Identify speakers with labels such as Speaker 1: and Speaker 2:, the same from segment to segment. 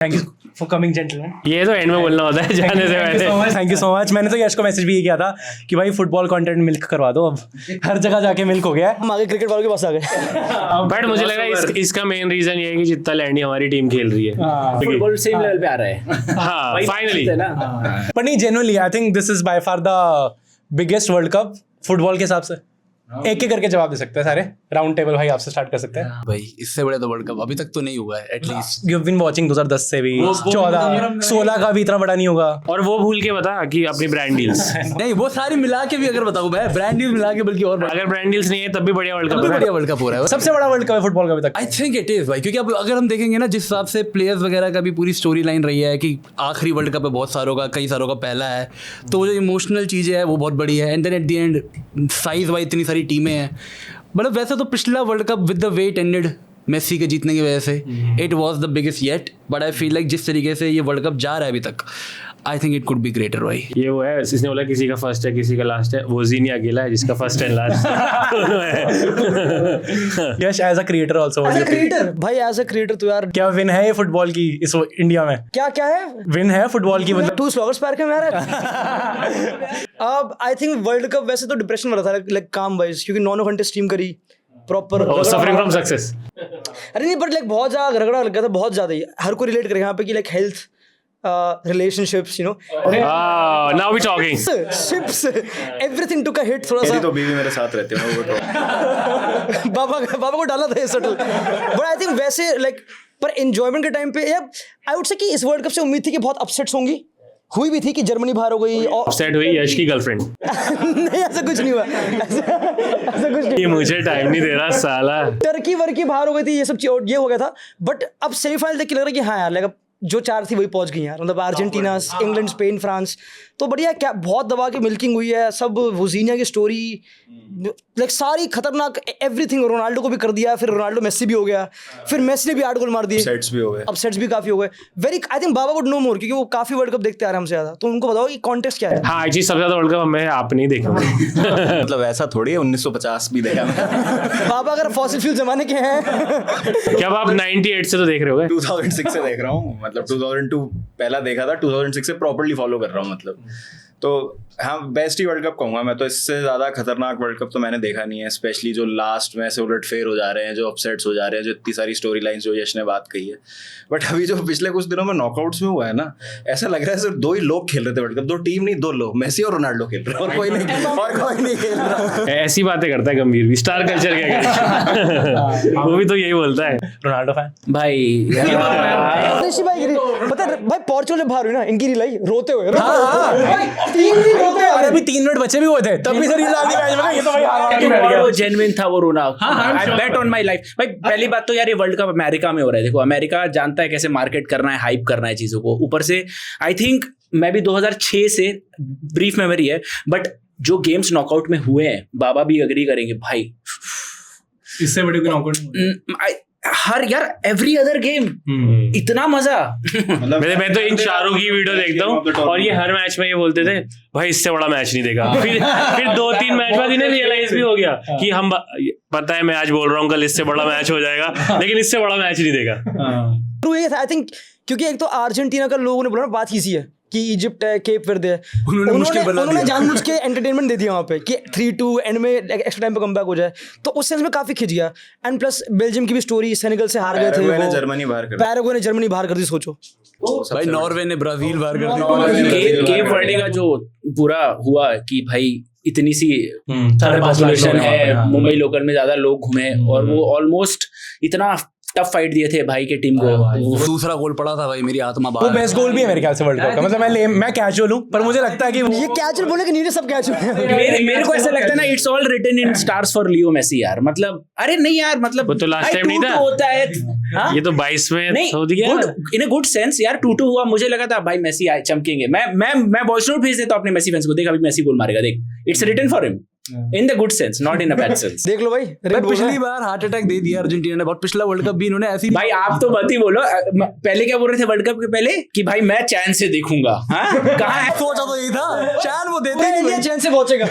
Speaker 1: Thank you for coming gentleman.
Speaker 2: ये तो and में बोलना होता है जाने से पहले।
Speaker 1: Thank you so much. मैंने तो यश को मैसेज भी किया था कि भाई फुटबॉल कंटेंट मिल्क करवा दो, अब हर जगह जाके मिल्क हो गया है।
Speaker 3: हम आगे क्रिकेट वालों के पास आ गए।
Speaker 2: बट मुझे लगा इसका मेन रीजन ये है कि जितना लैंडी हमारी टीम खेल रही है
Speaker 4: फुटबॉल सेम लेवल पे आ रहा है।
Speaker 2: हाँ फाइनली।
Speaker 1: पर नहीं, genuinely I think this is by far the biggest world cup football के हिसाब से। एक एक करके जवाब दे सकते हैं सारे। राउंड टेबल भाई आपसे स्टार्ट कर सकते हैं।
Speaker 5: भाई इससे बड़े तो वर्ल्ड कप अभी तक तो नहीं हुआ है at least.
Speaker 1: You have been watching 2010 से भी 14 16 का भी इतना बड़ा नहीं होगा।
Speaker 2: और वो भूल के बता कि अपनी ब्रांड डील्स
Speaker 5: नहीं वो सारी मिला के भी अगर बताऊं मैं ब्रांड डील मिला के बल्कि और
Speaker 2: अगर ब्रांड डील्स नहीं है तब भी बढ़िया वर्ल्ड कप है।
Speaker 5: बढ़िया वर्ल्ड कप हो रहा है।
Speaker 1: सबसे बड़ा वर्ल्ड कप है फुटबॉल का अभी तक।
Speaker 5: आई थिंक इट इज भाई, क्योंकि अब अगर हम देखेंगे ना जिस हिसाब से प्लेयर्स वगैरह का भी पूरी स्टोरी लाइन रही है कि आखिरी वर्ल्ड कप है बहुत सारों का, कई सारों का पहला है, तो वो जो इमोशनल चीज़ें है वो बहुत बड़ी है। And then at the end size wise इतनी सारी टीमें हैं। मतलब वैसे तो पिछला world cup with the way it ended Messi के जीतने की वजह से it was the biggest yet, but I feel like जिस तरीके से ये वर्ल्ड कप जा रहा है अभी तक आई think it could be greater भाई।
Speaker 2: ये वो है इसने बोला किसी का फर्स्ट है किसी का लास्ट है, वो जीनी अकेला है जिसका फर्स्ट एंड लास्ट दोनों है।
Speaker 1: Yash as a creator also
Speaker 3: creator भाई, एज अ क्रिएटर तो यार
Speaker 1: क्या विन है ये फुटबॉल की इस इंडिया में?
Speaker 3: क्या क्या है
Speaker 1: विन है फुटबॉल की मतलब
Speaker 3: 2 स्लॉगर्स पैर के मेरा। अब आई थिंक वर्ल्ड कप वैसे तो डिप्रेशन में रहा था लाइक काम वाइज, क्योंकि 9 घंटे स्ट्रीम करी प्रॉपर
Speaker 2: सफरिंग फ्रॉम सक्सेस।
Speaker 3: अरे नहीं बट लाइक बहुत ज्यादा रगड़ा लग गया था, बहुत ज्यादा ही। हर कोई रिलेट करेगा यहाँ पे कि like health relationships, you know.
Speaker 2: Now we're talking.
Speaker 3: Ships, everything took a hit थोड़ा सा।
Speaker 6: तो बीवी मेरे साथ रहते हैं वो तो
Speaker 3: बाबा को डाला था ये सटल। But I think वैसे like पर enjoyment के टाइम पे यार I would say कि इस वर्ल्ड कप से उम्मीद थी कि बहुत upsets होंगी, हुई भी थी कि जर्मनी बाहर हो गई और
Speaker 2: अपसेट हुई यश की गर्लफ्रेंड।
Speaker 3: नहीं ऐसा कुछ नहीं हुआ, ऐसा कुछ नहीं।
Speaker 2: ये मुझे टाइम नहीं दे रहा साला।
Speaker 3: टर्की वर्की बाहर हो गई थी, ये सब ये हो गया था। बट अब सेमीफाइनल देख के लग रहा है कि हाँ यार लाइक जो 4 थी वही पहुंच गई यार। मतलब अर्जेंटीना, इंग्लैंड, स्पेन, फ्रांस तो बढ़िया। क्या बहुत दबा के मिल्किंग हुई है सब। वोजीनिया की स्टोरी लाइक सारी खतरनाक एवरीथिंग। रोनाल्डो को भी कर दिया, फिर रोनाल्डो मेसी भी हो गया, फिर मेसी ने भी 8 गोल मार दिए,
Speaker 6: सेट्स भी हो गए,
Speaker 3: अपसेट्स भी काफी हो गए। Very I think Baba would know more क्योंकि वो काफी वर्ल्ड कप देखते आ रहे हैं हमसे ज्यादा। तो उनको बताओ कि कॉन्टेक्स्ट क्या है।
Speaker 2: हाँ जी, सबसे ज्यादा वर्ल्ड कप मैं आप नहीं देखा।
Speaker 6: मतलब ऐसा थोड़ी है 1950 भी देखा मैं।
Speaker 3: बाबा अगर फॉसिल फ्यूल जमाने के हैं
Speaker 2: क्या आप 98 से तो देख रहे हो?
Speaker 6: 2006 से देख रहा हूँ, मतलब 2002 पहला देखा था, 2006 से प्रॉपर्ली फॉलो कर रहा हूँ मतलब। तो हाँ बेस्ट ही वर्ल्ड कप कहूँगा मैं तो। इससे ज़्यादा खतरनाक वर्ल्ड कप तो मैंने देखा नहीं है, स्पेशली जो लास्ट में ऐसे उलटफेर हो जा रहे हैं, जो अपसेट्स हो जा रहे हैं, जो इतनी सारी स्टोरी लाइन्स जो यश ने बात कही है। बट अभी जो पिछले कुछ दिनों में नॉकआउट्स में हुआ है ना, ऐसा लग रहा है सिर्फ 2 ही लोग खेल रहे थे वर्ल्ड कप। 2 टीम नहीं, 2 लोग, मेसी और रोनाल्डो खेल रहे हैं और कोई नहीं खेल रहा।
Speaker 2: ऐसी बातें करता है गंभीर भी, स्टार कल्चर क्या वो भी तो यही बोलता है।
Speaker 1: रोनाल्डो फैन
Speaker 4: भाई
Speaker 3: ऋषि भाई पता है भाई पोर्चुगल बाहर हुई ना, इनकी रिलाई रोते हुए
Speaker 1: अरे अभी 3 मिनट बचे भी हुए थे तब भी सर मैच में ये तो भाई हार
Speaker 4: वो जेन्युइन था वो रोना। आई बेट ऑन माय लाइफ भाई। पहली बात तो यार ये वर्ल्ड कप अमेरिका में हो रहा है। देखो अमेरिका जानता है कैसे मार्केट करना है, हाइप करना है चीजों को। ऊपर से आई थिंक मैं भी 2006 से ब्रीफ मेमोरी है, बट जो गेम्स नॉकआउट में हुए हैं बाबा भी अग्री करेंगे भाई,
Speaker 1: इससे बड़ी कोई नॉकआउट
Speaker 4: हर यार एवरी अदर गेम इतना मजा।
Speaker 2: मैं तो इन चारों की वीडियो देखता हूँ और ये हर मैच में ये बोलते थे भाई इससे बड़ा मैच नहीं देखा। फिर 2-3 मैच बाद इन्हें रियलाइज भी हो गया कि हम पता है मैं आज बोल रहा हूँ कल इससे बड़ा मैच हो जाएगा, लेकिन इससे बड़ा मैच नहीं देखा।
Speaker 3: ट्रू ये था आई थिंक, क्योंकि एक तो अर्जेंटीना का लोगों ने बोला ना बात इजी है कि इजिप्ट है, केप वर्दे है, उन्होंने जानबूझ के एंटरटेनमेंट दे दिया वहाँ पे कि 3-2 एंड में एक्स्ट्रा टाइम पे कमबैक हो जाए। तो उस सेंस में काफी खिंच गया। एंड प्लस बेल्जियम की भी स्टोरी, सेनेगल से हार गए थे, पैराग्वे ने जर्मनी बाहर कर दी। सोचो
Speaker 5: भाई नॉर्वे ने ब्राजील बाहर कर दिया।
Speaker 4: केप वर्डे का जो पूरा हुआ कि भाई इतनी सी पॉपुलेशन है, मुंबई लोकल में ज्यादा लोग घूमे और वो ऑलमोस्ट इतना टफ फाइट दिए थे भाई के टीम को।
Speaker 5: दूसरा गोल पड़ा था भाई, मेरी आत्मा
Speaker 1: वो बेस्ट गोल भी है मेरे ख्याल से वर्ल्ड कप का। मतलब मैं कैजुअल हूं पर मुझे लगता है कि
Speaker 3: ये कैजुअल बोले कि नीचे सब कैजुअल है।
Speaker 4: मेरे को ऐसा लगता है ना it's all written in stars for Leo Messi यार। मतलब अरे नहीं यार, मतलब
Speaker 2: वो तो लास्ट टाइम नहीं था,
Speaker 4: होता है
Speaker 2: ये तो 22 में हो गया
Speaker 4: इन अ गुड सेंस यार। 2-2 हुआ, मुझे लगा था भाई मेसी चमकेंगे। मैं वॉइस नोट भेज देता हूं अपने मेसी फैंस को, देख अभी मेसी गोल मारेगा, देख it's written for him. In the good sense, not in a bad sense.
Speaker 3: देख लो भाई,
Speaker 5: भाई पिछली बार हार्ट अटैक दे दिया अर्जेंटीना ने, बहुत पिछला वर्ल्ड कप भी इन्होंने ऐसी
Speaker 4: भाई आप तो मत ही बोलो, पहले क्या बोल रहे थे वर्ल्ड कप के पहले कि भाई मैं चैन से देखूंगा, हाँ कहाँ है?
Speaker 5: सोचा तो यही था, चैन वो देते
Speaker 3: भाई
Speaker 5: नहीं
Speaker 3: इंडिया
Speaker 5: भाई।
Speaker 3: चैन से पहुंचेगा।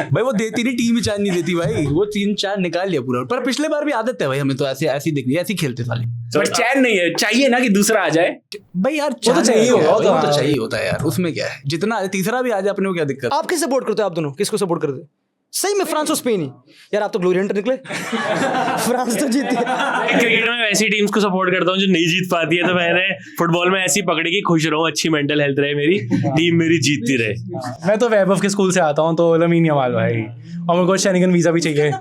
Speaker 5: भाई वो देती नहीं, टीम ही चैन नहीं देती भाई, वो 3-4 निकाल लिया पूरा। पर पिछले बार भी आदत है भाई हमें तो ऐसी दिखनी, ऐसी खेलते साले।
Speaker 4: बट चैन नहीं है, चाहिए ना कि दूसरा आ जाए।
Speaker 5: भाई यार
Speaker 1: तो
Speaker 5: चैन
Speaker 1: चाहिए
Speaker 5: है,
Speaker 1: होगा,
Speaker 5: वो
Speaker 1: तो
Speaker 5: तो चाहिए होता है यार, उसमें क्या है, जितना तीसरा भी आ जाए अपने को क्या दिक्कत।
Speaker 3: आप किस सपोर्ट करते हो? आप दोनों किसको सपोर्ट करते हो? सही में फ्रांस और स्पेन ही? यार आप तो ग्लोरी हंटर निकले। फ्रांस तो जीती है।
Speaker 2: क्रिकेट में वैसी टीम्स को सपोर्ट करता हूँ जो नहीं जीत पाती है, तो मैंने फुटबॉल में ऐसी पकड़ी कि खुश रहूं, अच्छी मेंटल हेल्थ रहे, मेरी टीम मेरी जीतती रहे।
Speaker 1: मैं तो वैभव के स्कूल से आता हूँ, तो लमीन यमाल भाई, और मेरे को शेनिगन वीजा भी चाहिए,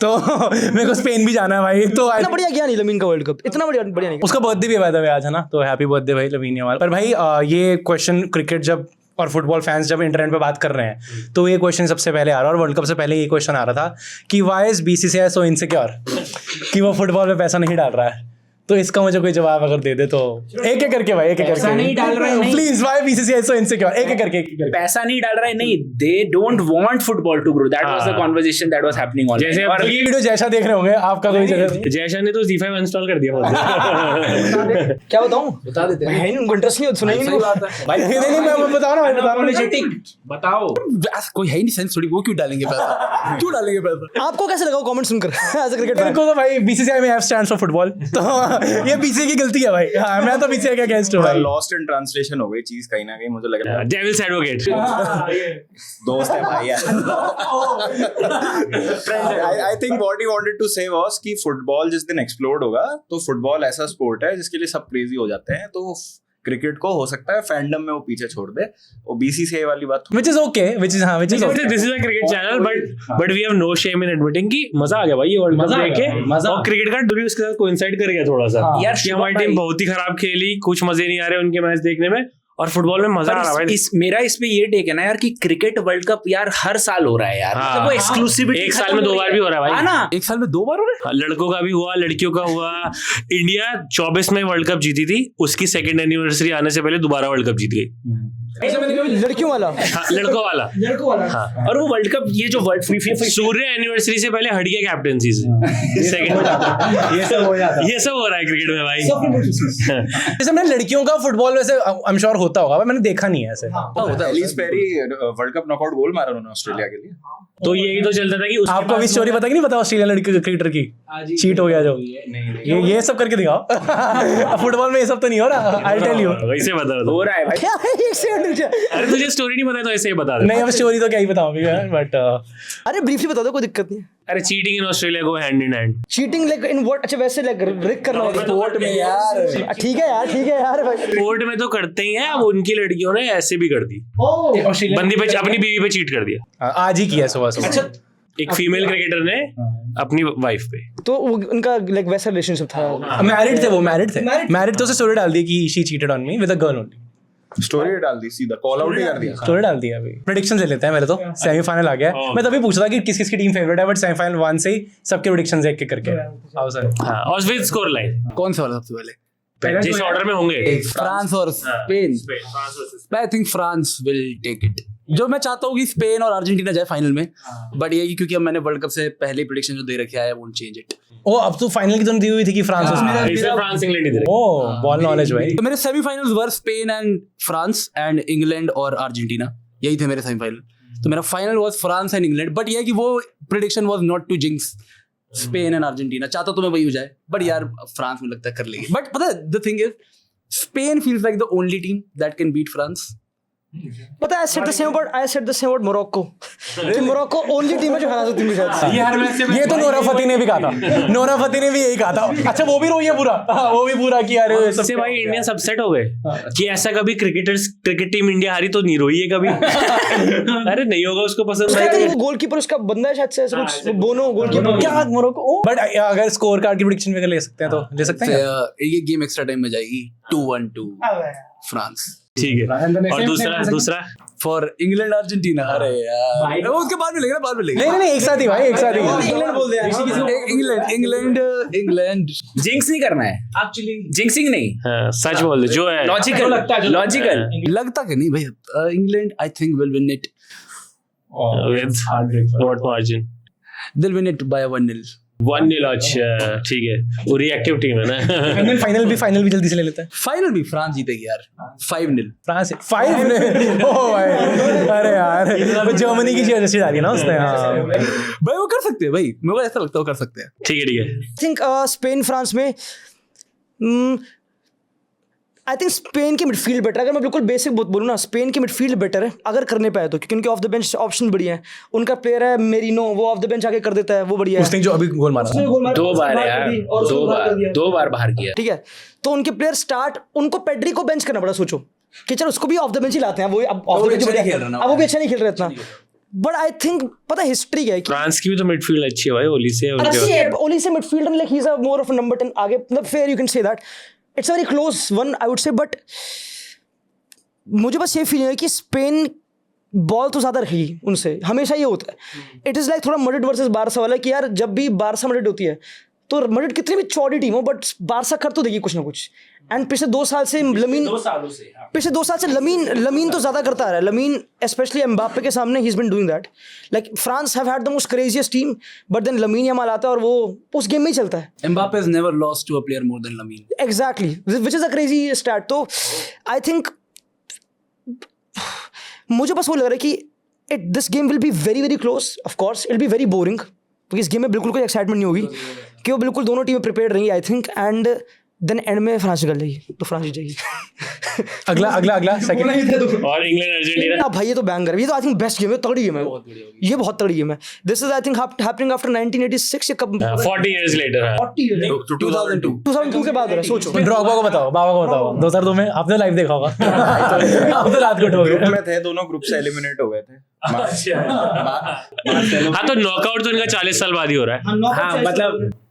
Speaker 1: तो मेरे को स्पेन भी जाना है भाई। तो
Speaker 3: इतना बढ़िया गया नहीं लमीन का वर्ल्ड कप, इतना बढ़िया बढ़िया नहीं।
Speaker 1: उसका बर्थडे भी हुआ था आज, है ना, तो हैप्पी बर्थडे भाई लमीन यमाल। पर भाई ये क्वेश्चन क्रिकेट जब और फुटबॉल फैंस जब इंटरनेट पे बात कर रहे हैं, तो ये क्वेश्चन सबसे पहले आ रहा है, और वर्ल्ड कप से पहले ये क्वेश्चन आ रहा था कि why is BCCI so insecure कि वो फुटबॉल में पैसा नहीं डाल रहा है। तो इसका मुझे कोई जवाब अगर दे दे तो एक एक करके भाई, एक एक करके
Speaker 4: नहीं डाल रहा है, नहीं।
Speaker 1: Please, why BCCI so insecure, एक एक करके
Speaker 4: पैसा नहीं डाल रहा है, नहीं, they don't want football to grow, that was the conversation that was happening on.
Speaker 2: जैसे
Speaker 1: और ये वीडियो जैसा देख रहे होंगे, आपका कोई जगह
Speaker 2: जयशा ने तो Z5 इंस्टॉल कर दिया बोलते।
Speaker 3: क्या बताऊं? बता देते हैं। उनको इंटरेस्ट नहीं, सुनाई नहीं।
Speaker 1: नहीं, मैं बताओ ना भाई, बताओ ना।
Speaker 4: बताओ
Speaker 5: बस कोई है ही नहीं सेंस थोड़ी, वो क्यों डालेंगे पैसा, क्यों डालेंगे पैसा।
Speaker 3: आपको कैसे लगा कमेंट सुनकर एज अ क्रिकेट
Speaker 1: मेरे को तो भाई बीसीसीआई में एफ स्टैंड्स फॉर फुटबॉल, तो ये बीसीसीआई की गलती है भाई। हाँ, मैं तो बीसीसीआई के अगेंस्ट हूँ भाई।
Speaker 6: लॉस्ट इन ट्रांसलेशन हो गई चीज कहीं ना कहीं, मुझे लग रहा है।
Speaker 2: Devil's advocate.
Speaker 6: दोस्त है भाई यार। I think what he wanted to say was कि फुटबॉल जिस दिन एक्सप्लोड होगा, तो फुटबॉल ऐसा स्पोर्ट है जिसके लिए सब क्रेजी हो जाते हैं, तो क्रिकेट को हो सकता है फैंडम में वो पीछे छोड़ दे। वो बीसीसीआई वाली बात
Speaker 1: Which is okay, which is okay.
Speaker 2: This is a cricket channel, but we have no shame in admitting कि मजा आ गया भाई ये वर्ल्ड कप देख के, और क्रिकेट का ड्यू उसके साथ कोइंसाइड कर गया थोड़ा सा
Speaker 4: यार,
Speaker 2: कि हमारी टीम बहुत ही खराब खेली, कुछ मजे नहीं आ रहे उनके मैच देखने में, और फुटबॉल में मजा आ रहा है भाई।
Speaker 4: मेरा इस पे ये टेक है ना यार कि क्रिकेट वर्ल्ड कप यार हर साल हो रहा है यार,
Speaker 2: हाँ।
Speaker 4: मतलब वो एक्सक्लूसिविटी
Speaker 2: एक साल में 2 बार भी हो रहा है भाई।
Speaker 4: ना,
Speaker 5: एक साल में 2 बार हो रहा है।
Speaker 2: लड़कों का भी हुआ, लड़कियों का हुआ। इंडिया 24 में वर्ल्ड कप जीती थी, उसकी सेकंड एनिवर्सरी आने से पहले दोबारा वर्ल्ड कप जीत गई।
Speaker 3: लड़कियों वाला,
Speaker 2: हाँ, लड़कों वाला। हाँ।
Speaker 4: और वो वर्ल्ड कप ये जो वर्ल्ड
Speaker 2: सूर्य एनिवर्सरी से पहले हट गया कैप्टेंसी से। सेकंड ये सब हो रहा है क्रिकेट में भाई।
Speaker 1: जैसे मैंने लड़कियों का फुटबॉल वैसे आई एम श्योर होता होगा, मैंने देखा नहीं है ऐसे।
Speaker 6: Ellyse Perry World Cup knockout goal मारा उन्होंने ऑस्ट्रेलिया के लिए।
Speaker 2: तो यही तो चलता था कि उसके
Speaker 1: आपको अभी स्टोरी पता कि नहीं पता ऑस्ट्रेलिया लड़की क्रिकेटर की चीट हो गया जो, ये सब करके दिखाओ। फुटबॉल में ये सब तो नहीं हो रहा, आई टेल यू।
Speaker 2: वैसे बता दो।
Speaker 4: हो रहा है भाई।
Speaker 3: क्या है एक सेकंड?
Speaker 2: अरे तुझे स्टोरी नहीं पता तो ऐसे ही बता दे।
Speaker 1: नहीं, अब स्टोरी तो क्या ही बताऊं बट
Speaker 3: अरे ब्रीफली बता दो, कोई दिक्कत नहीं है।
Speaker 2: अरे cheating in Australia go hand in hand.
Speaker 3: Cheating like in what? अच्छा वैसे लाइक रिक करना स्पोर्ट में यार। ठीक है यार भाई।
Speaker 2: स्पोर्ट में तो करते ही हैं, अब उनकी लड़कियों ने ऐसे भी कर दी, बंदी पे अपनी बीवी पे चीट कर दिया।
Speaker 1: आज ही किया सुबह सुबह।
Speaker 3: अच्छा,
Speaker 2: एक फीमेल क्रिकेटर ने अपनी वाइफ पे।
Speaker 3: तो उनका लाइक वैसा रिलेशनशिप था?
Speaker 1: मैरिड थे, वो मैरिड तो उसे स्टोरी डाल दी कि she cheated on me with a girl only.
Speaker 6: Story डाल दी, सीधा कॉल आउट ही कर दिया।
Speaker 1: स्टोरी डाल दिया। अभी प्रेडिक्शन ले लेते हैं मेरे तो। सेमीफाइनल आ गया है। मैं तभी पूछ रहा था कि किस किसकी टीम फेवरेट है, बट सेमीफाइनल 1 से ही सबके प्रेडिक्शंस एक एक करके आओ सर।
Speaker 2: हाँ, और विद स्कोर लाइन
Speaker 5: कौन सा वाला सबसे पहले?
Speaker 2: जिस ऑर्डर में होंगे।
Speaker 5: फ्रांस और Spain. I think France will take it. जो मैं चाहता हूँ कि स्पेन और अर्जेंटीना जाए फाइनल में, बट ये कि क्योंकि अब मैंने वर्ल्ड कप से पहले प्रेडिक्शन जो दे रखा है, वोंट चेंज इट।
Speaker 1: ओ, अब तो फाइनल की तो दी हुई थी कि फ्रांस
Speaker 2: फ्रांस इंग्लैंड इधर।
Speaker 1: ओ, बॉल नॉलेज भाई।
Speaker 5: तो मेरे semifinals were Spain and France and England और अर्जेंटीना, यही थे मेरे सेमीफाइनल। तो मेरा final was France and England, but ये है कि वो prediction was not to jinx Spain and Argentina. चाहता तो मैं वही हो जाए, बट यार फ्रांस में लगता है कर लेगी। बट पता है the thing is, Spain feels like the only team that can beat France.
Speaker 3: पता है I said the same about Morocco. कि मोरक्को ओनली टीम है जो हरा सकती है शायद।
Speaker 1: ये तो नोरा फतेही ने भी कहा था। नोरा फतेही ने भी यही कहा था। अच्छा, वो भी रोई है पूरा। वो भी पूरा कि यार
Speaker 2: सबसे भाई इंडियन सबसेट हो गए कि ऐसा कभी क्रिकेट टीम इंडिया हारी तो नहीं रोई है कभी। अरे नहीं होगा उसको पसंद भाई।
Speaker 3: गोलकीपर उसका बंदा है शायद से ऐसा कुछ, बोनो गोलकीपर क्या मोरक्को।
Speaker 1: बट अगर स्कोर कार्ड की प्रेडिक्शन वगैरह ले सकते हैं तो ले सकते हैं।
Speaker 5: ये गेम एक्स्ट्रा टाइम में जाएगी 2-1 टू फ्रांस।
Speaker 2: ठीक है। और दूसरा
Speaker 5: फॉर इंग्लैंड अर्जेंटीना। अरे यार उसके बाद में लेंगे ना, बाद में लेंगे।
Speaker 1: नहीं, एक साथ ही भाई, एक साथ ही।
Speaker 3: इंग्लैंड बोल दे यार।
Speaker 5: इंग्लैंड
Speaker 4: जिंक्स नहीं करना है एक्चुअली, जिंक्सिंग नहीं।
Speaker 2: हाँ, सच बोल दे जो है।
Speaker 4: लॉजिकल
Speaker 5: लगता कि नहीं भाई, England I think will win it.
Speaker 2: With what margin?
Speaker 5: They'll win it by 1-0.
Speaker 2: 1-0. अच्छा ठीक है, वो रिएक्टिव टीम है ना.
Speaker 1: फाइनल भी जल्दी से ले लेते हैं.
Speaker 5: फाइनल भी फ्रांस जीतेगी यार 5-0.
Speaker 1: फ्रांस 5 ओ भाई, अरे यार वो जर्मनी की जर्सी डाली ना उसने. हाँ
Speaker 5: भाई वो कर सकते हैं भाई, मेरे को ऐसा लगता है वो कर सकते हैं.
Speaker 2: ठीक है.
Speaker 3: आई थिंक स्पेन फ्रांस में आई थिंक स्पेन की मिडफील्ड बेटर. अगर मैं बिल्कुल बेसिक बोलूँ ना, स्पेन की मिडफील्ड बेटर है अगर करने पाए तो, क्योंकि उनके ऑफ द बेंच ऑप्शन बढ़िया है. उनका प्लेयर है मेरिनो, वो ऑफ द बेंच आके कर देता है, वो बढ़िया है.
Speaker 1: उसने जो अभी गोल मारा
Speaker 3: उसने गोल मारा,
Speaker 4: 2 बार
Speaker 3: बाहर
Speaker 4: यार,
Speaker 3: कर दी और उसको बाहर कर दिया.
Speaker 4: 2 बार बाहर किया.
Speaker 3: ठीक है, तो उनके प्लेयर स्टार्ट, उनको पेड्री को बेंच करना पड़ा. सोचो कि चलो उसको भी ऑफ द बेंच ही लाते हैं, वो अब ऑफ द बेंच
Speaker 5: अच्छा नहीं खेल रहा ना.
Speaker 3: अब वो भी अच्छा नहीं खेल रहे इतना. बट आई थिंक पता है हिस्ट्री क्या है कि
Speaker 2: फ्रांस की भी तो मिडफील्ड अच्छी है भाई, ओली से
Speaker 3: अच्छी है. ओली से midfielder, like he is a more of number 10 आगे, मतलब fair you can say that. It's a very close one I would से. बट मुझे बस ये फीलिंग है कि स्पेन बॉल तो ज़्यादा रखेगी उनसे, हमेशा ये होता है. इट इज़ लाइक थोड़ा मैड्रिड वर्सेस बारसा वाला कि यार जब भी बारसा मैड्रिड होती है तो मैड्रिड कितनी भी चौड़ी टीम हो बट बारसा कर तो देगी कुछ ना कुछ. एंड पिछले 2 साल से लमीन, पिछले 2 साल से लमीन तो ज़्यादा करता आ रहा है. लमीन स्पेशली एम्बाप्पे के सामने he is been doing that. Like France have had the most craziest team, but then Lamine Yamal आता है और वो उस गेम में ही चलता है.
Speaker 5: Mbappe has never lost to a player more than Lamine.
Speaker 3: Exactly, which is a crazy stat. तो I think मुझे बस वो लग रहा है कि this game will be very very close. Of course it will be very boring, क्योंकि इस गेम में बिल्कुल कोई एक्साइटमेंट नहीं होगी, कि वो बिल्कुल दोनों टीमें प्रिपेयर रहेंगी I think. And then end में फ्रांस निकल जाएगी, तो फ्रांस जीत जाएगी.
Speaker 1: अगला सेकंड.
Speaker 2: और इंग्लैंड अर्जेंटीना.
Speaker 3: भाई ये तो बैंगर है, ये तो आई थिंक बेस्ट गेम है, तगड़ी गेम है, ये बहुत तगड़ी गेम है. This is I think happening after 1986 या कब
Speaker 2: 40 years later.
Speaker 3: 2002 के बाद हो रहा है. सोचो
Speaker 1: ड्रॉगबा को बताओ, बाबा को बताओ. 2002 में आपने लाइव देखा होगा. आप तो रात को उठ
Speaker 6: ग्रुप
Speaker 1: गए.
Speaker 6: में थे, दोनों ग्रुप से एलिमिनेट हो गए थे.
Speaker 2: हाँ, तो नॉकआउट तो इनका 40 साल बाद ही हो रहा है.
Speaker 4: हाँ मतलब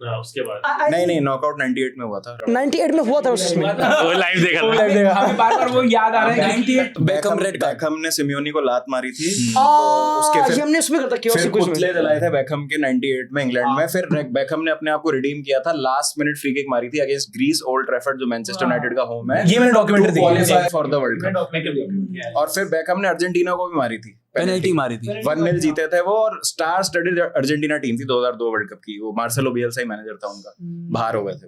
Speaker 2: उसके बाद
Speaker 6: नहीं नॉकआउट 98 में हुआ था.
Speaker 3: 98 में हुआ था उसमें.
Speaker 2: वो लाइव देखा था.
Speaker 4: हमें बार-बार वो याद आ रहा है 98
Speaker 6: बेकहम ने सिमियोनी को लात मारी थी.
Speaker 3: ये हमने उसमें करता किया
Speaker 6: फिर
Speaker 3: कुछ में.
Speaker 6: पुतले जलाए थे बेकहम के 98 में इंग्लैंड में. फिर बेकहम ने अपने आप को रिडीम किया था, लास्ट मिनट फ्री किक मारी थी अगेंस्ट ग्रीस ओल्ड ट्रैफर्ड, जो मैनचेस्टर यूनाइटेड का होम है.
Speaker 1: ये मैंने डॉक्यूमेंट्री देखी.
Speaker 6: Qualify for the world cup. और फिर बेकहम ने अर्जेंटीना को भी मारी थी,
Speaker 5: पेनल्टी मारी थी.
Speaker 6: 1-0 जीते थे वो. और स्टार स्टडीड अर्जेंटीना टीम थी 2002 वर्ल्ड कप की. वो मार्सेलो बिएल्सा ही मैनेजर था उनका. बाहर हो गए थे.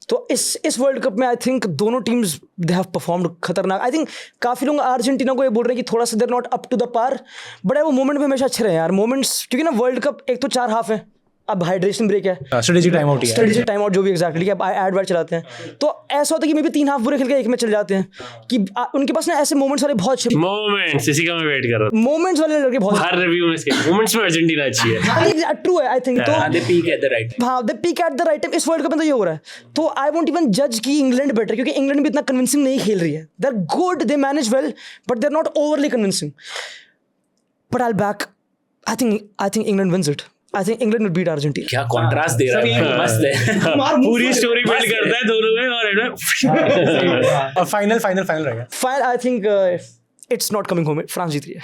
Speaker 3: तो इस वर्ल्ड कप में आई थिंक दोनों टीम्स दे हैव परफॉर्म्ड खतरनाक. आई थिंक काफ़ी लोग अर्जेंटीना को ये बोल रहे हैं कि थोड़ा सा there not up to the par, but वो मोमेंट में हमेशा अच्छे रहे यार मोमेंट्स, क्योंकि ना वर्ल्ड कप एक तो 4 हाफ है, अब हाइड्रेशन ब्रेक है,
Speaker 1: strategic time out.
Speaker 3: Strategic time out जो भी एग्जैक्टली, अब ऐड वाइड चलाते हैं. तो ऐसा होता है कि मे भी 3 हाफ बुरे खेल के एक में चले जाते हैं, कि उनके पास ना ऐसे मोमेंट्स वाले बहुत अच्छे
Speaker 2: मोमेंट्स, इसी का मैं वेट कर रहा था.
Speaker 3: मोमेंट्स वाले लड़के बहुत
Speaker 2: हर रिव्यू में इसके मोमेंट्स में अर्जेंटीना अच्छी है.
Speaker 3: ट्रू है आई थिंक. तो
Speaker 4: they peak at the right.
Speaker 3: हाँ, they peak at the right time. इस वर्ल्ड कप में तो ये हो रहा है. तो आई वोंट इवन जज कि इंग्लैंड बेटर, क्योंकि इंग्लैंड भी इतना कन्विंसिंग नहीं खेल रही है. They are good, they manage well, but they are not overly convincing. But I back, I think England wins it. I think England will beat Argentina.
Speaker 4: क्या कॉन्ट्रास्ट दे रहा है, मस्त है.
Speaker 2: पूरी स्टोरी बिल्ड करता है दोनों में, और
Speaker 1: और फाइनल रह गया.
Speaker 3: Final, I think it's not coming home. France जीत रही है.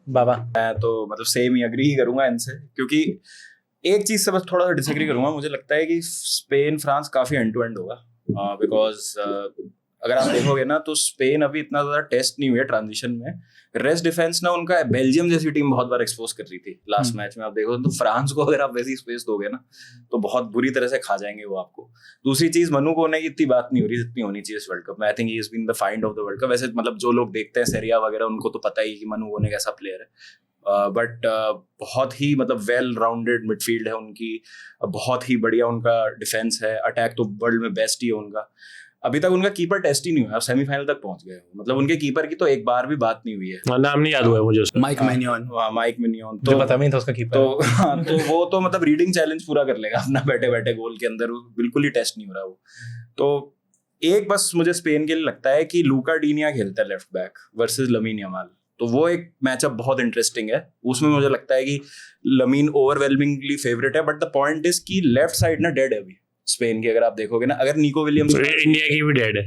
Speaker 1: बाबा
Speaker 6: मैं तो मतलब सेम ही अग्री ही करूंगा इनसे, क्योंकि एक चीज से बस थोड़ा सा डिसएग्री करूंगा. मुझे लगता है कि स्पेन फ्रांस काफी एंड टू एंड होगा, बिकॉज अगर आप देखोगे ना तो स्पेन अभी इतना ज्यादा टेस्ट नहीं हुआ ट्रांजिशन में. रेस्ट डिफेंस ना उनका बेल्जियम जैसी टीम बहुत बार एक्सपोज कर रही थी लास्ट मैच में. आप देखो तो फ्रांस को अगर आप वैसी स्पेस दोगे ना तो बहुत बुरी तरह से खा जाएंगे वो आपको. दूसरी चीज, मनु को होने की इतनी बात नहीं हो रही जितनी होनी चाहिए इस वर्ल्ड कप में. I think he has been the find of the world cup. वैसे मतलब जो लोग देखते हैं सेरिया वगैरह उनको तो पता ही कि मनु होने कैसा प्लेयर है, बट बहुत ही मतलब वेल राउंडेड मिडफील्ड है उनकी, बहुत ही बढ़िया उनका डिफेंस है, अटैक तो वर्ल्ड में बेस्ट ही है उनका. अभी तक उनका कीपर टेस्ट ही नहीं हुआ, सेमीफाइनल तक पहुंच गए. मतलब उनके कीपर की तो एक बार भी बात नहीं हुई है.
Speaker 2: नाम नहीं याद हुआ मुझे उसका.
Speaker 4: माइक मैन्योन.
Speaker 6: माइक मिनियन
Speaker 1: तो पता नहीं था उसका कीपर.
Speaker 6: तो हाँ, तो वो तो मतलब रीडिंग चैलेंज पूरा कर लेगा अपना बैठे बैठे गोल के अंदर. बिल्कुल ही टेस्ट नहीं हो रहा वो. तो एक बस मुझे स्पेन के लिए लगता है कि लूका डीनिया खेलता है left back versus lamin Yamal. तो वो एक मैचअप बहुत इंटरेस्टिंग है. उसमें मुझे लगता है कि लमीन ओवरवेलमिंगली फेवरेट है, बट द पॉइंट इज कि लेफ्ट साइड ना डेड है अभी स्पेन की. अगर आप देखोगे ना, अगर निको विलियम्स,
Speaker 2: इंडिया की भी डेड है.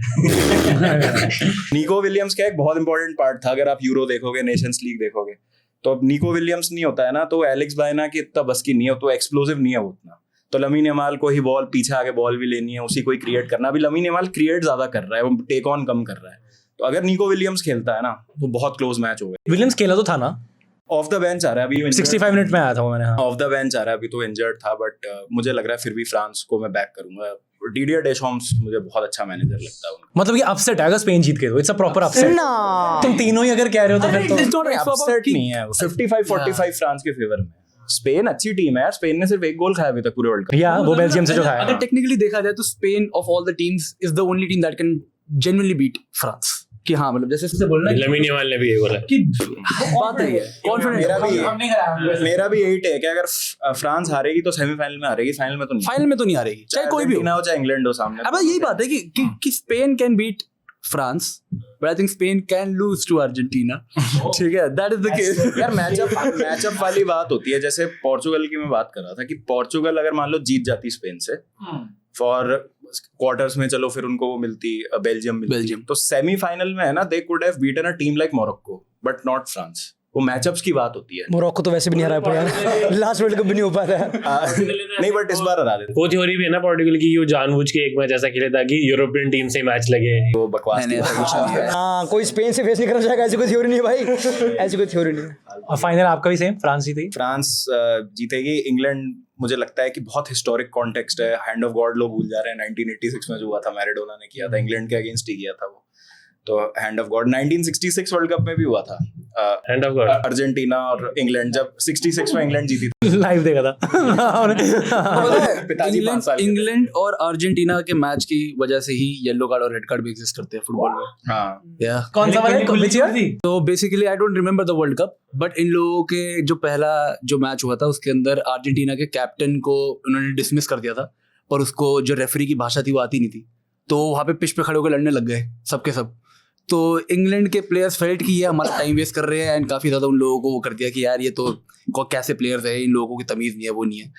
Speaker 6: निको विलियम्स का एक बहुत इंपॉर्टेंट पार्ट था. अगर आप यूरो देखोगे, नेशंस लीग देखोगे, तो अब निको विलियम्स नहीं होता है ना, तो एलेक्स बायना की इतना बस की नहीं है, तो एक्सप्लोसिव नहीं है वो उतना. तो लमीन यमाल को ही बॉल पीछे आके बॉल भी लेनी है, उसी को ही क्रिएट करना. अभी लमीन यमाल क्रिएट ज्यादा कर रहा है, वो टेक ऑन कम कर रहा है. तो अगर निको विलियम्स खेलता है ना तो बहुत क्लोज मैच होगा।
Speaker 1: विलियम्स खेला तो था ना,
Speaker 6: ऑफ द बेंच आ रहा है अभी,
Speaker 1: 65 मिनट में आया था वो मैंने। हाँ
Speaker 6: ऑफ द बेंच आ रहा है अभी, तो इंजर्ड था, बट मुझे लग रहा है फिर भी फ्रांस को मैं बैक करूंगा। डिडियर डेशॉम्स मुझे बहुत अच्छा मैनेजर लगता है उनका।
Speaker 1: मतलब ये अपसेट है अगर स्पेन जीत के, तो इट्स अ प्रॉपर अपसेट।
Speaker 3: ना
Speaker 1: तुम तीनों ही अगर कह रहे हो तो फिर तो
Speaker 6: अपसेट नहीं है, 55-45 फ्रांस के फेवर में। स्पेन अच्छी टीम है यार, स्पेन ने सिर्फ एक गोल खाया अभी तक पूरे वर्ल्ड कप।
Speaker 1: या वो बेल्जियम से जो खाया।
Speaker 5: अगर टेक्निकली देखा जाए तो Spain of all the teams is the only team that can genuinely beat France. कि हाँ मतलब जैसे इससे बोलना
Speaker 2: लमीन यमाल ने भी ये बोला
Speaker 5: कि बात है कॉन्फिडेंस।
Speaker 6: मेरा भी यही टेक है, अगर फ्रांस हारेगी तो सेमीफाइनल में हारेगी, फाइनल में तो नहीं।
Speaker 5: फाइनल में तो नहीं हारेगी चाहे कोई भी हो,
Speaker 6: चाहे इंग्लैंड हो सामने।
Speaker 5: अब यही बात है कि Spain can beat France but I think Spain can lose to Argentina. ठीक है, दैट इज द केस।
Speaker 6: यार मैचअप वाली बात होती है। जैसे पोर्चुगल की मैं बात कर रहा था कि पोर्चुगल अगर मान लो जीत जाती स्पेन से फॉर क्वार्टर्स में, चलो फिर उनको वो मिलती बेल्जियम, तो सेमीफाइनल में है ना, they could have beaten a team like Morocco but not France. वो मैचअप्स की बात होती है।
Speaker 3: मोरक्को तो वैसे भी नहीं हरा है यार, लास्ट वर्ल्ड कप भी नहीं हो पाता है।
Speaker 6: नहीं बट इस बार हरा देते।
Speaker 2: वो थ्योरी भी है ना पोर्टुगल की, वो जानबूझ के एक मैच ऐसा खेले ताकि यूरोपियन टीम से मैच लगे।
Speaker 6: वो बकवास की बात है।
Speaker 3: हाँ, कोई स्पेन से फेस नहीं करना चाहेगा, ऐसी कोई थ्योरी नहीं है भाई, ऐसी कोई थ्योरी नहीं है।
Speaker 1: और फाइनल आपका भी सेम, फ्रांस जीतेगी।
Speaker 6: फ्रांस जीतेगी। इंग्लैंड मुझे लगता है कि बहुत हिस्टोरिक कॉन्टेक्स्ट है, हैंड ऑफ गॉड लोग भूल जा रहे हैं। 1986 में जो हुआ था, मैराडोना ने किया था, इंग्लैंड के अगेंस्ट ही किया था वो, तो hand of God. 1966 world cup में भी हुआ था,
Speaker 2: हैंड ऑफ गॉड,
Speaker 6: अर्जेंटीना और इंग्लैंड, जब 66 में इंग्लैंड जीती थी।
Speaker 1: लाइव देखा था।
Speaker 6: पिताजी 5 साल के थे।
Speaker 5: इंग्लैंड और अर्जेंटीना के मैच की वजह से ही येलो कार्ड और रेड कार्ड भी एग्जिस्ट करते हैं फुटबॉल में।
Speaker 6: हाँ,
Speaker 1: कौन सा वाला विच ईयर थी?
Speaker 5: तो basically I don't remember the world cup, but in लोगों के जो पहला जो मैच हुआ था उसके अंदर अर्जेंटीना के कैप्टन को उन्होंने डिसमिस कर दिया था, पर उसको जो रेफरी की भाषा थी वो आती नहीं थी, तो वहाँ पे पिच पे खड़े होकर लड़ने लग गए सबके सब। तो इंग्लैंड के प्लेयर्स फेल्ट कि ये हमारा टाइम वेस्ट कर रहे हैं, एंड काफ़ी ज़्यादा उन लोगों को वो कर दिया कि यार ये तो कैसे प्लेयर्स है, इन लोगों की तमीज़ नहीं है, वो नहीं है।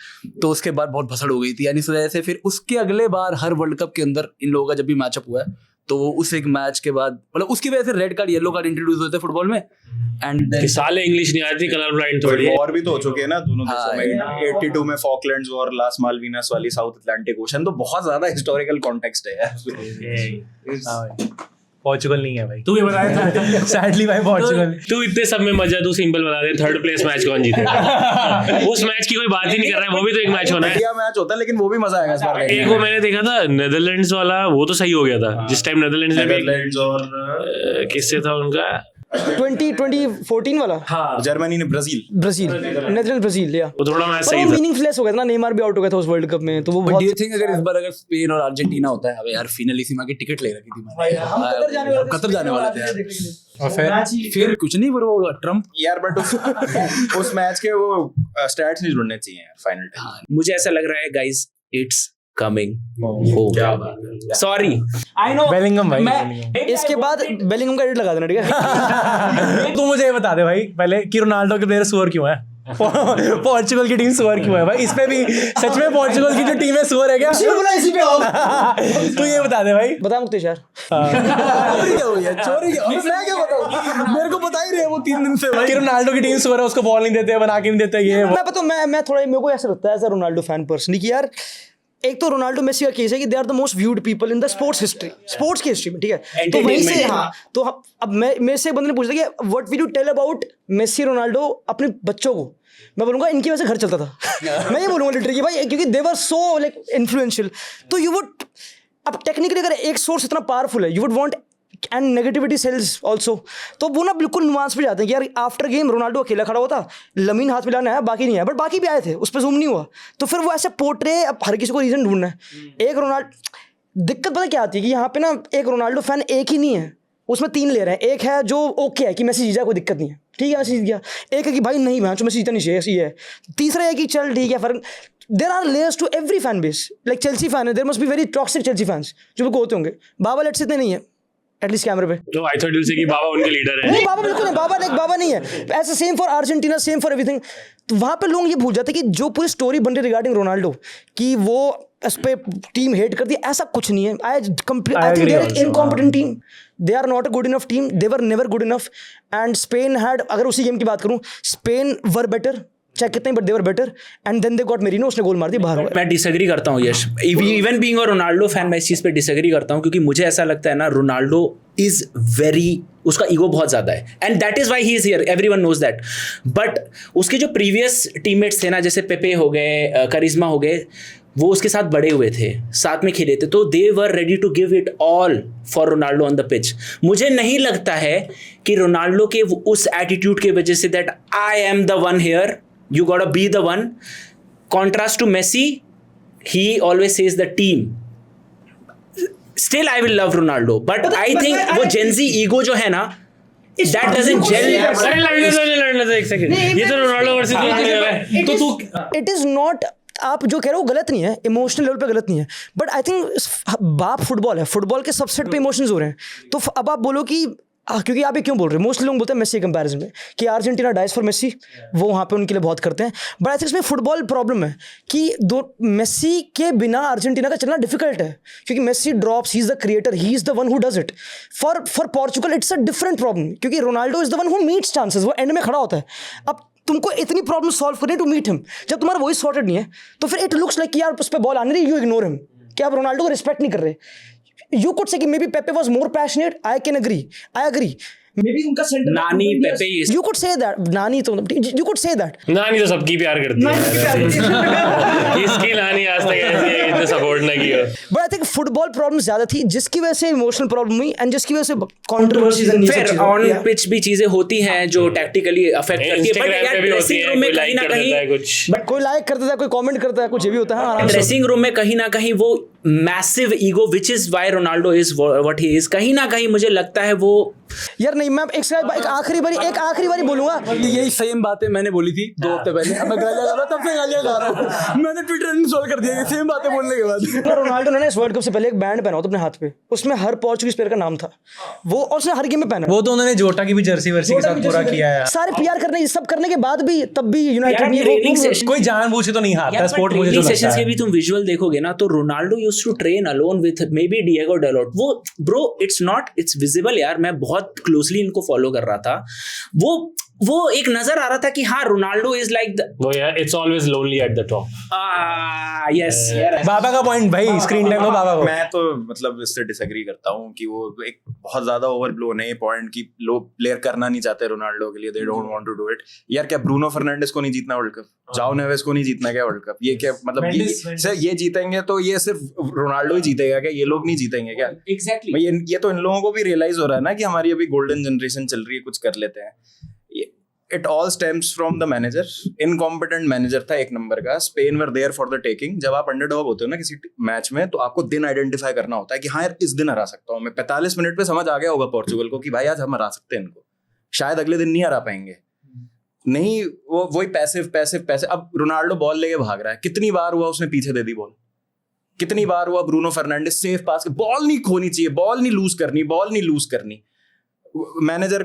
Speaker 5: तो उसके बाद बहुत भसड़ हो गई थी, यानी इस वजह से फिर उसके अगले बार हर वर्ल्ड कप के अंदर इन लोगों का जब भी मैचअप हुआ है तो वो उस एक मैच के बाद मतलब उसकी वजह से red card yellow card introduce होते हैं फुटबॉल में। एंड
Speaker 2: साले इंग्लिश नहीं आती, कलर ब्लाइंड थोड़ी है।
Speaker 6: वॉर भी तो हो चुके हैं ना दोनों देशों में। 82 में फॉकलैंड्स वॉर, लास्ट मालविनास वाली साउथ अटलांटिक ओशन, तो बहुत ज्यादा हिस्टोरिकल कॉन्टेक्स्ट है यार।
Speaker 1: पोर्चुगल नहीं है भाई, तू ये बताया। सैडली भाई पोर्चुगल।
Speaker 2: तू इतने सब में मजा, तू सिंपल बता दे, थर्ड प्लेस मैच कौन जीतेगा? उस मैच की कोई बात ही नहीं कर रहा है, वो भी तो एक मैच होना है।
Speaker 6: बढ़िया मैच होता है, लेकिन वो भी मजा आएगा इस बार।
Speaker 2: एक वो मैंने देखा था नेदरलैंड्स वाला, वो तो सही हो गया था जिस टाइम नेदरलैंड्स
Speaker 6: और
Speaker 2: किससे था उनका
Speaker 3: 2014 वाला,
Speaker 2: हाँ
Speaker 6: जर्मनी ने ब्राजील
Speaker 3: नेदरलैंड ब्राजील या
Speaker 2: वो थोड़ा मैच
Speaker 3: पर
Speaker 2: सही
Speaker 3: वो
Speaker 2: था।
Speaker 3: मीनिंगलेस हो गया था ना, नेमार भी आउट हो गया था उस वर्ल्ड कप में, तो वो
Speaker 5: बट
Speaker 3: बहुत
Speaker 5: डू यू थिंक अगर इस बार अगर स्पेन और अर्जेंटीना होता है, अबे यार फिनलिसिमा की टिकट ले रखी थी मैंने,
Speaker 3: हम कतर जाने वाले थे,
Speaker 5: कतर जाने वाले थे यार।
Speaker 1: और
Speaker 5: फिर कुछ नहीं, पर वो ट्रम्प
Speaker 6: यार, बट उस मैच के वो स्टैट्स नहीं जुड़ने चाहिए फाइनल टाइम।
Speaker 4: मुझे ऐसा लग रहा है guys, it's coming home. Sorry,
Speaker 3: I know
Speaker 1: Bellingham भाई, बेलिंगम।
Speaker 3: इसके बाद बेलिंगम का एडिट लगा देना, ठीक है।
Speaker 1: तू मुझे ये बता दे भाई पहले कि रोनाल्डो के प्लेयर सुअर क्यों है? पोर्चुगल की टीम सुअर क्यों है भाई? इस पे भी सच में पोर्चुगल की जो टीम है सुअर है क्या?
Speaker 3: इसी पे आओ।
Speaker 1: तू ये बता दे भाई।
Speaker 3: बता मुक्तेश यार,
Speaker 5: चोरी क्या हुई है? चोरी क्या? मैं क्या बताऊं? मेरे को बता ही रहे वो 3 दिन से भाई
Speaker 1: कि रोनाल्डो की टीम सुअर है, उसको बॉल नहीं देते, बना के नहीं देते, ये वो।
Speaker 3: मैं पता मैं थोड़ा, मेरे को ऐसा लगता है as a Ronaldo fan personally कि यार एक तो रोनाल्डो मेसी का केस है कि they are the most viewed people in the sports history, sports की हिस्ट्री में, ठीक है। तो वहीं से हाँ, तो अब मेरे से एक बंदे ने पूछा कि what will you tell about Messi Ronaldo अपने बच्चों को? मैं बोलूँगा इनकी वजह से घर चलता था। मैं ये बोलूँगा लिटरली कि भाई क्योंकि they were so like influential, तो यू वुड, अब टेक्निकली अगर एक सोर्स इतना पावरफुल है, you would want and negativity sells also, तो वो ना बिल्कुल नुआंस पे जाते हैं कि यार आफ्टर गेम रोनाल्डो अकेला खड़ा होता, लमीन हाथ मिलाना है, बाकी नहीं है, बट बाकी भी आए थे, उस पर जूम नहीं हुआ, तो फिर वो ऐसे पोर्ट्रे, अब हर किसी को रीजन ढूंढना है। एक रोनाल्डो, दिक्कत पता क्या आती है कि यहाँ पे ना एक रोनाल्डो फैन एक ही नहीं है, उसमें 3 ले रहे हैं। एक है जो ओके है कि मैसी जीता, कोई दिक्कत नहीं है, ठीक है मैसी जीत गया। एक है कि भाई नहीं मैं मैसी जीता नहीं चाहिए, ऐसी है। तीसरा है कि चल ठीक है फर्क। There are layers to every fan base, like Chelsea fan है, there must be very toxic Chelsea fans जो भी होते होंगे। बाबा लेट्स इतने नहीं है एटलीस्ट कैमरे पे,
Speaker 2: तो आई थॉट यू से कि बाबा उनके लीडर है।
Speaker 3: नहीं बाबा बिल्कुल नहीं, बाबा नहीं है। ऐसे same for Argentina, same for everything. तो वहाँ पे लोग ये भूल जाते हैं कि जो पूरी स्टोरी बन रही रिगार्डिंग रोनाल्डो कि वो इस पे टीम हेट करती है, ऐसा कुछ नहीं है। I think they are incompetent team, they are not a good enough team, they were never good enough. And Spain had, अगर उसी गेम की बात करूँ, स्पेन वर बेटर चाहे कितने, but they were better and then they got Merino, उसने goal मार दी, बाहर हो गया।
Speaker 4: मैं डिसएग्री करता हूँ Yash, even being a Ronaldo fan मैं इस चीज़ पे डिसएग्री करता हूँ, क्योंकि मुझे ऐसा लगता है ना रोनाल्डो इज वेरी, उसका ईगो बहुत ज़्यादा है and that is why he is here, everyone knows that. But उसके जो प्रीवियस टीममेट्स थे ना, जैसे पेपे हो गए, करिश्मा हो गए, वो उसके साथ बड़े हुए थे, साथ में खेले थे, तो they were ready to give it all for Ronaldo on the pitch. मुझे नहीं लगता है कि रोनाल्डो के उस एटीट्यूड की वजह say that I am the one here, you gotta be the one. Contrast to Messi, he always says the team. Still, I will love Ronaldo, but I think वो Gen Z ego जो है ना, that doesn't gel.
Speaker 2: अरे लड़ने दो एक second, ये तो रोनाल्डो वर्सेस है, तो तू
Speaker 3: इट इज़ नॉट, आप जो कह रहे हो गलत नहीं है, इमोशनल लेवल पे गलत नहीं है, बट आई थिंक बाप फुटबॉल है, फुटबॉल के सबसेट पे इमोशंस हो रहे हैं, तो अब आप बोलो कि क्योंकि आप ये क्यों बोल रहे हैं, मोस्टली लोग बोलते हैं मेसी कंपैरिजन में कि अर्जेंटीना डाइज फॉर मेसी, वो वहाँ पे उनके लिए बहुत करते हैं, बट आई थिंक इसमें फुटबॉल प्रॉब्लम है कि दो मेसी के बिना अर्जेंटीना का चलना डिफिकल्ट है, क्योंकि Messi drops, he is the creator, he is the one who does it. For Portugal it's a different problem, क्योंकि Ronaldo is the one who meets chances, वो एंड में खड़ा होता है। अब तुमको इतनी प्रॉब्लम सॉल्व करनी टू मीट हिम, जब तुम्हारा वही सॉर्टेड नहीं है तो फिर इट लुक्स लाइक यार उस पर बॉल आने रही, यू इग्नोर हिम, कि आप रोनाल्डो को रिस्पेक्ट नहीं कर रहे। यू कुड से कि maybe Pepe was more passionate, I agree maybe उनका centre
Speaker 4: Nani Pepe
Speaker 3: you could say that, नानी तो you could say that,
Speaker 2: नानी तो सबकी प्यार करती है, इसकी नानी आज तक ऐसी है, इतना सपोर्ट ना किया।
Speaker 3: but I think football problem ज्यादा थी, जिसकी वजह से इमोशनल प्रॉब्लम हुई एंड जिसकी वजह से कंट्रोवर्सीज एंड
Speaker 4: फिर ऑन पिच भी चीजें होती हैं जो टैक्टिकली अफेक्ट करती है, बट यार ड्रेसिंग रूम में कहीं ना कहीं
Speaker 2: कुछ,
Speaker 3: बट कोई लाइक करता था, कोई कमेंट करता है, कुछ ये भी होता है आराम से।
Speaker 4: ड्रेसिंग रूम में कहीं ना कहीं वो massive ego which is why Ronaldo is what he is, कहीं ना कहीं मुझे लगता है वो
Speaker 3: यार नहीं, मैं एक आखिरी बारी बोलूंगा,
Speaker 5: यही सेम बातें मैंने बोली थी 2 हफ्ते पहले, अब मैं गालियां खा रहा हूं, तब से गालियां खा रहा हूं, मैंने ट्विटर इंस्टॉल कर दिया ये सेम बातें बोलने के बाद।
Speaker 3: रोनाल्डो ने इस वर्ल्ड कप से पहले एक बैंड पहना होता अपने हाथ पे, उसमें हर पोर्चुगीज प्लेयर का नाम था, वो और उसने हर गेम में पहना।
Speaker 1: वो तो उन्होंने जोटा की भी जर्सी वर्सी के साथ पूरा किया है,
Speaker 3: सारे पीआर करने सब करने के बाद भी तब भी यूनाइटेड
Speaker 1: कोई जानबूझ के तो नहीं हारता स्पोर्ट, मुझे जो
Speaker 4: सेशंस
Speaker 1: लगता
Speaker 4: के
Speaker 1: है।
Speaker 4: भी तुम विजुअल देखोगे ना, तो Ronaldo used to train alone with maybe Diogo Dalot, वो ब्रो इट्स विजिबल यार, मैं बहुत क्लोजली इनको फॉलो कर रहा था, वो एक नजर आ रहा था कि हाँ रोनाल्डो इज लाइक
Speaker 2: वो यार it's always lonely at the top.
Speaker 4: Yes
Speaker 1: Baba का पॉइंट भाई, स्क्रीन टाइम दो बाबा को।
Speaker 6: मैं तो मतलब इससे डिसएग्री करता हूँ कि वो एक बहुत ज्यादा ओवरब्लोन है ये पॉइंट कि लोग प्लेयर करना नहीं चाहते रोनाल्डो के लिए, they don't want to do it. यार क्या ब्रूनो फर्नांडिस को नहीं जीतना वर्ल्ड कप, जाओ नेवेस को नहीं जीतना क्या वर्ल्ड कप, ये क्या मतलब ये जीतेंगे तो ये सिर्फ रोनाल्डो ही जीतेगा क्या, ये लोग नहीं जीतेंगे क्या?
Speaker 4: एग्जैक्टली
Speaker 6: ये तो इन लोगों को भी रियलाइज हो रहा है ना कि हमारी अभी गोल्डन जनरेशन चल रही है, कुछ कर लेते हैं। It all stems from the manager, incompetent manager था एक नंबर का। Spain were there for the taking. जब आप अंडरडॉग होते हो ना किसी मैच में, तो आपको दिन आइडेंटिफाई करना होता है कि हाँ यार इस दिन हरा सकता हूँ मैं। 45 मिनट पे समझ आ गया होगा पोर्चुगल को कि भाई आज हम हरा सकते हैं इनको, शायद अगले दिन नहीं हरा पाएंगे। नहीं, वो वही पैसिव। अब रोनाल्डो बॉल लेके भाग रहा है, कितनी बार हुआ उसने पीछे दे दी बॉल, कितनी बार हुआ ब्रूनो फर्नांडिस सेफ पास, बॉल नहीं खोनी चाहिए, बॉल नहीं लूज करनी। मैनेजर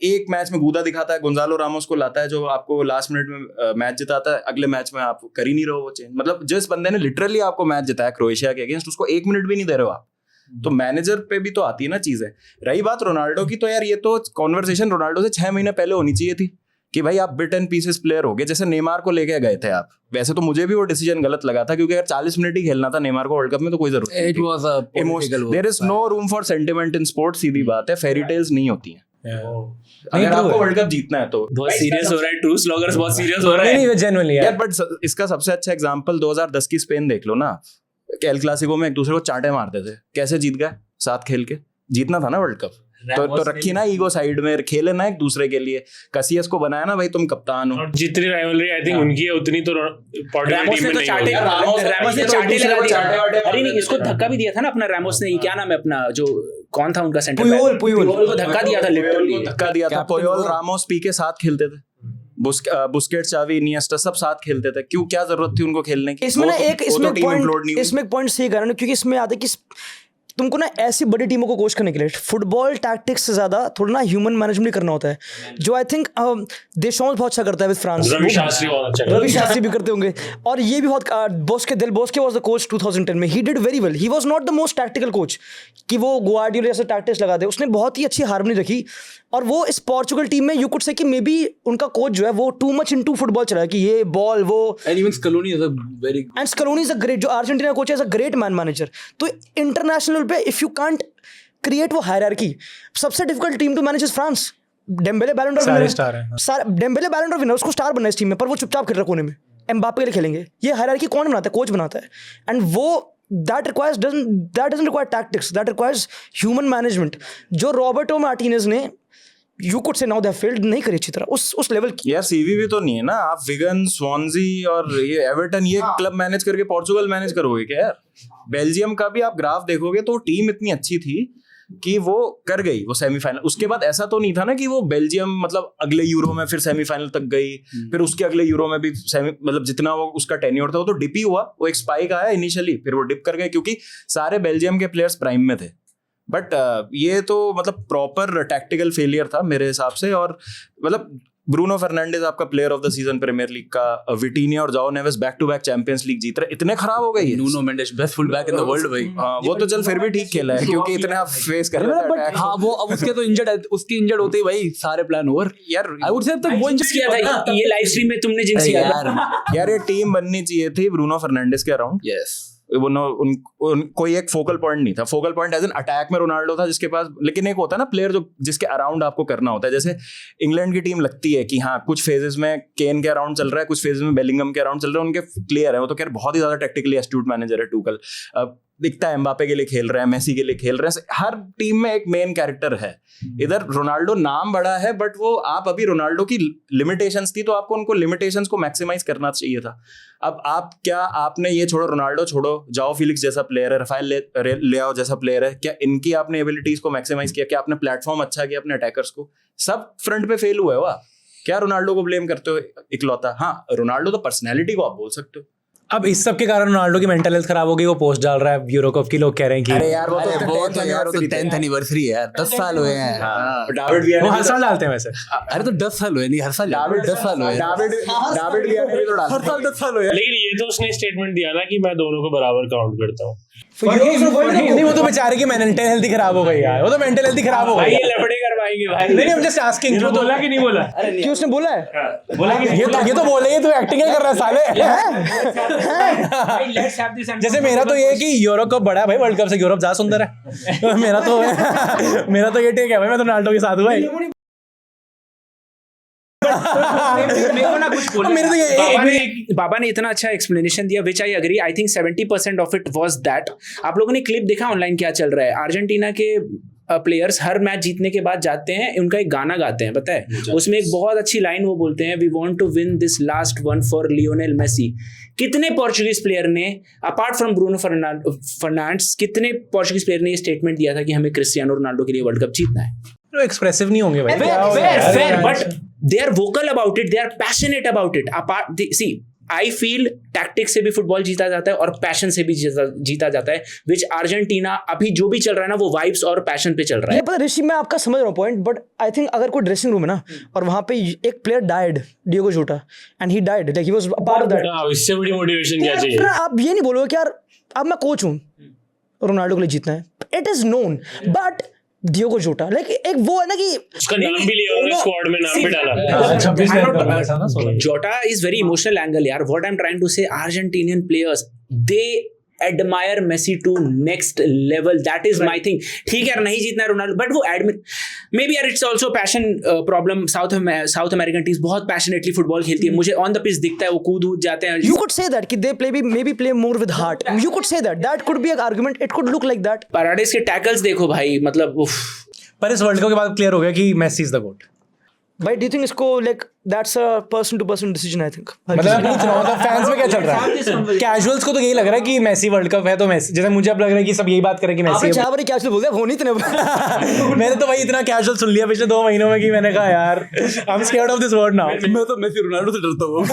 Speaker 6: एक मैच में गूदा दिखाता है, गोंजालो रामोस को लाता है जो आपको लास्ट मिनट में मैच जिताता है, अगले मैच में आप कर ही नहीं रहे हो वो चेंज। मतलब जिस बंदे ने लिटरली आपको मैच जिताया क्रोएशिया के अगेंस्ट, उसको 1 मिनट भी नहीं दे रहे हो आप। तो मैनेजर पे भी तो आती है ना चीजें। रही बात रोनाल्डो की, तो यार ये तो कॉन्वर्सेशन रोनाल्डो से 6 महीने पहले होनी चाहिए थी कि भाई आप बिट एंड पीसेस प्लेयर हो गए, जैसे नेमार को लेके गए थे आप। वैसे तो मुझे भी वो डिसीजन गलत लगा था, क्योंकि अगर 40 मिनट ही खेलना था नेमार को वर्ल्ड कप में तो कोई जरूरत नहीं थी। There is no room for sentiment in sport, सीधी बात है, फेरी टेल्स नहीं होती है। अगर आपको वर्ल्ड कप जीतना है तो
Speaker 4: बहुत सीरियस हो रहा है, ट्रू स्लॉगर्स बहुत सीरियस हो रहा है।
Speaker 1: नहीं जेन्युइनली
Speaker 6: यार, बट इसका सबसे अच्छा एग्जांपल 2010 की स्पेन देख लो ना। एल क्लासिको में एक दूसरे को चांटे मारते थे, कैसे जीत गए? साथ खेल के जीतना था ना वर्ल्ड कप। तो रखी ना ईगो साइड में, खेले ना एक दूसरे के लिए। कसियस को बनाया ना भाई तुम कप्तान हो।
Speaker 2: जितनी राइवलरी आई थिंक उनकी है उतनी तो पोर्टुगल टीम में नहीं होगी।
Speaker 4: रैमोस ने चाटे लगा दिया। अरे नहीं, इसको धक्का भी दिया था ना अपना रैमोस ने, क्या नाम है अपना, जो कौन था उनका सेंटर बैक, पुयोल को धक्का दिया था, लिटरली
Speaker 6: धक्का दिया था। पुयोल रामोस पी के साथ खेलते थे, बुस्केट्स, चावी, इनिएस्टा सब साथ खेलते थे। क्यों, क्या जरूरत थी उनको खेलने की?
Speaker 3: इसमें एक पॉइंट सही कारण, क्योंकि इसमें आता है कि तुमको ना ऐसी बड़ी टीमों को कोच करने के लिए फुटबॉल टैक्टिक्स से ज्यादा थोड़ा ना ह्यूमन मैनेजमेंट करना होता है, जो आई थिंक देशों बहुत अच्छा करता है विद फ्रांस। रवि शास्त्री भी करते होंगे, और ये भी बहुत बोस्के वाज द कोच 2010 में, he did very well. He was not the most tactical coach कि वो गुआर्डियोला जैसे टैक्टिक्स लगा दे, उसने बहुत ही अच्छी हार्मनी रखी। और वो इस पोर्चुगल टीम में यू कुड से कि मे बी उनका कोच जो है वो टू मच इनटू फुटबॉल चला है कि ये बॉल वो
Speaker 5: And even Scaloni is a very
Speaker 3: and Scaloni is a great, जो अर्जेंटीना कोच है, is a great man manager. तो इंटरनेशनल पे इफ यू कांट क्रिएट वो हायरार्की, सबसे difficult team to manage is France. Dembele Ballon d'Or
Speaker 1: सारे star हैं.
Speaker 3: Dembélé Ballon Dar winner, उसको star बनना है इस टीम में, पर वो चुपचाप खेल रहा है कोने में. एम्बापे के लिए खेलेंगे. ये हायरार्की कौन बनाता है? कोच बनाता है. एंड वो that doesn't require tactics, that requires human management. जो रॉबर्टो मार्टिनेज ने you could say now they have failed नहीं करी अच्छी तरह उस लेवल की.
Speaker 6: यार सीवी भी तो नहीं है ना. आप विगन, स्वानजी और ये एवर्टन, ये क्लब मैनेज करके पोर्चुगल मैनेज करोगे क्या यार? बेल्जियम का भी आप ग्राफ देखोगे तो टीम इतनी अच्छी थी कि वो कर गई वो सेमीफाइनल. उसके बाद ऐसा तो नहीं था ना कि वो बेल्जियम मतलब अगले यूरो में फिर सेमीफाइनल तक गई, फिर उसके अगले यूरो में भी मतलब जितना वो उसका टेन्योर था वो तो डिप ही हुआ. वो एक स्पाइक आया इनिशियली, फिर वो डिप कर गए क्योंकि सारे बेल्जियम के प्लेयर्स प्राइम में थे. बट ये तो मतलब प्रॉपर टैक्टिकल फेलियर था मेरे हिसाब से. और मतलब ब्रूनो फर्नांडिस आपका player of the season Premier League का, विटिनिया और Joao Neves back to back Champions League जीत रहे. इतने खराब हो गए.
Speaker 5: Nuno Mendes best fullback in the world भाई.
Speaker 6: वो तो चल फिर भी ठीक खेला है क्योंकि इतने आप फेस कर रहे थे
Speaker 5: बट हाँ वो अब उसके तो इंजर्ड, उसकी इंजर्ड होते ही भाई सारे प्लान ओवर.
Speaker 6: यार.
Speaker 5: आई वुड से तो वो
Speaker 4: जिस किया था ये लाइव स्ट्रीम में तुमने जिस किया था
Speaker 6: यार ये टीम बननी चाहिए थी ब्रूनो फर्नांडिस के अराउंड.
Speaker 5: यस
Speaker 6: वो कोई एक फोकल पॉइंट नहीं था. Focal point as an attack में रोनाल्डो था जिसके पास, लेकिन एक होता है ना प्लेयर जो जिसके अराउंड आपको करना होता है. जैसे इंग्लैंड की टीम लगती है कि हाँ कुछ फेजेस में केन के अराउंड चल रहा है, कुछ फेजेस में बेलिंगम के अराउंड चल रहा है, उनके क्लियर है. वो तो खैर बहुत ही ज्यादा टेक्टिकली एस्ट्यूट मैनेजर है टूकल. दिखता है एम्बापे के लिए खेल रहे हैं, मेसी के लिए खेल रहे हैं. हर टीम में एक मेन कैरेक्टर है. इधर रोनाल्डो नाम बड़ा है बट वो आप अभी रोनाल्डो की लिमिटेशंस थी तो आपको उनको लिमिटेशंस को मैक्सिमाइज करना चाहिए था. अब आप क्या, आपने ये छोड़ो, रोनाल्डो छोड़ो, जाओ फिलिक्स जैसा प्लेयर है, राफेल लेआओ जैसा प्लेयर है, क्या इनकी आपने एबिलिटीज को मैक्सिमाइज किया? क्या आपने प्लेटफॉर्म अच्छा किया अपने अटैकर्स को? सब फ्रंट पे फेल हुआ है. वाह, क्या रोनाल्डो को ब्लेम करते हो इकलौता? हाँ रोनाल्डो तो पर्सनैलिटी को आप बोल सकते हो.
Speaker 1: अब इस सब के कारण रोनाल्डो की मेंटल हेल्थ खराब हो गई. वो पोस्ट डाल रहा है यूरो कप की, लोग कह रहे हैं कि
Speaker 6: अरे यार वो तो
Speaker 5: यार वो तो 10th एनिवर्सरी है यार, 10 साल हुए हैं.
Speaker 6: डेविड
Speaker 1: वो हर साल डालते हैं वैसे.
Speaker 5: अरे तो 10 साल हुए नहीं, हर साल 10 साल हुए.
Speaker 6: डेविड विया ने भी तो डाला.
Speaker 5: हर साल 10 साल हुए.
Speaker 2: लेकिन ये तो उसने स्टेटमेंट दिया ना कि मैं दोनों को बराबर काउंट करता हूँ.
Speaker 1: नहीं वो तो बेचारे की मेंटल हेल्थ ही खराब हो गई यार. वो तो मेंटल हेल्थ ही खराब हो
Speaker 2: भाई
Speaker 1: गई.
Speaker 2: ये लफड़े करवाएंगे भाई.
Speaker 1: नहीं I'm just asking.
Speaker 2: जो बोला कि नहीं बोला?
Speaker 3: क्यों उसने बोला है?
Speaker 2: बोला कि नहीं?
Speaker 1: ये तो बोलेंगे तू एक्टिंग कर रहा है साले. जैसे मेरा तो ये है कि यूरो कप बड़ा है भाई वर्ल्ड कप से. यूरोप ज्यादा सुंदर है. मेरा तो ये टेक है भाई. मैं तो रोनाल्डो के साथ हूँ भाई. मेरे तो ये
Speaker 4: बाबा ने इतना अच्छा एक्सप्लेनेशन दिया which I agree. I think 70% of it was that. आप लोगों ने क्लिप देखा ऑनलाइन क्या चल रहा है? अर्जेंटीना के प्लेयर्स हर मैच जीतने के बाद जाते हैं, उनका एक गाना गाते हैं, पता है? उसमें एक बहुत अच्छी लाइन वो बोलते हैं, we want to win this last one for Lionel Messi. कितने पोर्चुगीज प्लेयर ने अपार्ट फ्रॉम ब्रूनो फर्नांडिस कितने पोर्चुगीज प्लेयर ने ये स्टेटमेंट दिया था कि हमें क्रिस्टियानो रोनाल्डो के लिए वर्ल्ड कप जीतना है?
Speaker 1: एक्सप्रेसिव नहीं होंगे भाई.
Speaker 4: Fair, but they are vocal about it, they are passionate about it. See, I feel tactics से भी फुटबॉल जीता जाता है और पैशन से भी जीता जाता है, विच अर्जेंटीना अभी जो भी चल रहा है ना वो वाइब्स और पैशन पे चल रहा है.
Speaker 3: पता ऋषि मैं आपका समझ रहा हूँ पॉइंट, बट आई थिंक अगर कोई ड्रेसिंग रूम है ना और वहाँ पे एक प्लेयर डाइड, डिएगो जोटा, and he died like he was part of that.
Speaker 2: इससे बड़ी मोटिवेशन क्या चाहिए?
Speaker 3: आप ये नहीं बोलोगे कि यार अब मैं कोच हूँ, रोनाल्डो के लिए जीतना है. It is known, but Diego जोटा लाइक एक वो है ना कि
Speaker 2: उसका नाम भी लिया उन्होंने, स्क्वाड में नाम भी डाला.
Speaker 4: Jota is very emotional angle यार. What I'm trying to say, Argentinian players they admire Messi to next level. That is my thing. ठीक है नहीं जीतना रोनाल्डो, बट वो एडमिट maybe यार it's also passion problem. South American teams बहुत passionately football खेलती है. मुझे ऑन द पिच दिखता है वो कूद जाते हैं.
Speaker 3: You could say that कि they maybe play more with heart. You could say that. That could be an argument. It could look like that.
Speaker 4: Paredes के टैकल्स देखो भाई, मतलब उफ.
Speaker 1: पर इस वर्ल्ड कप के बाद क्लियर हो गया कि मेसी इज द गोट.
Speaker 3: भाई डू यू थिंक इसको like that's a person to person decision? I think
Speaker 1: मतलब मैं पूछ रहा हूँ मतलब फैंस में क्या चल रहा है? कैजुअल्स को तो यही लग रहा है कि मेसी वर्ल्ड कप है तो मेसी, जैसे मुझे अब लग रहा है कि सब यही बात करें कि मेसी.
Speaker 3: चार बार कैजुअल बोल दिया, वो नहीं इतने.
Speaker 1: मैंने तो भाई इतना कैजुअल सुन लिया पिछले 2 महीनों में कि मैंने कहा यार I am scared of this word now.
Speaker 5: मैं तो मेसी रोनाल्डो से डरता हूँ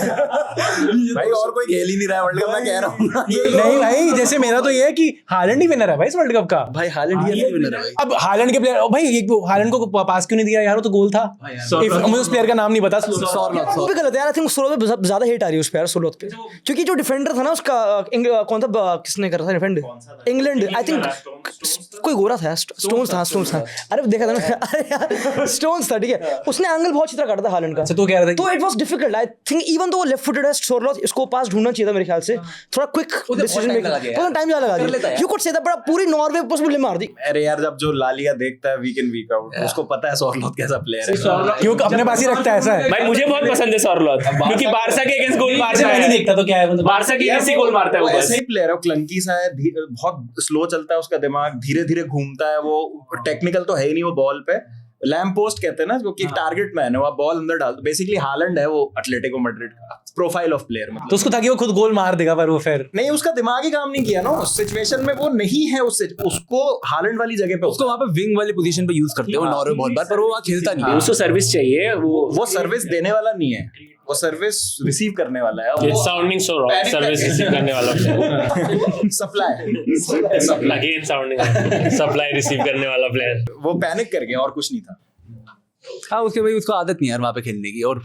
Speaker 6: भाई. और कोई खेल ही नहीं रहा है वर्ल्ड कप, मैं कह रहा हूँ.
Speaker 1: नहीं भाई जैसे मेरा तो ये है कि हालैंड ही विनर है भाई इस वर्ल्ड कप का.
Speaker 5: भाई हालैंड ही विनर है.
Speaker 1: अब हालैंड के प्लेयर भाई एक हालैंड को पास क्यों नहीं दिया यार? वो तो गोल था. मुझे उस प्लेयर का नाम नहीं पता.
Speaker 3: गलत है यार. आई थिंक सोलो पे ज्यादा हेट आ रही है उस पे यार, सोलो पे, क्योंकि जो डिफेंडर था ना उसका कौन था, किसने करा था डिफेंड? इंग्लैंड. आई थिंक कोई गोरा था, स्टोन्स था। अरे देखा था ना, अरे यार स्टोन्स था, ठीक है, उसने एंगल बहुत अच्छी तरह काटा था हालैंड का।
Speaker 1: तो कह रहा था
Speaker 3: तो it was difficult, I think even though left footed है सोरलॉथ, इसको पास ढूंढना चाहिए था मेरे ख्याल से, थोड़ा क्विक डिसीजन मेकिंग, थोड़ा टाइम ज्यादा लगा दिया। यू कुड से दैट, बड़ा पूरी नॉर्वे पॉसिबल मार दी।
Speaker 6: अरे यार जब जो ला लिगा देखता है वीक इन वीक आउट, उसको पता है सोरलॉथ कैसा प्लेयर है,
Speaker 1: क्यों अपने पास ही रखता है, ऐसा है
Speaker 2: भाई मुझे बहुत पसंद है सोरलॉथ, क्योंकि बारसा के अगेंस्ट गोल मारता
Speaker 1: मैं
Speaker 2: है,
Speaker 1: नहीं देखता तो क्या है, मतलब
Speaker 2: बारसा के अगेंस्ट ही गोल मारता है वो बस।
Speaker 6: ऐसे ही प्लेयर है, क्लंकी सा है, बहुत स्लो चलता है उसका दिमाग, धीरे धीरे घूमता है, वो टेक्निकल तो है ही नहीं, वो बॉल पे लैम्प पोस्ट कहते हैं ना, क्योंकि टारगेट मैन है, वो बॉल अंदर डाल, बेसिकली हालैंड है वो एटलेटिको मैड्रिड का प्रोफाइल ऑफ प्लेयर, मतलब
Speaker 1: तो उसको था कि वो खुद गोल मार देगा, पर वो फिर
Speaker 6: नहीं, उसका दिमाग ही काम नहीं किया ना उस सिचुएशन में, वो नहीं है उसको हालैंड वाली जगह पे
Speaker 5: उसको वहाँ पे विंग वाली पोजीशन पे यूज करते हो नॉर्वे बहुत बार, पर वो वहाँ खेलता नहीं है।
Speaker 4: उसको सर्विस चाहिए,
Speaker 6: वो सर्विस देने वाला नहीं है, वो सर्विस रिसीव करने वाला है,
Speaker 2: It's sounding so wrong. Service receive करने वाला player,
Speaker 6: supply
Speaker 2: again sounding supply receive करने वाला प्लेयर।
Speaker 6: वो पैनिक कर गया और कुछ नहीं था।
Speaker 5: हाँ, उसके भाई उसको आदत नहीं है यार वहाँ पे खेलने की, और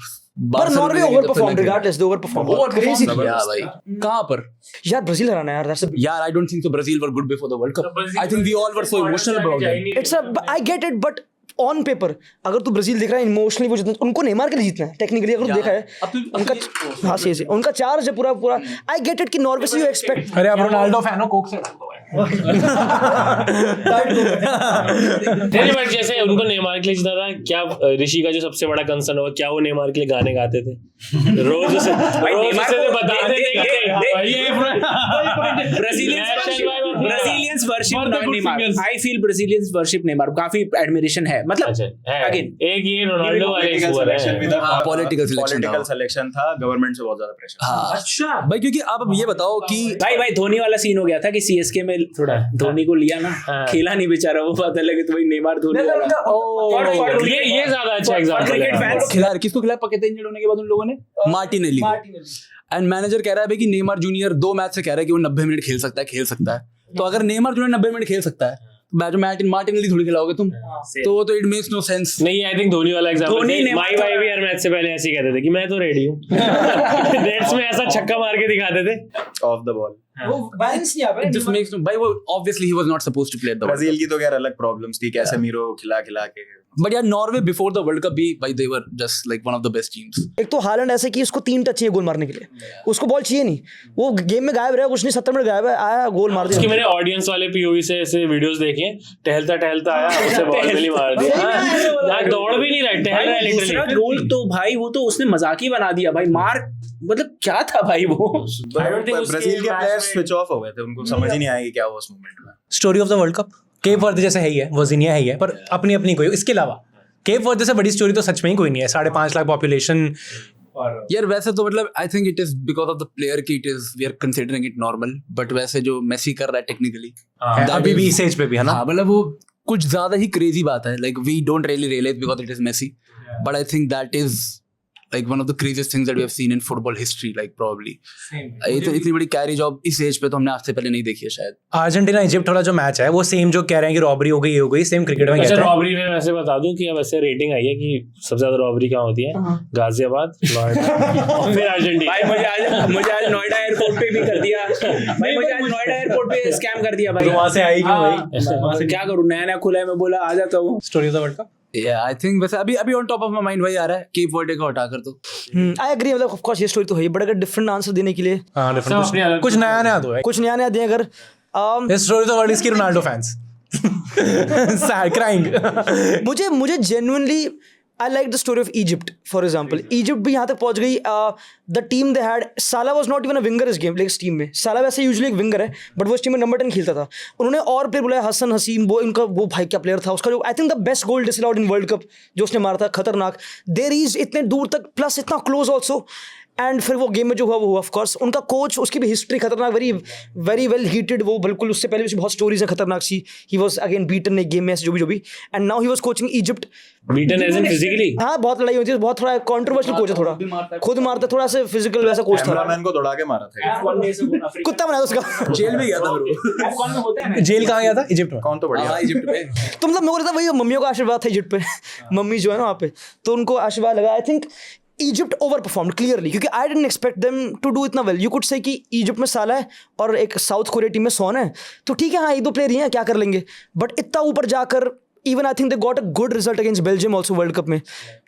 Speaker 3: पर नॉर्वे ओवर परफॉर्म, रिगार्डलेस दे ओवर परफॉर्म, बहुत क्रेजी थी
Speaker 5: भाई। कहाँ पर
Speaker 3: यार, ब्राजील हराना यार, दैट्स
Speaker 5: यार, I don't think so Brazil were good before the world cup. I think we all were so emotional about them.
Speaker 3: It's I get it, but on paper अगर तू ब्राजील देख रहा है इमोशनली, वो जितना उनको नेमार के लिए जीतना है, टेक्निकली अगर तू देखा है उनका, हाँ सही उनका चार्ज है पूरा। आई गेट इट कि नॉर्वे से यू एक्सपेक्ट।
Speaker 1: अरे आप रोनाल्डो फैन हो, कोक से
Speaker 2: नहीं, बट जैसे उनको नेमार के लिए जीता था, क्या ऋषि का जो सबसे बड़ा कंसर्न होगा, क्या वो नेमार के लिए गाने गाते थे रोज उसे बताते
Speaker 4: Brazilians worship Neymar, I feel Brazilians worship Neymar, काफी एडमिरेशन है, मतलब अगेन
Speaker 2: एक ये रोनाल्डो वाले
Speaker 6: पॉलिटिकल सिलेक्शन था, गवर्नमेंट से बहुत ज्यादा प्रेशर।
Speaker 5: अच्छा भाई, क्योंकि आप अब ये बताओ कि
Speaker 4: भाई धोनी वाला सीन हो गया था कि सीएसके में थोड़ा धोनी को लिया ना, खेला नहीं बेचारा, वो पता लगे तो भाई नेमार धोनी
Speaker 2: ये ज्यादा अच्छा एग्जांपल है।
Speaker 5: खिला किसको खिलाया पकेता इंजर्ड होने के बाद उन लोगों ने? मार्टिनेली। एंड मैनेजर कह रहा है भाई कि नेमार जूनियर 2 मैच से कह रहा है कि वो 90 मिनट खेल सकता है। तो अगर नेमार जूनियर 90 मिनट खेल सकता है, मार्टिनेली थोड़ी खिलाओगे तुम, तो इट मेक्स नो सेंस।
Speaker 2: नहीं, आई थिंक धोनी वाला एग्जांपल, माई भाई भी हर मैच से पहले ऐसे ही कहते थे कि मैं तो रेडी हूँ, नेट्स में ऐसा छक्का मार के दिखाते थे
Speaker 6: ऑफ द बॉल।
Speaker 3: वो बैलेंस नहीं आ रहा है,
Speaker 5: Just makes no, भाई वो obviously he was not supposed to play at the World
Speaker 6: Brazil की तो यार अलग प्रॉब्लम्स थी, कैसे मीरो खिला के।
Speaker 5: Cup. But yeah, Norway before the World Cup भी भाई they were just like one of the best teams.
Speaker 3: एक तो हालैंड ऐसे कि उसको 3 टच चाहिए गोल मारने के लिए, उसको बॉल चाहिए नहीं, वो गेम में गायब रहा, कुछ नहीं, 70 मिनट गायब है, आया गोल मार दिया।
Speaker 2: उसके मैंने ऑडियंस वाले पीओवी से ऐसे वीडियोस देखे, टहलता आया, उसे बॉल मिली मार दिया, दौड़ भी नहीं रहा, टहल रहा है लिटरली।
Speaker 4: गोल तो भाई वो तो उसने मजाक ही बना दिया भाई, मार मतलब क्या था भाई वो।
Speaker 6: ब्राजील के प्लेयर्स स्विच ऑफ हो गए थे, उनको समझ ही नहीं आया कि क्या हुआ उस मोमेंट में।
Speaker 1: Story of the world cup Cape Verde जैसे है ही है, वर्जीनिया है ही है, पर अपनी कोई, इसके अलावा केप वर्दे से बड़ी स्टोरी तो सच में ही कोई नहीं है। 5.5 लाख पॉपुलेशन।
Speaker 5: यार वैसे तो मतलब I think it is because of the player की, it is we are considering it normal, but वैसे जो मेसी कर रहा है टेक्निकली
Speaker 1: अभी भी इस एज पे भी है ना,
Speaker 5: हाँ मतलब वो कुछ ज्यादा ही क्रेजी बात है, like we don't really realise because it is Messi, but I think that is like one of the craziest things that we have seen in football history, like probably ये तो इतनी बड़ी कैरी जॉब इस as पे तो हमने आज से पहले नहीं देखी है शायद।
Speaker 1: अर्जेंटीना इजिप्ट वाला जो मैच है वो सेम जो कह रहे हैं कि रॉबरी हो गई सेम क्रिकेट में।
Speaker 2: अच्छा, रॉबरी में वैसे बता दूं कि अब ऐसे रेटिंग आई है कि सबसे ज्यादा रॉबरी कहाँ होती है, गाजियाबाद, नोएडा और फिर अर्जेंटीना।
Speaker 4: भाई मुझे आज नोएडा एयरपोर्ट पे भी कर दिया भाई, मुझे आज नोएडा एयरपोर्ट पे स्कैम कर दिया भाई।
Speaker 1: वहां से आई क्यों भाई?
Speaker 4: वहां से क्या करूं, नया खुला है, मैं बोला आ जाता हूँ।
Speaker 1: Story of the world cup
Speaker 5: Yeah, I think वैसे अभी on top of my mind वही आ रहा है केप वर्डे को हटाकर तो।
Speaker 3: आई एग्री, मतलब ऑफ कोर्स ये स्टोरी तो है, बट अगर डिफरेंट आंसर देने के लिए
Speaker 1: हाँ डिफरेंट कुछ नया दो है,
Speaker 3: कुछ नया दें अगर।
Speaker 1: Story of the world is की रोनाल्डो फैंस सैड क्राइंग।
Speaker 3: मुझे genuinely I like the story of Egypt, for example. Egypt भी यहाँ तक पहुँच गई। The team they had, Salah was not even a winger इस game, like इस team में। Salah वैसे usually एक winger है, but वो इस team में नंबर 10 खेलता था। उन्होंने और प्लेयर बुलाया, हसन हसीम, वो इनका वो भाई क्या प्लेयर था उसका, जो I think the best goal disallowed in World Cup जो उसने मारा था, खतरनाक। They reached इतने दूर तक, प्लस इतना क्लोज ऑल्सो। एंड फिर वो गेम में जो हुआ वो हुआ ऑफ कोर्स। उनका कोच, उसकी भी हिस्ट्री खतरनाक, वेरी वेल हीटेड, वो बिल्कुल उससे पहले भी बहुत स्टोरीज हैं खतरनाक सी। ही वाज अगेन बीटन एक गेम में, जो भी and now he was coaching Egypt.
Speaker 2: Beaten as in physically,
Speaker 3: हाँ बहुत लड़ाई होती है, बहुत थोड़ा कंट्रोवर्शियल कोच है, थोड़ा खुद मारता, थोड़ा से फिजिकल वैसा कोच था।
Speaker 6: कैमरामैन को दौड़ा के मारा था,
Speaker 3: कुत्ता बनाया उसका,
Speaker 5: जेल में गया था।
Speaker 1: जेल कहाँ गया था? इजिप्ट में।
Speaker 6: कौन तो बढ़िया
Speaker 5: इजिप्ट में।
Speaker 3: तो मतलब मेरे को लगता है वही मम्मियों का आशीर्वाद था इजिप्ट पे। मम्मी जो है ना वहाँ पे, तो उनको आशीर्वाद लगा। I think Egypt over perform clearly, क्योंकि I didn't expect them to do इतना वेल. यू कुड से कि इजिप्ट में साला है और एक साउथ कोरिया टीम में सोन है, तो ठीक है हाँ एक दो प्लेयर ही हैं, क्या कर लेंगे. बट इतना ऊपर जाकर even I think they got a good result against Belgium also World cup में.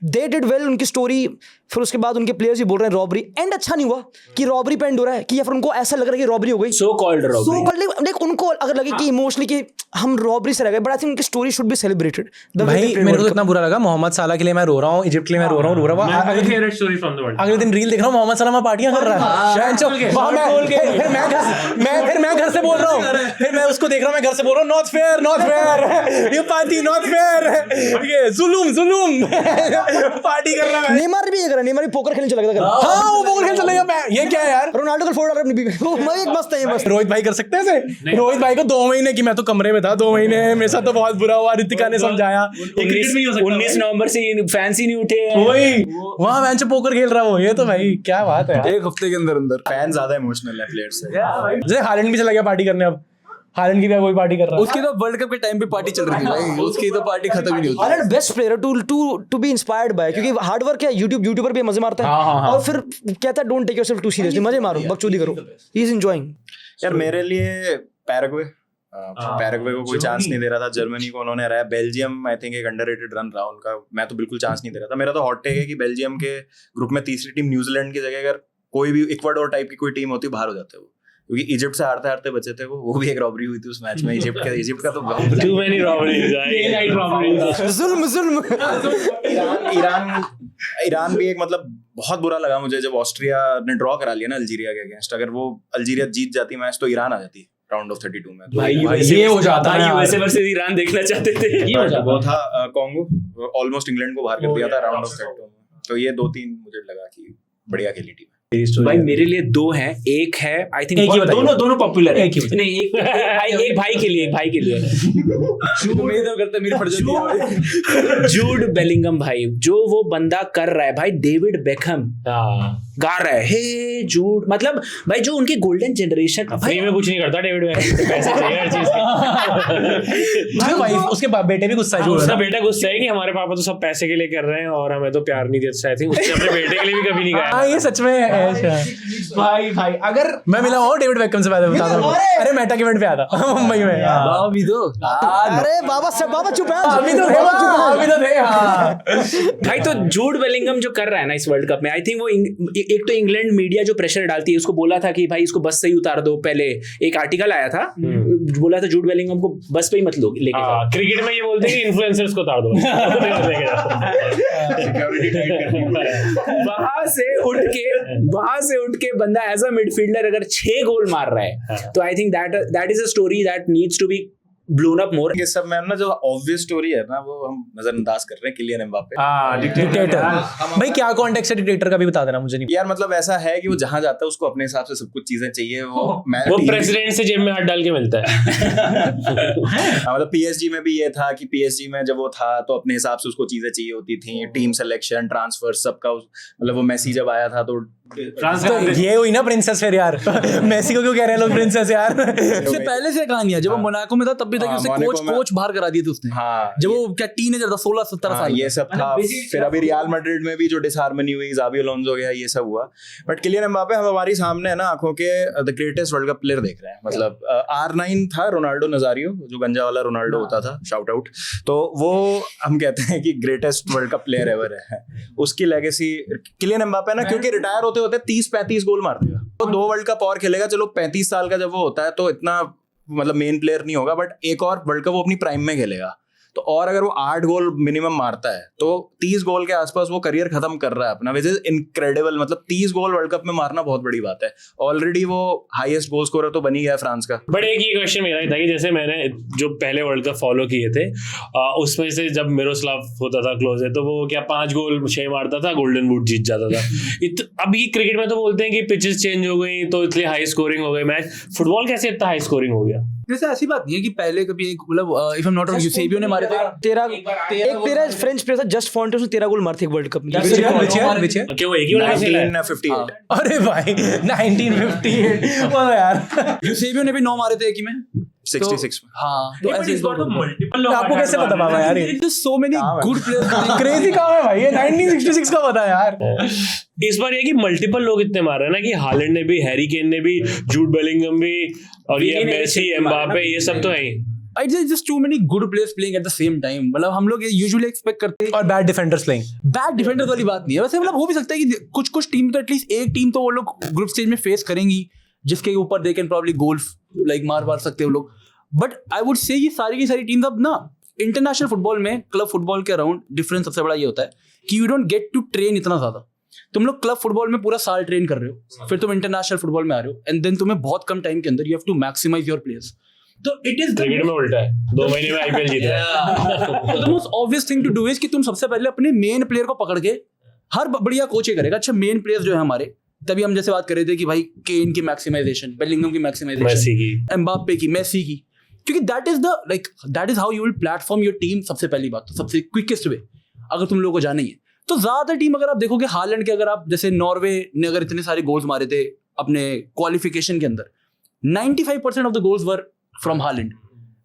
Speaker 3: They did well. उनकी स्टोरी फिर उसके बाद उनके प्लेयर्स भी बोल रहे हैं रॉबरी एंड अच्छा नहीं हुआ कि रॉबरी पे एंड हो रहा है, कि या फिर उनको ऐसा लग रहा है कि रॉबरी हो गई.
Speaker 4: So called robbery.
Speaker 3: लाइक उनको अगर लगे कि इमोशनली कि हम रॉबरी से रह गए, बट आई थिंक उनकी स्टोरी शुड बी सेलिब्रेटेड.
Speaker 1: भाई मेरे को तो इतना बुरा लगा, मोहम्मद साला के लिए मैं रो रहा हूँ, इजिप्ट के लिए मैं रो रहा हूँ. अगले दिन रील देख रहा हूँ, मोहम्मद साला वहाँ पार्टियां कर रहा है. फिर मैं घर से बोल रहा हूँ, फिर मैं उसको देख रहा हूँ, मैं घर से बोल रहा हूँ नॉट फेयर नॉट फेयर, ये पार्टी नॉट फेयर, ये जुलूम जुलूम. पार्टी कर रहा है.
Speaker 3: नेमार भी ये कर रहा है, नेमार भी पोकर खेलने चला गया.
Speaker 1: हाँ वो पोकर खेल चला गया. मैं ये क्या है यार,
Speaker 3: रोनाल्डो को फोड़ रहा है अपनी बीवी. वो एक मस्त है, ये मस्त.
Speaker 1: रोहित भाई कर सकते हैं ऐसे. रोहित भाई को 2 महीने की, मैं तो कमरे में था 2 महीने, मेरे साथ तो बहुत बुरा हुआ. रितिका ने समझाया
Speaker 4: 19 नवंबर से फैंस ही नहीं उठे.
Speaker 1: वही वहाँ मैच पोकर खेल रहा हो. ये तो भाई क्या बात है.
Speaker 5: एक हफ्ते के अंदर
Speaker 6: फैन ज्यादा इमोशनल है प्लेयर्स से.
Speaker 1: जैसे हालैंड भी चला गया पार्टी करने. अब हालैंड की भी वही पार्टी कर रहा है.
Speaker 5: उसकी तो वर्ल्ड कप के टाइम पे पार्टी चल रही थी भाई, उसकी तो पार्टी खत्म ही नहीं होती.
Speaker 3: Haaland best player to be inspired by, क्योंकि हार्ड वर्क है. यूट्यूबर भी मजे मारता है और फिर कहता है don't take yourself too seriously, मजे मारो, बकचोदी करो. He is enjoying.
Speaker 6: यार मेरे लिए पैराग्वे को कोई चांस नहीं दे रहा था. जर्मनी को उन्होंने हराया. बेल्जियम आई थिंक एक अंडररेटेड रन रहा उनका. मैं तो बिल्कुल चांस नहीं दे रहा था. मेरा तो हॉट टेक है कि बेल्जियम के ग्रुप में तीसरी टीम न्यूजीलैंड की जगह अगर कोई भी इक्वाडोर टाइप की कोई टीम होती बाहर हो जाते वो, क्योंकि इजिप्ट से हारते हारते बचे थे वो भी एक रॉबरी हुई थी उस मैच में. इजिप्ट का तो बहुत
Speaker 2: Too many robberies.
Speaker 3: जुल्म.
Speaker 6: ईरान भी एक मतलब बहुत बुरा लगा मुझे जब ऑस्ट्रिया ने ड्रॉ करा लिया ना अल्जीरिया के अगेंस्ट. अगर वो अल्जीरिया जीत जाती मैच तो ईरान आ जाती राउंड ऑफ 32 में.
Speaker 4: भाई
Speaker 1: ये हो जाता है.
Speaker 4: यूएसए वर्सेस ईरान देखना चाहते थे.
Speaker 6: ये हो जाता. वो था कॉन्गो ऑलमोस्ट इंग्लैंड को बाहर कर दिया था राउंड ऑफ 32 में. तो ये 2-3 मुझे लगा कि बढ़िया खेली टीम.
Speaker 4: भाई मेरे लिए 2 हैं. एक है आई थिंक
Speaker 1: एक ही बताइए.
Speaker 4: दोनों पॉपुलर है.
Speaker 1: एक ही
Speaker 4: नहीं एक भाई के लिए जूड बेलिंगम भाई, जो वो बंदा कर रहा है भाई. डेविड बेकहम गा रहा है हे जूड. मतलब भाई जो उनकी गोल्डन जनरेशन
Speaker 2: फ्री में कुछ नहीं करता डेविड बेकहम, पैसे चाहिए हर चीज के.
Speaker 1: भाई उसके बेटे भी गुस्सा है.
Speaker 2: उसका बेटा गुस्सा है कि हमारे पापा तो सब पैसे के लिए कर रहे हैं और हमें तो प्यार नहीं देते. आई थिंक उसने अपने बेटे के लिए भी कभी नहीं कहा.
Speaker 1: हाँ ये सच में है. भाई अगर मैं मिला हूँ डेविड बेकहम से, बता दूं. अरे मेटा के इवेंट पे आया था मुंबई में.
Speaker 5: अभी तो
Speaker 3: अरे बाबा चुप है.
Speaker 1: अभी तो थे.
Speaker 4: भाई तो जूड बेलिंगम जो कर रहा है ना इस वर्ल्ड कप में, आई थिंक वो एक तो इंग्लैंड मीडिया जो प्रेशर डालती है, उसको बोला था कि भाई इसको बस से ही उतार दो. पहले एक आर्टिकल आया था, बोला था जूड बेलिंगम को बस पे ही मत लो लेके जाओ.
Speaker 2: क्रिकेट में ये बोलते हैं कि इन्फ्लुएंसर्स को उतार दो.
Speaker 4: वहां से उठ के बंदा एज अ मिडफील्डर अगर 6 गोल मार रहा है तो I think that is a story that needs to be blown up more.
Speaker 6: ये सब में ना जो ऑब्वियस स्टोरी है ना वो हम नजरअंदाज कर रहे हैं. Kylian Mbappe
Speaker 1: dictator. भाई क्या कॉन्टेक्स्ट है डिक्टेटर का भी बता देना मुझे. नहीं
Speaker 6: यार मतलब ऐसा है कि वो जहां जाता है उसको अपने हिसाब से सब कुछ चीजें चाहिए.
Speaker 2: वो प्रेसिडेंट से जेब में हाथ डाल के मिलता है.
Speaker 6: मतलब पीएसजी में भी ये था कि पीएसजी में जब वो था तो अपने हिसाब से उसको चीजें चाहिए होती थी. टीम सिलेक्शन, ट्रांसफर, सबका. मतलब वो मेसी जब आया था तो
Speaker 1: ये हुई ना प्रिंसेस. फिर यार मेसी को क्यों कह रहे हैं लोग प्रिंसेस यार.
Speaker 5: इससे पहले से कहानी है, जब वो मोनाको में था तब भी था कि उससे कोच बाहर करा दिए थे उसने.
Speaker 6: हाँ
Speaker 5: जब वो क्या टीनेजर था 16-17 साल.
Speaker 6: ये सब था. फिर अभी रियल मैड्रिड में भी जो डिसहार्मनी हुई, ज़ाबी अलोंसो गया, ये सब हुआ. बट किलियन एम्बापे हम हमारी सामने है ना आंखों के the greatest world cup player देख रहे हैं. मतलब R9 था रोनाल्डो नजारियो, जो गंजा वाला रोनाल्डो होता था, शाउट आउट. तो वो हम कहते हैं कि greatest world cup player ever है. उसकी लेगेसी किलियन एम्बापे ना, क्योंकि रिटायर होते होते 30-35 गोल मार देगा. तो 2 वर्ल्ड कप और खेलेगा. चलो 35 साल का जब वो होता है तो इतना मतलब मेन प्लेयर नहीं होगा, बट एक और वर्ल्ड कप वो अपनी प्राइम में खेलेगा. तो और अगर वो 8 गोल मिनिमम मारता है तो 30 गोल के आसपास वो करियर खत्म कर रहा है अपना, विच इज इनक्रेडिबल. मतलब 30 गोल वर्ल्ड कप में मारना बहुत बड़ी बात है. ऑलरेडी वो हाईएस्ट गोल स्कोरर तो बन ही गया फ्रांस का.
Speaker 2: बट एक ही क्वेश्चन मेरा था कि जैसे मैंने जो पहले वर्ल्ड कप फॉलो किए थे उसमें से जब मिरोस्लाव होता था क्लोज है तो वो क्या 5 गोल 6 मारता था, गोल्डन बूट जीत जाता था. अभी क्रिकेट में तो बोलते हैं कि पिचेस चेंज हो गई तो इसलिए हाई स्कोरिंग हो गई मैच. फुटबॉल कैसे इतना हाई स्कोरिंग हो गया?
Speaker 5: जैसे ऐसी बात नहीं है कि पहले कभी एक मतलब if I am not wrong Eusebio ने मारे थे
Speaker 3: 13. एक तेरा फ्रेंच प्लेयर था जस्ट फॉन्टे, उसने 13 गोल मारे थे वर्ल्ड कप में.
Speaker 2: क्या वो एक ही वाला खेला है?
Speaker 6: 1958.
Speaker 1: अरे भाई 1958 वो यार
Speaker 5: यूसेबियो ने भी 9 मारे थे एक ही में.
Speaker 6: 66 में।
Speaker 5: हाँ, तो ऐसे
Speaker 2: इस बार तो मल्टीपल लोग
Speaker 1: आपको कैसे पता बाबा यार ये
Speaker 5: so many good players.
Speaker 1: Crazy काम है भाई, ये 1966 का पता है यार।
Speaker 2: इस बार ये कि मल्टीपल लोग इतने मार रहे हैं ना कि हालैंड ने भी, हैरी केन ने भी, जूड बेलिंगम भी, और ये मेसी, एम्बापे, ये सब तो है ही।
Speaker 5: It's just too many good players playing at the same time. मतलब हम लोग यूजुअली एक्सपेक्ट करते हैं
Speaker 1: और bad defenders playing.
Speaker 5: Bad defenders वाली बात नहीं है वैसे, मतलब हो भी सकता है कि कुछ कुछ टीम तो एटलीस्ट एक टीम तो वो लोग ग्रुप स्टेज में फेस करेंगी जिसके ऊपर they can probably goal like मार सकते हैं वो लोग। बट आई वुड से ये सारी की सारी टीम्स अब ना इंटरनेशनल फुटबॉल में क्लब फुटबॉल के अराउंड डिफरेंस सबसे बड़ा ये होता है कि you don't get to train इतना ज्यादा। तुम लोग क्लब फुटबॉल में पूरा साल ट्रेन कर रहे हो, फिर तुम इंटरनेशनल फुटबॉल में आ रहे हो एंड देन तुम्हें बहुत कम टाइम के अंदर you have to maximise your players. तो इट इज
Speaker 2: क्रिकेट में उल्टा है, 2 महीने में आईपीएल जीता है।
Speaker 5: The most obvious thing to do is कि तुम सबसे पहले अपने मेन प्लेयर को पकड़ के, हर बढ़िया कोच ये करेगा, अच्छा मेन प्लेयर्स जो है हमारे, तभी हम जैसे बात कर रहे थे कि भाई केन की मैक्सिमाइजेशन, बेलिंगम की मैक्सिमाइजेशन,
Speaker 2: मेसी की,
Speaker 5: एम्बापे की, मेसी की, क्योंकि that is how you will platform your team. सबसे पहली बात तो सबसे क्विकेस्ट वे अगर तुम लोगों को जाना ही है तो ज्यादातर टीम अगर आप देखोगे हालैंड के, अगर आप जैसे नॉर्वे ने अगर इतने सारे गोल्स मारे थे अपने क्वालिफिकेशन के अंदर, 95% of the goals were from Haaland.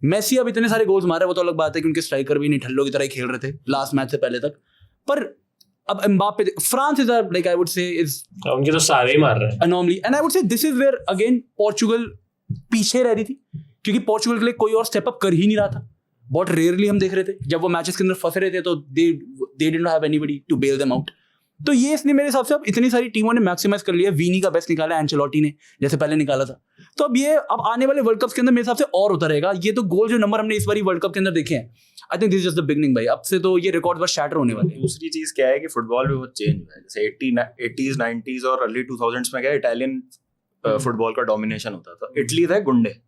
Speaker 5: Messi अब इतने सारे गोल्स मारे, वो तो अलग बात है कि उनके स्ट्राइकर भी नहीं ठल्लों की तरह ही खेल रहे थे लास्ट मैच से पहले तक। पर अब Mbappe, France is like I would say is
Speaker 2: उनके तो सारे ही मार रहे हैं
Speaker 5: anomaly, and I would say this is where again Portugal पीछे रह रही थी क्योंकि पोर्चुगल के लिए कोई और स्टेप अप कर ही नहीं रहा था। बहुत रेयरली हम देख रहे थे जब वो मैचेस के अंदर फंसे रहे थे तो they didn't have anybody to bail them out. तो ये इसने मेरे हिसाब से अब इतनी सारी टीमों ने मैक्सिमाइज कर लिया। वीनी का बेस्ट निकाला एंचेलोटी ने जैसे पहले निकाला था, तो अब ये अब आने वाले वर्ल्ड कप के अंदर मेरे हिसाब से और होता रहेगा। ये तो गोल जो नंबर हमने इस बार वर्ल्ड कप के अंदर देखे हैं, I think this is just the beginning भाई। अब से तो ये रिकॉर्ड बस शैटर होने वाले हैं।
Speaker 6: दूसरी चीज क्या है कि फुटबॉल भी बहुत चेंज हुआ है। जैसे 80s 90s और अर्ली 2000s में क्या इटालियन फुटबॉल का डोमिनेशन होता था। इटली थे गुंडे,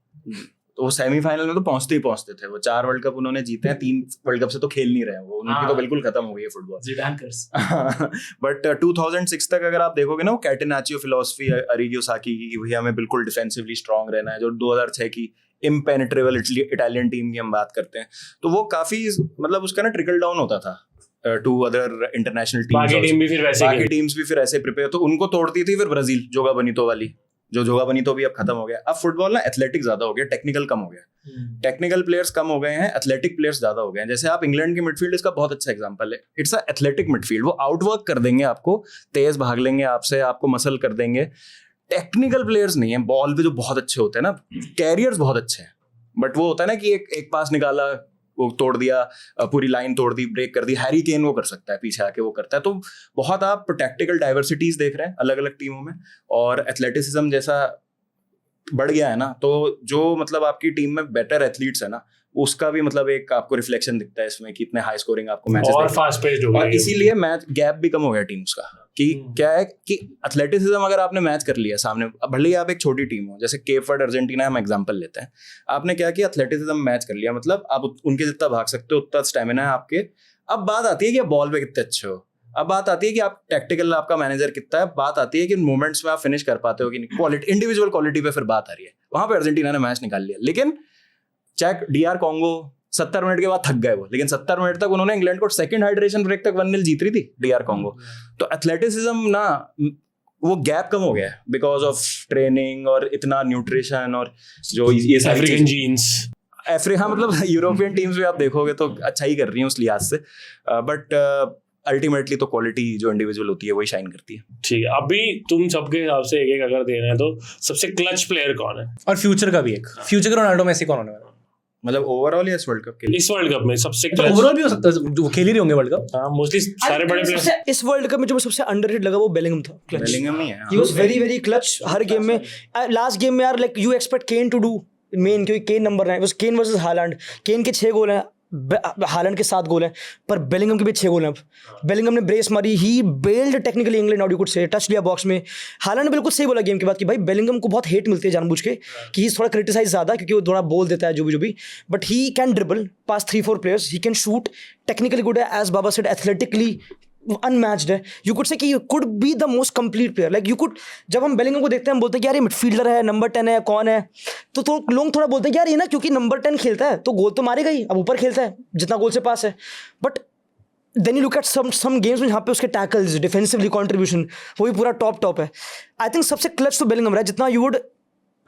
Speaker 6: तो वो सेमीफाइनल में तो पहुंचते ही पहुंचते थे। वो 4 वर्ल्ड कप उन्होंने जीते हैं, 3 वर्ल्ड कप से तो खेल नहीं रहे हैं वो, उनकी तो बिल्कुल खत्म हो गई है फुटबॉल।
Speaker 2: ज़िडान कर्स।
Speaker 6: बट 2006 तक अगर आप देखोगे ना, वो कैटेनाचियो फिलॉसफी अरिगो साकी की, भैया हमें बिल्कुल डिफेंसिवली स्ट्रांग रहना है, जो 2006 की इम्पेनेट्रेबल इटालियन टीम की हम बात करते हैं, तो वो काफी मतलब उसका ना ट्रिकल डाउन होता था टू अदर इंटरनेशनल टीम्स। बाकी टीम्स भी फिर ऐसे प्रिपेयर, तो उनको तोड़ती थी फिर ब्राजील, जोगा बनीतो वाली, जो जोगा बनीतो भी अब खत्म हो गया। अब फुटबॉल ना एथलेटिक ज्यादा हो गया, टेक्निकल कम हो गया। टेक्निकल प्लेयर्स कम हो गए हैं, एथलेटिक प्लेयर्स ज्यादा हो गए हैं। जैसे आप इंग्लैंड की मिडफील्ड इसका बहुत अच्छा एग्जांपल है। इट्स अ एथलेटिक मिडफील्ड, वो आउटवर्क कर देंगे आपको, तेज भाग लेंगे आपसे, आपको मसल कर देंगे। टेक्निकल प्लेयर्स नहीं है, बॉल पे जो बहुत अच्छे होते हैं ना, कैरियर्स बहुत अच्छे हैं, बट वो होता है ना कि एक पास निकाला, वो तोड़ दिया, पूरी लाइन तोड़ दी, ब्रेक कर दी। हैरी केन वो कर सकता है, पीछे आके वो करता है। तो बहुत आप टैक्टिकल डाइवर्सिटीज देख रहे हैं अलग अलग टीमों में, और एथलेटिसिज्म जैसा बढ़ गया है ना, तो जो मतलब आपकी टीम में बेटर एथलीट्स है ना, उसका भी मतलब एक आपको रिफ्लेक्शन दिखता है इसमें कि इतने हाई स्कोरिंग आपको मैचेस
Speaker 2: और फास्ट पेस्ड हो गए,
Speaker 6: और इसीलिए मैच गैप भी कम हो गया टीम्स का। कि क्या है कि एथलेटिसिज्म अगर आपने मैच कर लिया सामने, भले ही आप एक छोटी टीम हो, जैसे केप वर्ड अर्जेंटीना हम एग्जांपल लेते हैं, आपने क्या किया, एथलेटिसिज्म मैच कर लिया, मतलब आप उनके जितना भाग सकते हो, उतना स्टेमिना है आपके। अब बात आती है कि आप बॉल पे कितने अच्छे हो, अब बात आती है कि आप टैक्टिकल आपका मैनेजर कितना है, बात आती है कि मोमेंट्स में आप फिनिश कर पाते हो कि नहीं, क्वालिटी, इंडिविजुअल क्वालिटी पे फिर बात आ रही है। वहां पे अर्जेंटीना ने मैच निकाल लिया, लेकिन चाहे डीआर कॉन्गो 70 मिनट के बाद थक गए वो, लेकिन 70 मिनट तक उन्होंने इंग्लैंड को सेकंड हाइड्रेशन ब्रेक तक 1-0 जीत रही थी डीआर कॉन्गो। तो एथलेटिसिज्म ना वो गैप कम हो गया है बिकॉज ऑफ ट्रेनिंग और इतना न्यूट्रिशन और जो ये
Speaker 2: अफ्रीकन जीन्स।
Speaker 6: अफ्रीका मतलब यूरोपियन टीम्स भी आप देखोगे तो अच्छा ही कर रही हैं उस लिहाज से, बट अल्टीमेटली तो क्वालिटी जो इंडिविजुअल होती है वही शाइन करती है।
Speaker 2: ठीक है, अभी तुम सबके हिसाब से एक अगर देना है तो सबसे क्लच प्लेयर कौन है,
Speaker 1: और फ्यूचर का भी एक, फ्यूचर का रोनाल्डो मेसी कौन होने वाला है?
Speaker 6: मतलब ओवरऑल या इस वर्ल्ड कप के लिए?
Speaker 2: इस वर्ल्ड कप में सबसे
Speaker 1: तो ओवरऑल भी हो सकता है, वो खेल ही रहे होंगे वर्ल्ड कप।
Speaker 2: हाँ, मोस्टली सारे बड़े प्लेयर।
Speaker 3: इस वर्ल्ड कप में जो मुझे सबसे अंडररेटेड लगा वो बेलिंगम था।
Speaker 6: बेलिंगम ही है,
Speaker 3: he was very very clutch हर गेम में। लास्ट गेम में यार like you expect Kane to do man, क्योंकि Kane number 9 Kane versus Haaland, Kane के 6 गोल हैं, हालैंड के 7 गोल हैं, पर बेलिंगम के भी 6 गोल हैं। अब बेलिंगम ने ब्रेस मारी, he bailed technically England out, you could say touch लिया बॉक्स में। हालैंड ने बिल्कुल सही बोला गेम के बाद कि भाई बेलिंगम को बहुत हेट मिलती है जानबूझ के, कि ही थोड़ा क्रिटिसाइज ज़्यादा क्योंकि वो थोड़ा बोल देता है जो भी, but he can dribble past 3-4 players, he can shoot, technically good है, as Baba said athletically unmatched है। यू कुड से कि you could be the most complete player, like you could, जब हम बेलिंगम को देखते हैं हम बोलते हैं कि यार ये मिडफील्डर है, नंबर 10 है, कौन है, तो लोग थोड़ा बोलते हैं कि यार ये ना क्योंकि नंबर 10 खेलता है तो गोल तो मारेगा ही, अब ऊपर खेलता है जितना गोल से पास है। But then you look at some games में जहाँ पे उसके टैकल्स, डिफेंसिवली कॉन्ट्रीब्यूशन, वो भी पूरा टॉप है। आई थिंक सबसे क्लच तो बेलिंगम रहा है, जितना यू वुड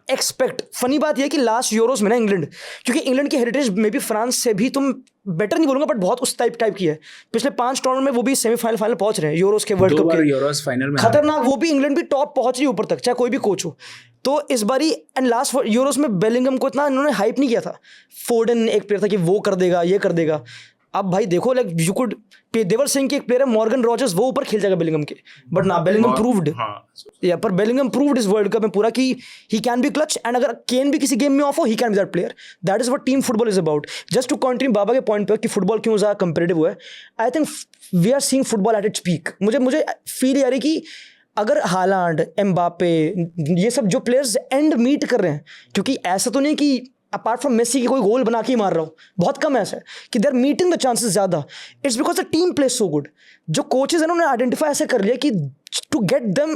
Speaker 3: एक्सपेक्ट, फनी बात यह है कि लास्ट यूरोस में ना इंग्लैंड, क्योंकि इंग्लैंड की हेरिटेज मे बी फ्रांस से भी तुम बेटर नहीं बोलूंगा बट बहुत उस टाइप की है, पिछले 5 टूर्नामेंट में वो भी सेमीफाइनल फाइनल पहुंच रहे हैं यूरोस के, वर्ल्ड कप के
Speaker 4: यूरोस फाइनल में
Speaker 3: खतरनाक, वो भी इंग्लैंड भी टॉप पहुंच रही है ऊपर तक, चाहे कोई भी कोच हो। तो इस बारी एंड लास्ट यूरोस में बेलिंगम को इतना इन्होंने हाइप नहीं किया था, फोर्डन एक प्लेयर था कि वो कर देगा ये कर देगा। अब भाई देखो लाइक यू कुड, देवर सिंह की एक प्लेयर है मॉर्गन रॉजर्स, वो ऊपर खेल जाएगा बेलिंगम के, बट ना बेलिंगम प्रूव्ड, या पर बेलिंगम प्रूव्ड इस वर्ल्ड कप में पूरा कि he can be clutch, and अगर केन भी किसी गेम में ऑफ हो he can be that player. That is what team football is about. Just to continue Baba के पॉइंट पे कि फुटबॉल क्यों ज़्यादा कंपेरेटिव हुआ है, I think we are seeing football at its peak. मुझे फील आ रही कि अगर हालांड, एम्बापे, ये सब जो प्लेयर्स एंड मीट कर रहे हैं, क्योंकि ऐसा तो नहीं कि अपार्ट फ्रॉम मेसी की कोई गोल बना के ही मार रहा हूँ, बहुत कम ऐसा है कि they are meeting the chances ज़्यादा। It's because the team play so good. जो कोचेज हैं उन्होंने आइडेंटिफाई ऐसे कर लिया कि to get them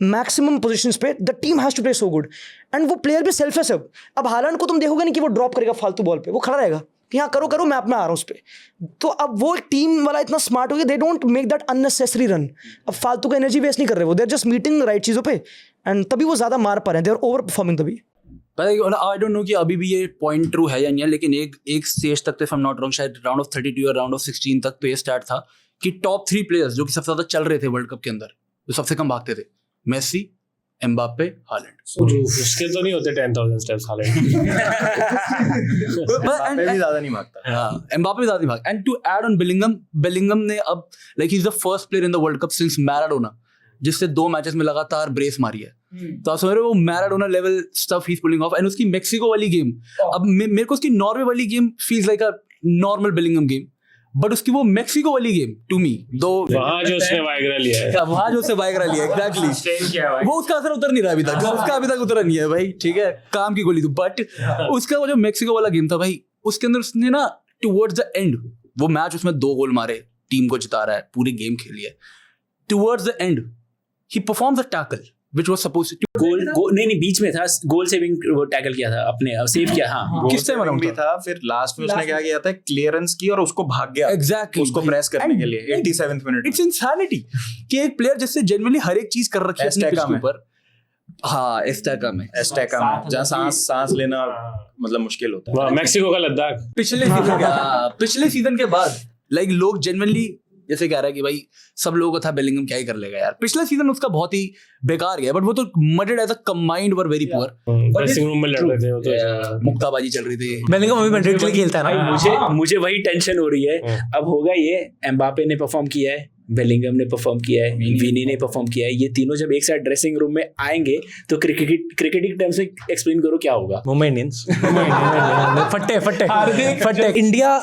Speaker 3: maximum positions पे the team has to play so good, and वो प्लेयर भी सेल्फलेस है। अब हालांड को तुम देखोगे नहीं कि वो ड्रॉप करेगा फालतू बॉल पे, वो खड़ा रहेगा कि हाँ करो करो मैं अपना आ रहा हूँ उस पर। तो अब वो टीम वाला इतना स्मार्ट हो गया, they don't make that unnecessary run. अब फालतू का एनर्जी वेस्ट नहीं कर रहे वो, they are just meeting right चीज़ों पे, एंड तभी वो ज़्यादा मार पा रहे हैं, दे आर ओवर परफॉर्मिंग तभी।
Speaker 5: आई डोंट नो कि अभी भी ये पॉइंट ट्रू है या नहीं है, लेकिन एक स्टेज तक तो, if I am not wrong, शायद राउंड ऑफ 32 या राउंड ऑफ 16 तक तो ये स्टार्ट था कि टॉप 3 प्लेयर्स जो कि सबसे ज्यादा चल रहे थे वर्ल्ड कप के अंदर, जो सबसे कम भागते थे, मेसी, एम्बापे, हालैंड।
Speaker 2: उसके तो नहीं होते 10,000 स्टेप्स हालैंड।
Speaker 6: एम्बापे भी ज्यादा नहीं भागता।
Speaker 5: हाँ, एम्बापे भी ज्यादा नहीं भाग। And to add on Bellingham ने अब like he is the first player in the world cup since Maradona जिससे 2 मैचेस में लगातार ब्रेस मारी है। तो आप समझ रहे हो वो Maradona level stuff he is pulling of. And उसकी मेक्सिको वाली गेम, अब मेरे को उसकी नॉर्वे वाली game feels like a normal Bellingham game, but उसकी वो मेक्सिको वाली गेम टू मी दो
Speaker 2: वहां जो उसने वाइग्रा लिया है,
Speaker 5: वहां जो उससे वाइग्रा लिया एग्जैक्टली, वो उसका असर उतर नहीं रहा अभी तक, उसका अभी तक उतरा नहीं है भाई, ठीक है काम की गोली थी। बट उसका वो जो मेक्सिको वाला गेम था भाई, उसके अंदर उसने ना टुवर्ड्स द एंड वो मैच, उसमें 2 गोल मारे, टीम को जिता रहा है, पूरी गेम खेली है, towards the end he performs a tackle which was supposed to
Speaker 4: गोल नहीं बीच में था, गोल सेविंग वो टैकल किया था, अपने सेव किया। हाँ
Speaker 5: किस टाइम अराउंड
Speaker 6: भी था, फिर लास्ट में उसने क्या किया था, क्लियरेंस की और उसको भाग गया
Speaker 5: एग्जैक्टली
Speaker 6: उसको प्रेस करने के लिए 87th मिनट।
Speaker 5: इट्स इंसैनिटी कि एक प्लेयर जिससे जेन्युइनली हर एक चीज कर रखी है अपने पिच के ऊपर। हाँ एस्टेका में
Speaker 6: जहाँ सांस लेना मतलब मुश्किल होता है।
Speaker 2: मेक्सिको का लद्दाख
Speaker 5: पिछले सीजन के बाद लाइक लोग जेन्युइनली जैसे कह रहा है कि भाई सब लोगों को था बेलिंगम क्या ही कर लेगा यार, पिछला सीजन उसका बहुत ही बेकार गया, बट वो तो मटेड as a combined were very poor,
Speaker 2: dressing room में लड़ रहे थे वो तो
Speaker 5: मुक्काबाजी चल रही थी।
Speaker 1: बेलिंगम अभी मैड्रिड के लिए खेलता है ना।
Speaker 4: मुझे वही टेंशन हो रही है अब, होगा ये एम्बापे ने परफॉर्म किया है, बेलिंगम ने परफॉर्म किया है, विनी ने परफॉर्म किया है, ये तीनों जब एक साथ ड्रेसिंग रूम में आएंगे तो क्रिकेटिंग टर्म्स में एक्सप्लेन करो क्या होगा।
Speaker 1: मुंबई इंडियंस फट्टे। इंडिया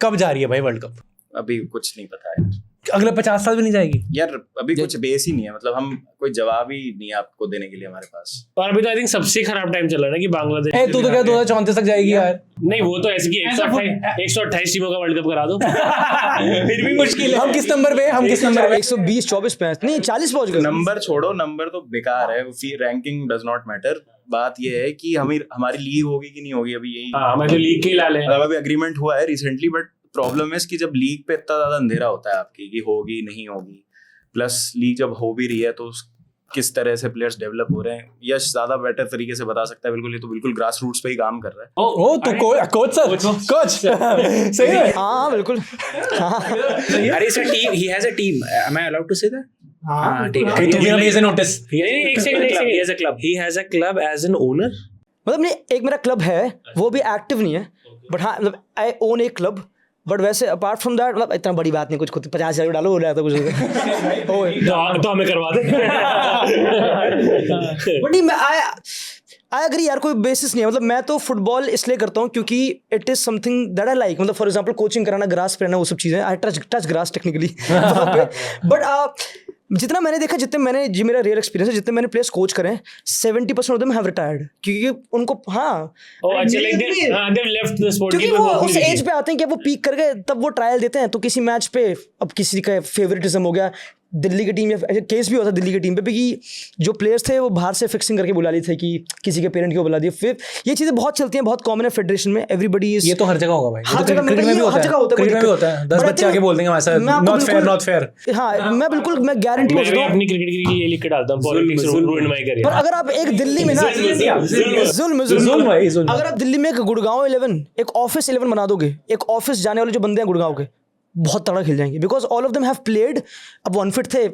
Speaker 1: कब जा रही है भाई वर्ल्ड कप?
Speaker 6: अभी कुछ नहीं पता है,
Speaker 1: अगले 50 साल भी नहीं जाएगी
Speaker 6: यार अभी कुछ बेस ही नहीं है, मतलब हम कोई जवाब ही नहीं है आपको देने के लिए हमारे पास।
Speaker 2: और अभी तो आई थिंक सबसे खराब टाइम चल रहा है ना कि बांग्लादेश
Speaker 1: तू तो क्या 2034 तक जाएगी यार?
Speaker 2: नहीं वो तो ऐसे कि 128 टीमों का वर्ल्ड कप करा दो फिर भी मुश्किल है।
Speaker 1: हम किस नंबर पे
Speaker 3: 120-24 पे नहीं 40 पहुंच गए।
Speaker 6: नंबर छोड़ो, नंबर तो बेकार है, रैंकिंग डज नॉट मैटर। बात ये है कि हमारी लीग होगी कि नहीं होगी, अभी यही
Speaker 2: मैं तो लीग के लाल है,
Speaker 6: अभी एग्रीमेंट हुआ है रिसेंटली, बट प्रॉब्लम है कि जब लीग पे इतना ज्यादा अंधेरा होता है आपकी कि होगी नहीं होगी, प्लस लीग जब हो भी रही है तो किस तरह से प्लेयर्स डेवलप हो रहे हैं, यश ज्यादा बेटर तरीके से बता सकता है। बिल्कुल, ये तो बिल्कुल ग्रास रूट्स पे ही काम कर रहा है।
Speaker 1: ओ तो कोच सही है।
Speaker 3: हाँ बिल्कुल।
Speaker 4: अरे इसका team, he has a team, am I allowed to say that? हाँ ठीक है,
Speaker 1: तू भी हमें ऐसे नोटिस
Speaker 2: एक second, he has a club as an owner।
Speaker 3: मतलब नहीं, एक मेरा क्लब है वो भी एक्टिव नहीं है, बट हाँ मतलब आई ओन ए क्लब, बट वैसे अपार्ट फ्रॉम दैट मतलब इतना बड़ी बात नहीं, कुछ 50,000 डालो हो रहा था कुछ
Speaker 2: तो हमें करवा दे।
Speaker 3: बट नहीं, मैं आई एग्री यार, कोई बेसिस नहीं है। मतलब मैं तो फुटबॉल इसलिए करता हूँ क्योंकि it is something that I like. मतलब फॉर एग्जांपल कोचिंग कराना, ग्रास पे रहना, वो सब चीज़ें, I touch grass technically. But जितना मैंने देखा, जितने मैंने, जी मेरा रियल एक्सपीरियंस है, जितने मैंने प्लेयर्स कोच करे 70% ऑफ देम हैव रिटायर्ड, क्योंकि उनको क्योंकि वो उस एज पे आते हैं कि वो पीक कर गए, तब वो ट्रायल देते हैं। तो किसी मैच पे अब किसी का फेवरेटिज्म हो गया, दिल्ली की टीम या केस भी होता दिल्ली की टीम पे कि जो प्लेयर्स थे वो बाहर से फिक्सिंग करके बुला लिए थे कि किसी के पेरेंट को बुला दिया। फिर ये चीज़ें बहुत चलती हैं, बहुत कॉमन है फेडरेशन में, एवरीबडी इज
Speaker 1: ये तो हर जगह होगा भाई,
Speaker 3: हर जगह
Speaker 1: क्रिकेट में भी होता
Speaker 3: हर जगह होता
Speaker 1: है,
Speaker 3: है,
Speaker 1: क्रिकेट में भी होता है, 10 बच्चे आके बोल देंगे हमारे साथ नॉट फेयर नॉट फेयर।
Speaker 3: हाँ मैं बिल्कुल मैं गारंटी
Speaker 2: मैं
Speaker 3: बोलता
Speaker 2: भी
Speaker 3: हूँ।
Speaker 2: अपनी क्रिकेट की ये लिख के डालता हूँ, पॉलिटिक्स रूइंड माय
Speaker 3: पर
Speaker 2: करियर।
Speaker 3: अगर आप एक दिल्ली में ना
Speaker 1: जुल्म भाई, जुल्म।
Speaker 3: अगर आप दिल्ली में एक गुड़गांव 11 एक ऑफिस 11 बना दोगे, एक ऑफिस जाने वाले जो बंदे हैं गुड़गांव के बहुत तगड़ा खेल जाएंगे, because all of them have played. अब वन फिट थे,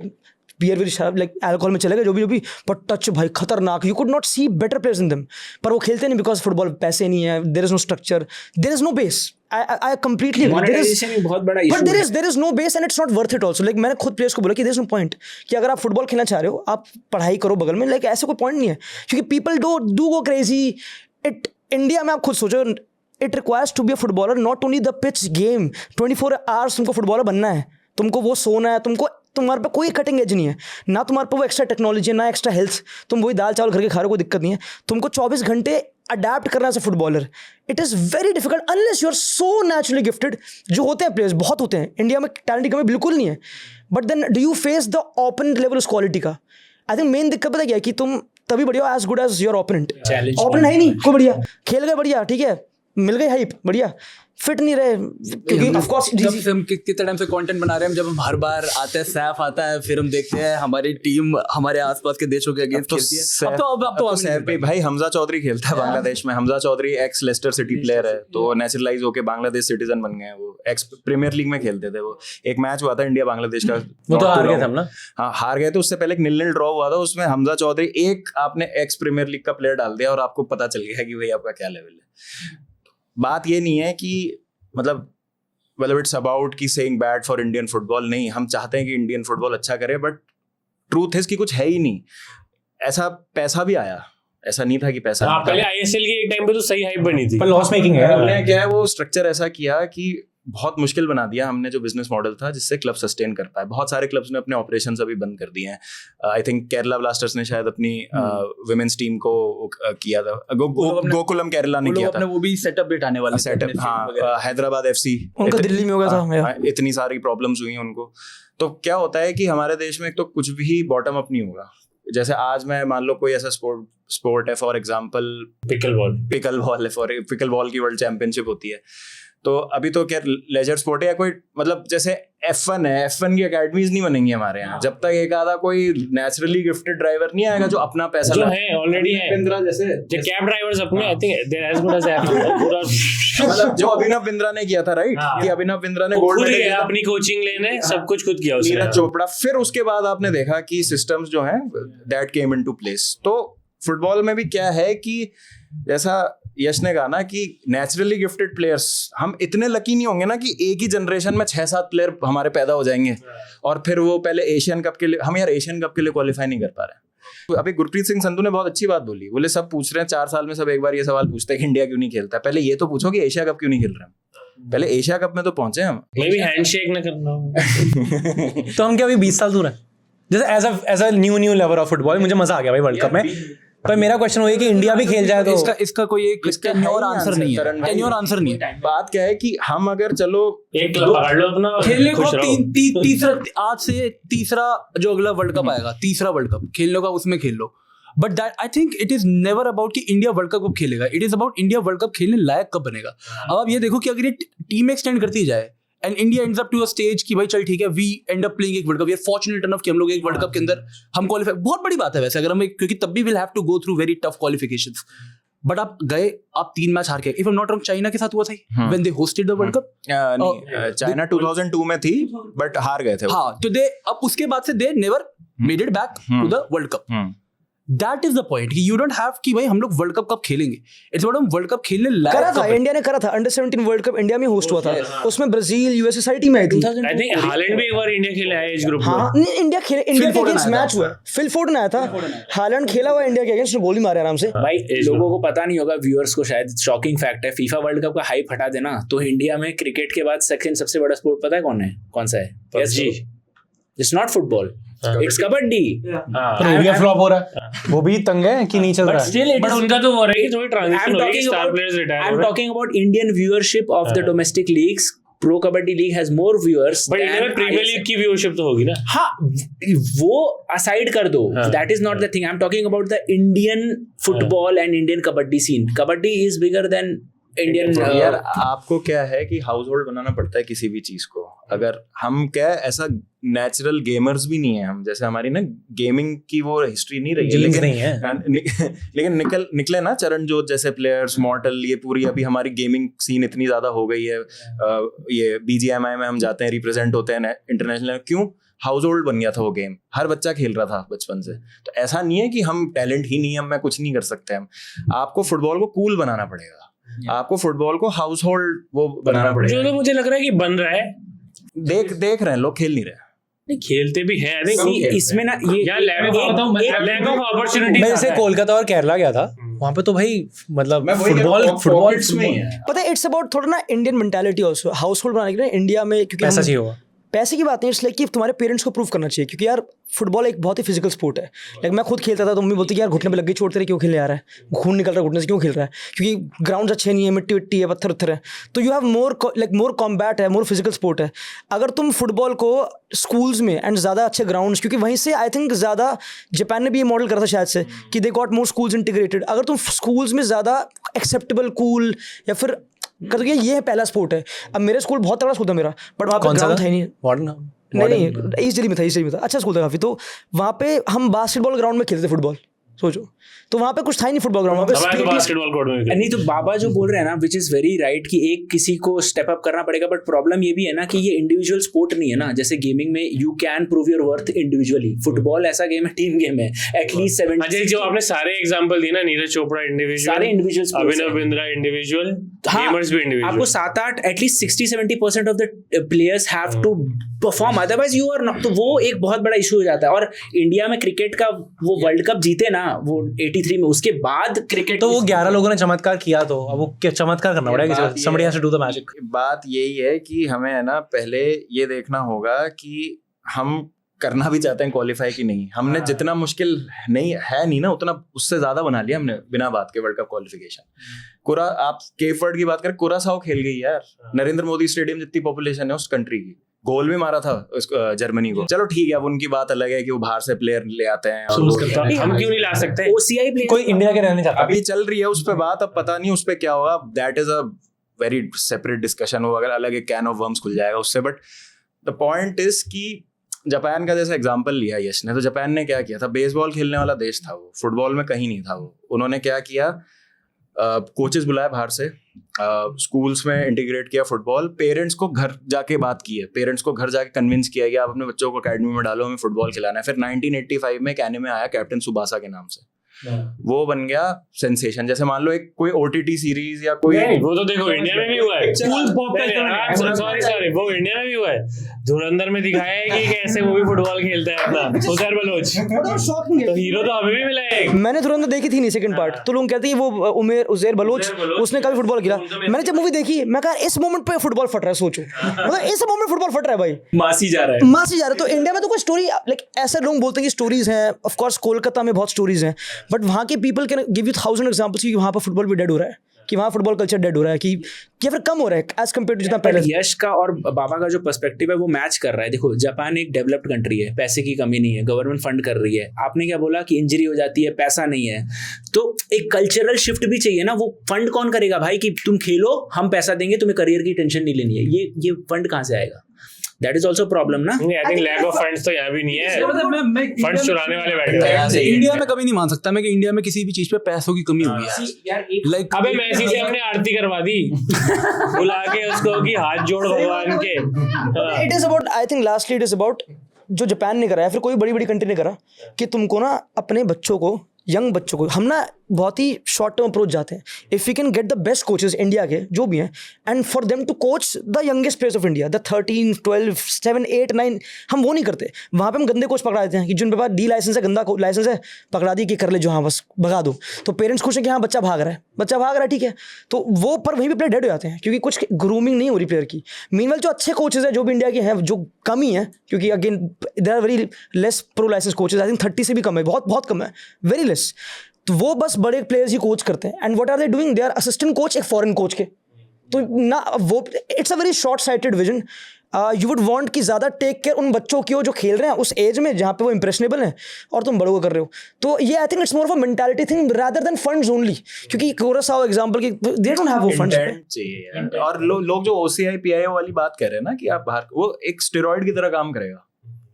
Speaker 3: बियर वियर शराब लाइक अल्कोहल में चले गए जो भी, पर टच भाई खतरनाक, you could not see better players in them, पर वो खेलते नहीं बिकॉज फुटबॉल पैसे नहीं है, there is no structure, there is no base. I completely
Speaker 4: Monetization एक बहुत बड़ा
Speaker 3: but
Speaker 4: issue
Speaker 3: there is no base and it's not worth it also. Like मैंने खुद प्लेयर्स को बोला कि देयर इज नो पॉइंट कि अगर आप फुटबॉल खेलना चाह रहे हो आप पढ़ाई करो बगल में, लाइक ऐसे कोई पॉइंट नहीं है, क्योंकि people do go crazy. It India में आप खुद सोचो, it requires to be a footballer not only the pitch game, 24 hours तुमको फुटबॉलर बनना है, तुमको वो सोना है, तुम्हारे पे कोई कटिंग एज नहीं है ना, तुम्हारे पे वो एक्स्ट्रा टेक्नोलॉजी है ना एक्स्ट्रा हेल्थ, तुम वही दाल चावल घर के खा रहे हो, कोई दिक्कत नहीं है, तुमको 24 घंटे अडेप्ट करना as a footballer. It is very difficult unless you are so naturally gifted. जो होते हैं प्लेयर्स बहुत होते हैं इंडिया में, टैलेंट की कमी बिल्कुल नहीं है, but then do you face the opponent level उस क्वालिटी का। आई थिंक मेन दिक्कत पता क्या है कि तुम तभी बढ़िया as good as your opponent. Opponent है ही नहीं कोई बढ़िया, खेल गए बढ़िया ठीक है, मिल गई हाइप बढ़िया, फिट नहीं रहे क्योंकि ऑफ कोर्स
Speaker 5: जब से हम कितने टाइम से कंटेंट बना रहे हैं, जब हम हर बार आते हैं सैफ आता है, फिर हम देखते हैं हमारी टीम हमारे आसपास के देशों के अगेंस्ट खेलती है। अब तो
Speaker 6: सैफ भी भाई, हमजा चौधरी खेलता है बांग्लादेश में। Hamza Chowdhury ex Leicester City player है, तो नेचुरलाइज होके बांग्लादेश सिटीजन बन गए हैं। वो एक्स प्रीमियर लीग में खेलते थे। वो एक मैच हुआ था इंडिया बांग्लादेश का,
Speaker 1: वो तो हार गए थे हम ना।
Speaker 6: हाँ हार गए थे, उससे पहले एक 0-0 ड्रॉ हुआ था, उसमें हमजा चौधरी एक आपने एक्स प्रीमियर लीग का प्लेयर डाल दिया और आपको पता चल गया कि भाई आपका क्या लेवल है। बात ये नहीं है कि मतलब इट्स अबाउट की saying bad for Indian football, नहीं, हम चाहते हैं कि इंडियन फुटबॉल अच्छा करे, बट ट्रूथ इज कि कुछ है ही नहीं। ऐसा पैसा भी आया, ऐसा नहीं था कि पैसा नहीं था।
Speaker 2: पहले आईएसएल के एक टाइम पे तो सही हाइप बनी थी,
Speaker 1: पर लॉस मेकिंग है।
Speaker 6: हमने क्या है वो स्ट्रक्चर ऐसा किया कि बहुत मुश्किल बना दिया हमने जो बिजनेस मॉडल था जिससे क्लब सस्टेन कर पाए। बहुत सारे क्लब्स ने अपने ऑपरेशंस अभी बंद कर दिए हैं। आई थिंक केरला ब्लास्टर्स ने शायद अपनी वुमेन्स टीम को किया था, गोकुलम केरला ने किया था,
Speaker 4: वो भी सेटअप भी आने वाला
Speaker 6: सेटअप। हाँ, हैदराबाद एफसी
Speaker 3: उनका दिल्ली में हो गया था।
Speaker 6: इतनी सारी प्रॉब्लम्स हुई हैं उनको। तो क्या होता है कि हमारे देश में तो कुछ भी बॉटम अप नहीं होगा। जैसे आज मैं मान लो कोई ऐसा स्पोर्ट है, फॉर एग्जांपल पिकल बॉल की वर्ल्ड चैंपियनशिप होती है, तो अभी तो क्या लेजर स्पोर्ट है या कोई मतलब जैसे F1 है, F1 की एकेडमीज नहीं बनेंगी हमारे यहाँ जब तक एक आधा कोई नेचुरली गिफ्टेड ड्राइवर नहीं आएगा जो अपना पैसा
Speaker 2: जो है ऑलरेडी है
Speaker 6: बिंद्रा जैसे
Speaker 2: जो कैब ड्राइवर्स अपने, I think they are as good as पूरा
Speaker 6: मतलब जो अभिनव बिंद्रा ने किया था, राइट, कि अभिनव बिंद्रा ने गोल्ड मेडल
Speaker 2: किया, अपनी कोचिंग लेने सब कुछ खुद किया उसने।
Speaker 6: नीरज चोपड़ा, फिर उसके बाद आपने देखा कि सिस्टम्स जो हैं दैट केम इनटू प्लेस। तो फुटबॉल में भी क्या है कि जैसा यश ने कहा ना कि नेचुरली गिफ्टेड प्लेयर्स, हम इतने लकी नहीं होंगे ना कि एक ही जनरेशन में 6-7 प्लेयर हमारे पैदा हो जाएंगे और फिर वो पहले एशियन कप के लिए, हम यार एशियन कप के लिए क्वालिफाई नहीं कर पा रहे। अभी गुरप्रीत सिंह संधू ने बहुत अच्छी बात बोली, बोले सब पूछ रहे हैं 4 साल में सब एक बार ये सवाल पूछते हैं कि इंडिया क्यों नहीं खेलता। पहले ये तो पूछो कि एशिया कप क्यों नहीं खेल रहे हैं, पहले एशिया कप में तो पहुंचे हम।
Speaker 2: मे बी हैंडशेक ना करना
Speaker 1: तो हम क्या अभी 20 साल दूर हैं जैसे as a new level of football. मुझे मजा आ गया भाई वर्ल्ड कप में, पर मेरा क्वेश्चन वही कि इंडिया भी खेल जाए तो
Speaker 5: इसका कोई एक टेन्योर आंसर नहीं है, टेन्योर आंसर नहीं है।
Speaker 6: बात क्या है कि हम अगर चलो
Speaker 2: एक क्लब पकड़ लो अपना,
Speaker 5: खेलने को
Speaker 2: खुश रहो।
Speaker 5: तीसरा आज से तीसरा जो अगला वर्ल्ड कप आएगा, तीसरा वर्ल्ड कप खेलने का, उसमें खेल लो। But that I think it is never about कि इंडिया वर्ल्ड कप कब खेलेगा, it is about India World cup खेलने लायक कब बनेगा। अब आप ये देखो कि अगर ये टीम एक्सटेंड करती जाए and India ends up to a stage कि भाई चल ठीक है, वी एंड अप प्लेइंग एक वर्ल्ड कप, ये फॉर्चुनेट इनफ कि हम लोग एक वर्ल्ड कप के अंदर हम क्वालिफाई, बहुत बड़ी बात है वैसे अगर हम, क्योंकि तब भी will have to go through very tough qualifications. But आप गए, आप 3 मैच हार के, if I am not wrong China के साथ हुआ था when they hosted the world cup.
Speaker 6: China 2002 में थी बट हार गए थे।
Speaker 5: हाँ, तो दे अब उसके बाद से they never made it back to the world cup. That is the point कि यू डोंट हैव कि भाई हम लोग वर्ल्ड कप कब खेलेंगे, इट्स अबाउट हम वर्ल्ड कप खेलने लायक
Speaker 3: करा था, इंडिया ने करा था। अंडर 17 वर्ल्ड कप इंडिया में होस्ट हुआ था, उसमें ब्राजील यूएसए सारी टीम आई थी।
Speaker 2: आई थिंक हालैंड भी एक बार इंडिया खेला है एज ग्रुप में।
Speaker 3: हाँ नहीं, इंडिया के अगेंस्ट मैच हुआ, फिल फोर्डन आया था, हालैंड खेला हुआ इंडिया के अगेंस्ट, गोल ही मारे आराम से।
Speaker 4: भाई लोगों को पता नहीं होगा, व्यूअर्स को शायद शॉकिंग फैक्ट है, फीफा वर्ल्ड कप का हाइप हटा देना तो इंडिया में क्रिकेट के बाद सेकंड सबसे बड़ा स्पोर्ट पता है कौन सा है? PUBG. It's not football, it's kabaddi.
Speaker 1: पर इंडिया फ्लॉप हो रहा है, वो भी तंग है कि नहीं चल रहा है।
Speaker 2: बट उनका तो हो रहा है कि थोड़ी ट्रांजिशन हो रही है, स्टार प्लेयर्स रिटायर हो रहे हैं।
Speaker 4: I'm talking about Indian viewership of the domestic leagues pro kabaddi league has more viewers
Speaker 2: but India में प्रीमियर लीग की व्यूअरशिप तो होगी ना.
Speaker 4: हाँ, वो असाइड कर दो, that is not the thing. I am talking about the Indian football and Indian kabaddi scene. Kabaddi is bigger than Indian.
Speaker 6: यार आपको क्या है कि हाउस होल्ड बनाना पड़ता है किसी भी चीज को. अगर हम क्या है, ऐसा नेचुरल गेमर्स भी नहीं है हम, जैसे हमारी ना गेमिंग की वो हिस्ट्री नहीं रही है,
Speaker 1: Genes
Speaker 6: लेकिन
Speaker 1: नहीं है.
Speaker 6: लेकिन निकले ना चरणजोत जैसे प्लेयर्स, मॉर्टल, ये पूरी अभी हमारी गेमिंग सीन इतनी ज्यादा हो गई है. ये BGMI में हम जाते हैं, रिप्रेजेंट होते हैं इंटरनेशनल. क्यों? हाउस होल्ड बन गया था वो गेम, हर बच्चा खेल रहा था बचपन से. तो ऐसा नहीं है कि हम टैलेंट ही नहीं है, हम कुछ नहीं कर सकते. हम आपको फुटबॉल को कूल बनाना पड़ेगा, आपको फुटबॉल को हाउस होल्ड वो बनाना पड़ेगा.
Speaker 2: जो तो मुझे लग रहा है कि बन रहा है.
Speaker 6: देख रहे हैं लोग, खेल नहीं रहे.
Speaker 2: नहीं, खेलते भी हैं.
Speaker 4: इसमें ना ये
Speaker 2: यार लैक ऑफ अपॉर्चुनिटी.
Speaker 1: मैं जैसे कोलकाता और केरला गया था, वहाँ पे तो भाई मतलब फुटबॉल
Speaker 6: में ही है.
Speaker 3: पता है, इट्स अबाउट थोड़ा ना Indian mentality also. House hold बनाने के लिए इंडिया में, क्योंकि
Speaker 1: पैसा चाहिए होगा.
Speaker 3: पैसे की बात नहीं, इसलिए कि तुम्हारे पेरेंट्स को प्रूव करना चाहिए. क्योंकि यार फुटबॉल एक बहुत ही फिजिकल स्पोर्ट है. लाइक मैं खुद खेलता था तो मम्मी बोलती कि यार घुटने पे लग गई चोट, तेरे क्यों खेलने आ रहा है, खून निकल रहा है घुटने से, क्यों खेल रहा है? क्योंकि ग्राउंड अच्छे नहीं है, मिट्टी विट्टी है, पत्थर उत्थर है. तो यू हैव मोर कॉम्बैट है, मोर फिजिकल स्पोर्ट है. अगर तुम फुटबॉल को स्कूल्स में एंड ज़्यादा अच्छे ग्राउंड्स, क्योंकि वहीं से आई थिंक ज़्यादा जापान ने भी ये मॉडल करा था शायद से, कि they got more schools integrated. अगर तुम स्कूल्स में ज़्यादा एक्सेप्टेबल, कूल, या फिर कर दो, ये है पहला स्पोर्ट है. अब मेरे स्कूल बहुत तगड़ा स्कूल था मेरा, बट वहाँ पर ग्राउंड था ही नहीं. नहीं, ईस्ट दिल्ली में था. अच्छा स्कूल था काफी. तो वहाँ पे हम बास्केटबॉल ग्राउंड में खेलते थे फुटबॉल, सोचो. तो वहाँ पे कुछ था ही नहीं फुटबॉल ग्राउंड में.
Speaker 2: बास्केटबॉल कोर्ट में
Speaker 4: नहीं, तो बाबा जो बोल रहे हैं ना, विच इज वेरी राइट, कि एक किसी को स्टेप अप करना पड़ेगा. बट प्रॉब्लम ये भी है ना कि ये इंडिविजुअल स्पोर्ट नहीं है ना. जैसे गेमिंग में you can prove your worth individually. Football ऐसा गेम है, टीम गेम है. एटलीस्ट 70.
Speaker 2: जो आपने सारे एग्जांपल दिए ना, नीरज चोपड़ा इंडिविजुअल,
Speaker 4: सारे individual,
Speaker 2: Abhinav Bindra individual, gamers भी इंडिविजुअल.
Speaker 4: आपको 7-8 at least 60-70% of the players have to perform, otherwise you are not. तो वो एक बहुत बड़ा इशू हो जाता है. और इंडिया में क्रिकेट का वो वर्ल्ड कप जीते ना वो 83 में, उसके बाद क्रिकेट,
Speaker 1: तो वो 11 लोगों ने चमत्कार किया, तो अब वो क्या चमत्कार करना पड़ेगा. somebody has to do the magic.
Speaker 6: बात यही है कि हमें है ना पहले ये देखना होगा कि हम करना भी चाहते हैं क्वालिफाई कि नहीं. हमने जितना मुश्किल नहीं ना, उतना उससे ज्यादा बना लिया हमने बिना बात के वर्ल्ड कप क्वालिफिकेशन. आप केप वर्ड की बात करें, कुरासाओ खेल गई यार. नरेंद्र मोदी स्टेडियम जितनी पॉपुलेशन है उस कंट्री की, गोल भी मारा था जर्मनी को. चलो ठीक है, अब उनकी बात अलग है कि वो बाहर से प्लेयर ले आते हैं.
Speaker 2: हम क्यों नहीं ला सकते?
Speaker 4: OCI प्लेयर
Speaker 1: कोई इंडिया के रहने चाहता.
Speaker 6: अभी चल रही है उस पे बात, अब पता नहीं उस पे क्या होगा. That is a very separate discussion. हो अगर अलग एक कैन ऑफ वर्म्स खुल जाएगा उससे. बट द पॉइंट इज कि जापान का जैसा एग्जांपल लिया यश ने, तो जापान ने क्या किया था, बेसबॉल खेलने वाला देश था वो, फुटबॉल में कहीं नहीं था वो. उन्होंने क्या किया, कोचेस बुलाए बाहर से, स्कूल्स में इंटीग्रेट किया फुटबॉल. पेरेंट्स को घर जाके बात की है, पेरेंट्स को घर जाके कन्विंस किया कि आप अपने बच्चों को अकेडमी में डालो, हमें फुटबॉल खिलाना है. फिर 1985 में एक एनिमे आया कैप्टन सुबासा के नाम से. वो बन गया सेंसेशन. जैसे मान लो एक कोई OTT सीरीज या कोई,
Speaker 2: वो तो देखो इंडिया में भी हुआ है. सॉरी, वो इंडिया में भी हुआ है. धुरंधर में दिखाया है कि कैसे वो भी फुटबॉल खेलता है अपना, उजैर बलोच. तो हीरो तो हमें भी मिला है.
Speaker 3: मैंने तुरंत देखी थी नहीं सेकंड पार्ट, तो लोग कहते हैं वो उजैर बलोच, उसने कभी फुटबॉल खेला. मैंने जब मूवी देखी, मैं कहा इस मोमेंट पे फुटबॉल फट रहा है. सोचो, मतलब इस मोमेंट फुटबॉल फट रहा है भाई,
Speaker 4: मासी जा रहा है.
Speaker 3: तो इंडिया में तो कोई स्टोरी, लाइक ऐसे लोग बोलते हैं कि स्टोरीज हैं. ऑफ कोर्स कोलकाता में बहुत स्टोरीज हैं, बट वहाँ के people can give you 1000 examples कि वहाँ पर फुटबॉल भी डेड हो रहा है, कि वहाँ फुटबॉल कल्चर डेड हो रहा है, कि फिर कम हो रहा है एज कम्पेयर टू जितना पहले.
Speaker 4: यश का और बाबा का जो पर्सपेक्टिव है वो मैच कर रहा है. देखो, जापान एक डेवलप्ड कंट्री है, पैसे की कमी नहीं है, गवर्नमेंट फंड कर रही है. आपने क्या बोला कि इंजरी हो जाती है, पैसा नहीं है, तो एक कल्चरल शिफ्ट भी चाहिए ना. वो फंड कौन करेगा भाई, कि तुम खेलो, हम पैसा देंगे, तुम्हें करियर की टेंशन नहीं लेनी है. ये फंड कहाँ से आएगा? दैट इज ऑल्सो प्रॉब्लम ना.
Speaker 2: I think lack of funds तो यहाँ भी नहीं है. फंड्स चुराने वाले बैठे हैं.
Speaker 5: इंडिया में कभी नहीं मान सकता मैं कि इंडिया में किसी भी चीज पे पैसों की कमी हुई है. लाइक
Speaker 2: अबे मैसी से हमने आरती करवा दी बुला के उसको कि हाथ जोड़ भगवान के.
Speaker 3: It is about, I think lastly it is about, जो जापान ने करा है, फिर कोई बड़ी बड़ी कंट्री ने करा, कि तुमको ना अपने बच्चों को, यंग बच्चों को, हम ना बहुत ही शॉर्ट टर्म अप्रोच जाते हैं. If we can get the best coaches India के जो भी हैं, and for them to coach the youngest players of India, the 13, 12, 7, 8, 9, हम वो नहीं करते. वहाँ पे हम गंदे कोच पकड़ा देते हैं कि जिन पे पास D लाइसेंस है, गंदा लाइसेंस है, पकड़ा दी कि कर ले जो, हाँ बस भगा दो. तो पेरेंट्स खुश हैं कि हाँ बच्चा भाग रहा है, ठीक है. तो वो पर वहीं पर प्लेयर डेड हो जाते हैं, क्योंकि कुछ ग्रूमिंग नहीं हो रही प्लेयर की. मीनवेल जो अच्छे कोचेज हैं, जो भी इंडिया के हैं, जो कम ही हैं, क्योंकि again there are very less pro licence coaches. I think 30 से भी कम है, बहुत कम है, वेरी लेस. तो वो बस बड़े प्लेयर्स ही कोच करते हैं. And what are they doing, they are assistant coach एक फॉरेन कोच के. तो ना वो it's a very short sighted vision. You would want कि ज़्यादा टेक केयर उन बच्चों की हो जो खेल रहे हैं उस एज में जहाँ पे वो इंप्रेशनेबल हैं और तुम बड़ों को कर रहे हो. तो ये I think it's more of a mentality thing rather than funds only, क्योंकि कोरसाओ एग्जांपल की दे डोंट हैव वो फंड्स.
Speaker 6: चाहिए यार. और लोग जो OCI PIO वाली बात कर रहे हैं ना कि आप बाहर, वो एक स्टेरॉइड की तरह काम करेगा.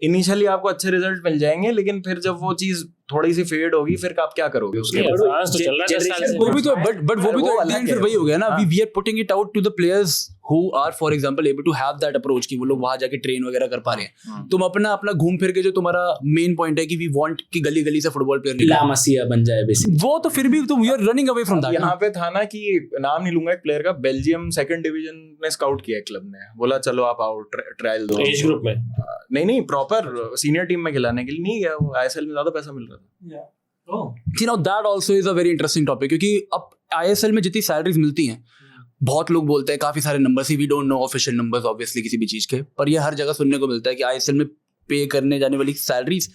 Speaker 6: इनिशियली आपको अच्छे रिजल्ट मिल जाएंगे, लेकिन फिर जब वो चीज थोड़ी सी फेड होगी फिर आप क्या करोगे उसके बाद?
Speaker 2: फ्रांस तो चल रहा है 10 साल से.
Speaker 5: वो भी तो बट वो भी
Speaker 6: वो
Speaker 5: तो
Speaker 6: अलग
Speaker 5: again फिर
Speaker 6: है.
Speaker 5: वही हो गया ना. We are putting it out to the players who are for example able to have that approach कि वो लोग वहां जाके ट्रेन वगैरह कर पा रहे हैं. तुम अपना घूम फिर के जो तुम्हारा मेन पॉइंट है कि वी वांट कि गली गली से फुटबॉल प्लेयर
Speaker 4: ला मसीहा बन जाए बेसिकली.
Speaker 5: वो तो फिर भी तुम you are running away from that.
Speaker 6: यहाँ पे था ना कि नाम नहीं लूंगा एक प्लेयर का, बेल्जियम 2nd डिवीजन ने स्काउट किया क्लब ने, बोला चलो आप आओ ट्रायल दो.
Speaker 2: एज ग्रुप में
Speaker 6: नहीं प्रॉपर सीनियर टीम में खिलाने के लिए नहीं गया वो. ISL में ज्यादा पैसा मिल रहा था.
Speaker 5: You know that also is a very interesting topic क्योंकि अब ISL में जितनी सैलरीज मिलती हैं, बहुत लोग बोलते हैं काफी सारे नंबर्स ही, we don't know official numbers obviously किसी भी चीज के, पर ये हर जगह सुनने को मिलता है कि ISL में पे करने जाने वाली सैलरीज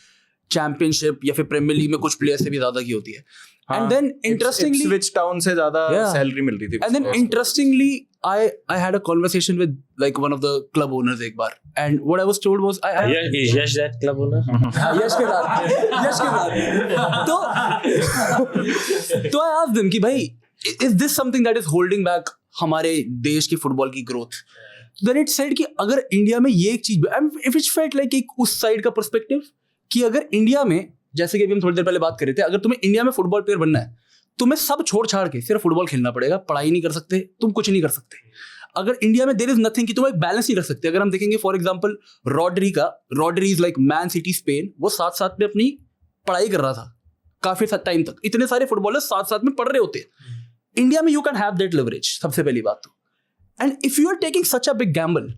Speaker 5: चैंपियनशिप या फिर प्रीमियर लीग में कुछ प्लेयर से भी ज्यादा की होती है. And then interestingly
Speaker 6: Ipswich town से ज्यादा सैलरी मिल रही थी.
Speaker 5: And then interestingly, I had a conversation with like one of the club owners एक बार, and what I was told was
Speaker 2: Yash that club owner.
Speaker 5: Yash के बाद तो I asked them कि भाई is this something that is holding back हमारे देश की फुटबॉल की ग्रोथ? Then it said कि अगर इंडिया में ये एक चीज, if it felt like एक उस साइड का पर्सपेक्टिव कि अगर इंडिया में, जैसे कि अभी हम थोड़ी देर पहले बात कर रहे थे, अगर तुम्हें इंडिया में फुटबॉल प्लेयर बनना है तुम्हें सब छोड़ छाड़ के सिर्फ फुटबॉल खेलना पड़ेगा. पढ़ाई नहीं कर सकते तुम, कुछ नहीं कर सकते. अगर इंडिया में देयर इज नथिंग कि तुम एक बैलेंस नहीं रख सकते. अगर हम देखेंगे for example Rodri is like man city Spain, वो साथ साथ में अपनी पढ़ाई कर रहा था काफी टाइम तक. इतने सारे फुटबॉलर्स साथ साथ में पढ़ रहे होते हैं. इंडिया में you can have that leverage, सबसे पहली बात तो. And if you are taking such a big gamble,